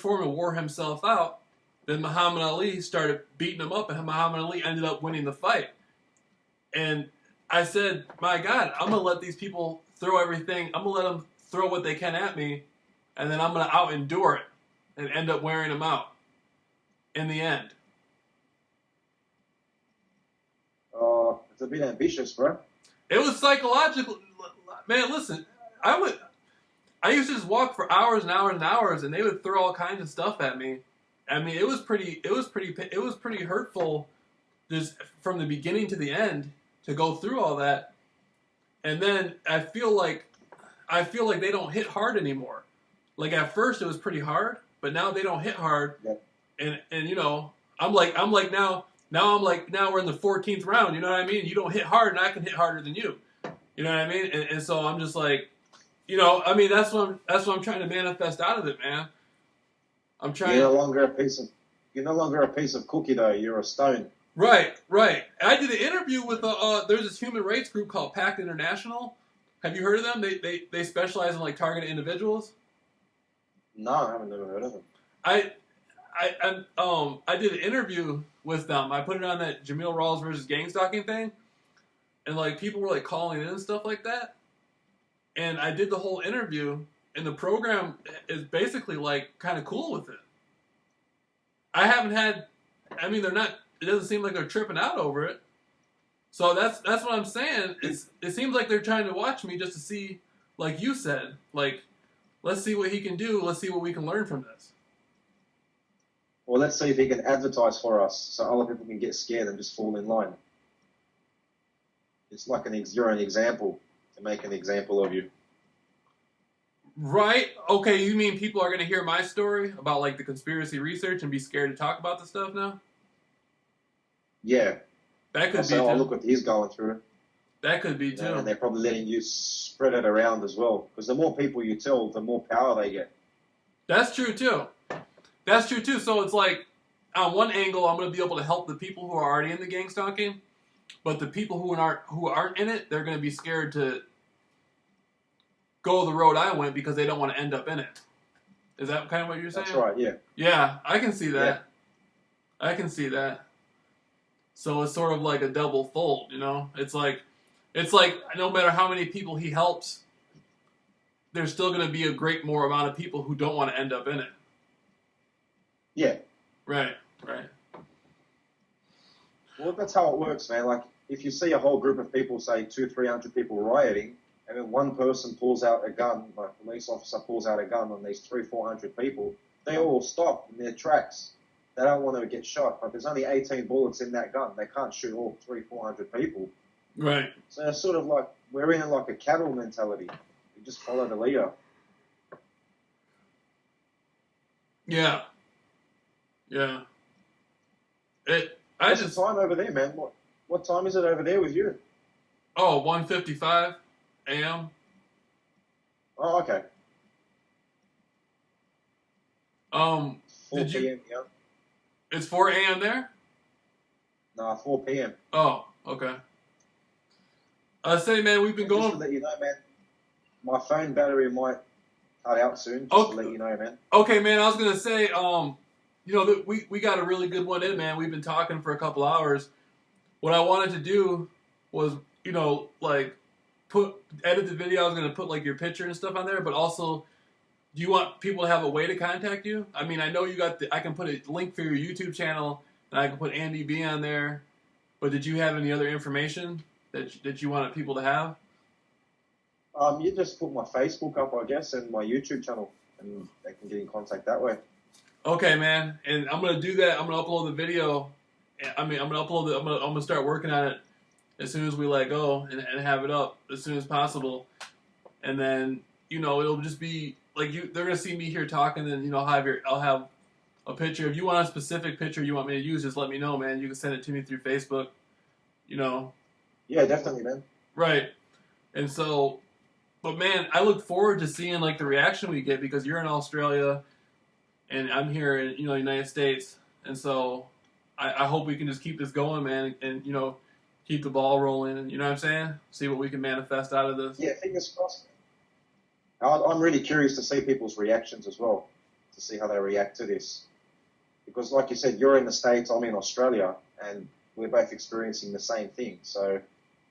wore himself out, then Muhammad Ali started beating him up, and Muhammad Ali ended up winning the fight. And I said, my God, I'm going to let these people throw everything. I'm going to let them throw what they can at me, and then I'm going to out-endure it and end up wearing them out in the end. Oh, it's a bit ambitious, bro. It was psychological. Man, listen, I used to just walk for hours and hours and hours, and they would throw all kinds of stuff at me. I mean, it was pretty hurtful just from the beginning to the end to go through all that. And then I feel like they don't hit hard anymore. Like at first it was pretty hard, but now they don't hit hard. Yep. And I'm like now we're in the 14th round, you know what I mean? You don't hit hard and I can hit harder than you. You know what I mean? And so I'm just like, I mean that's what I'm trying to manifest out of it, man. I'm trying. You're no longer a piece of cookie dough. You're a stone. Right. I did an interview with there's this human rights group called PACT International. Have you heard of them? They specialize in like targeted individuals. No, I haven't never heard of them. I did an interview with them. I put it on that Jameel Rawls versus gang stalking thing, and like people were like calling in and stuff like that. And I did the whole interview, and the program is basically like kind of cool with it. I haven't had. I mean, they're not. It doesn't seem like they're tripping out over it. So that's what I'm saying. It seems like they're trying to watch me just to see, like you said, like let's see what he can do. Let's see what we can learn from this. Well, let's see if he can advertise for us so other people can get scared and just fall in line. It's like you're an example to make an example of you. Right? Okay, you mean people are going to hear my story about like the conspiracy research and be scared to talk about the stuff now? Yeah. That could be too. Oh, look what he's going through. That could be too. And they're probably letting you spread it around as well. Because the more people you tell, the more power they get. That's true too. That's true too. So it's like, on one angle, I'm going to be able to help the people who are already in the gang stalking, but the people who aren't in it, they're going to be scared to go the road I went because they don't want to end up in it. Is that kind of what you're saying? That's right. Yeah. Yeah, I can see that. Yeah. I can see that. So it's sort of like a double fold, you know? It's like no matter how many people he helps, there's still going to be a great more amount of people who don't want to end up in it. Yeah. Right. Well, that's how it works, man. Like, if you see a whole group of people, say 200-300 people rioting, and then one person pulls out a gun, like a police officer pulls out a gun on these 300-400 people, they all stop in their tracks. They don't want to get shot, but there's only 18 bullets in that gun. They can't shoot all 300-400 people. Right. So it's sort of like, we're in like a cattle mentality. We just follow the leader. Yeah. What's the time over there, man? What time is it over there with you? Oh, 1:55 a.m. Oh, okay. 4 p.m. Yeah. It's 4 a.m. there? No, 4 p.m. Oh, okay. I say, man, we've been going. Just to let you know, man, my phone battery might cut out soon. Just to let you know, man. Okay, man. I was gonna say, we got a really good one in, man. We've been talking for a couple hours. What I wanted to do was, like edit the video. I was gonna put like your picture and stuff on there, but also, do you want people to have a way to contact you? I mean, I know you got I can put a link for your YouTube channel, and I can put Andy B on there. But did you have any other information that you wanted people to have? You just put my Facebook up, I guess, and my YouTube channel, and they can get in contact that way. Okay, man. And I'm gonna do that. I'm gonna upload the video. I'm gonna start working on it as soon as we let go and have it up as soon as possible. And then it'll just be like they're gonna see me here talking, and I'll have a picture. If you want a specific picture you want me to use, just let me know, man. You can send it to me through Facebook. Yeah, definitely, man. Right. And so, but man, I look forward to seeing like the reaction we get because you're in Australia and I'm here in United States, and so I hope we can just keep this going, man, and keep the ball rolling, and you know what I'm saying? See what we can manifest out of this. Yeah, fingers crossed. I'm really curious to see people's reactions as well, to see how they react to this. Because like you said, you're in the States, I'm in Australia, and we're both experiencing the same thing. So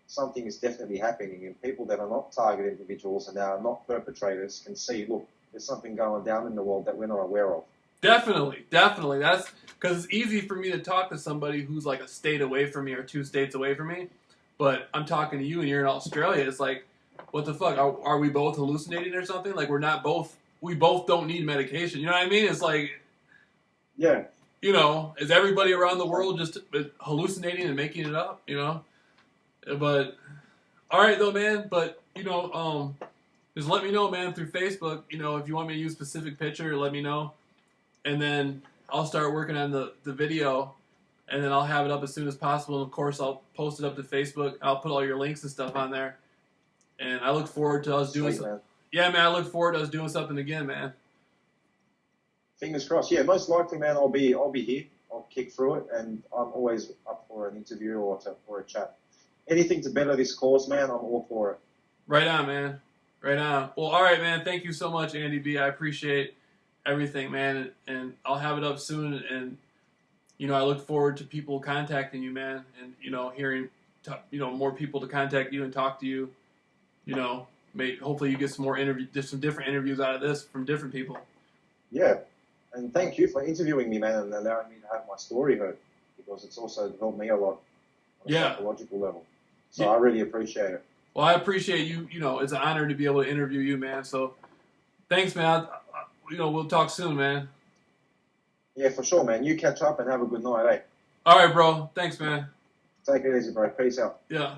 something is definitely happening, and people that are not target individuals and are not perpetrators can see, look, there's something going down in the world that we're not aware of. Definitely. That's because it's easy for me to talk to somebody who's like a state away from me or 2 states away from me, but I'm talking to you and you're in Australia. It's like, what the fuck? Are we both hallucinating or something? Like we both don't need medication. You know what I mean? It's like, yeah. Is everybody around the world just hallucinating and making it up? But all right though, man. But just let me know, man, through Facebook. If you want me to use a specific picture, let me know, and then I'll start working on the video, and then I'll have it up as soon as possible. And of course, I'll post it up to Facebook. I'll put all your links and stuff on there, and I look forward to us doing something. Yeah, man, I look forward to us doing something again, man. Fingers crossed. Yeah, most likely, man. I'll be here. I'll kick through it, and I'm always up for an interview or a chat. Anything to better this cause, man. I'm all for it. Right on, man. Right on. Well, all right, man. Thank you so much, Andy B. I appreciate everything, man, and I'll have it up soon. And I look forward to people contacting you, man, and hearing, more people to contact you and talk to you. Hopefully you get some more some different interviews out of this from different people. Yeah, and thank you for interviewing me, man, and allowing me to have my story heard, because it's also helped me a lot on a psychological level. So I really appreciate it. Well, I appreciate you. It's an honor to be able to interview you, man. So thanks, man. We'll talk soon, man. Yeah, for sure, man. You catch up and have a good night, eh? All right, bro. Thanks, man. Take it easy, bro. Peace out. Yeah.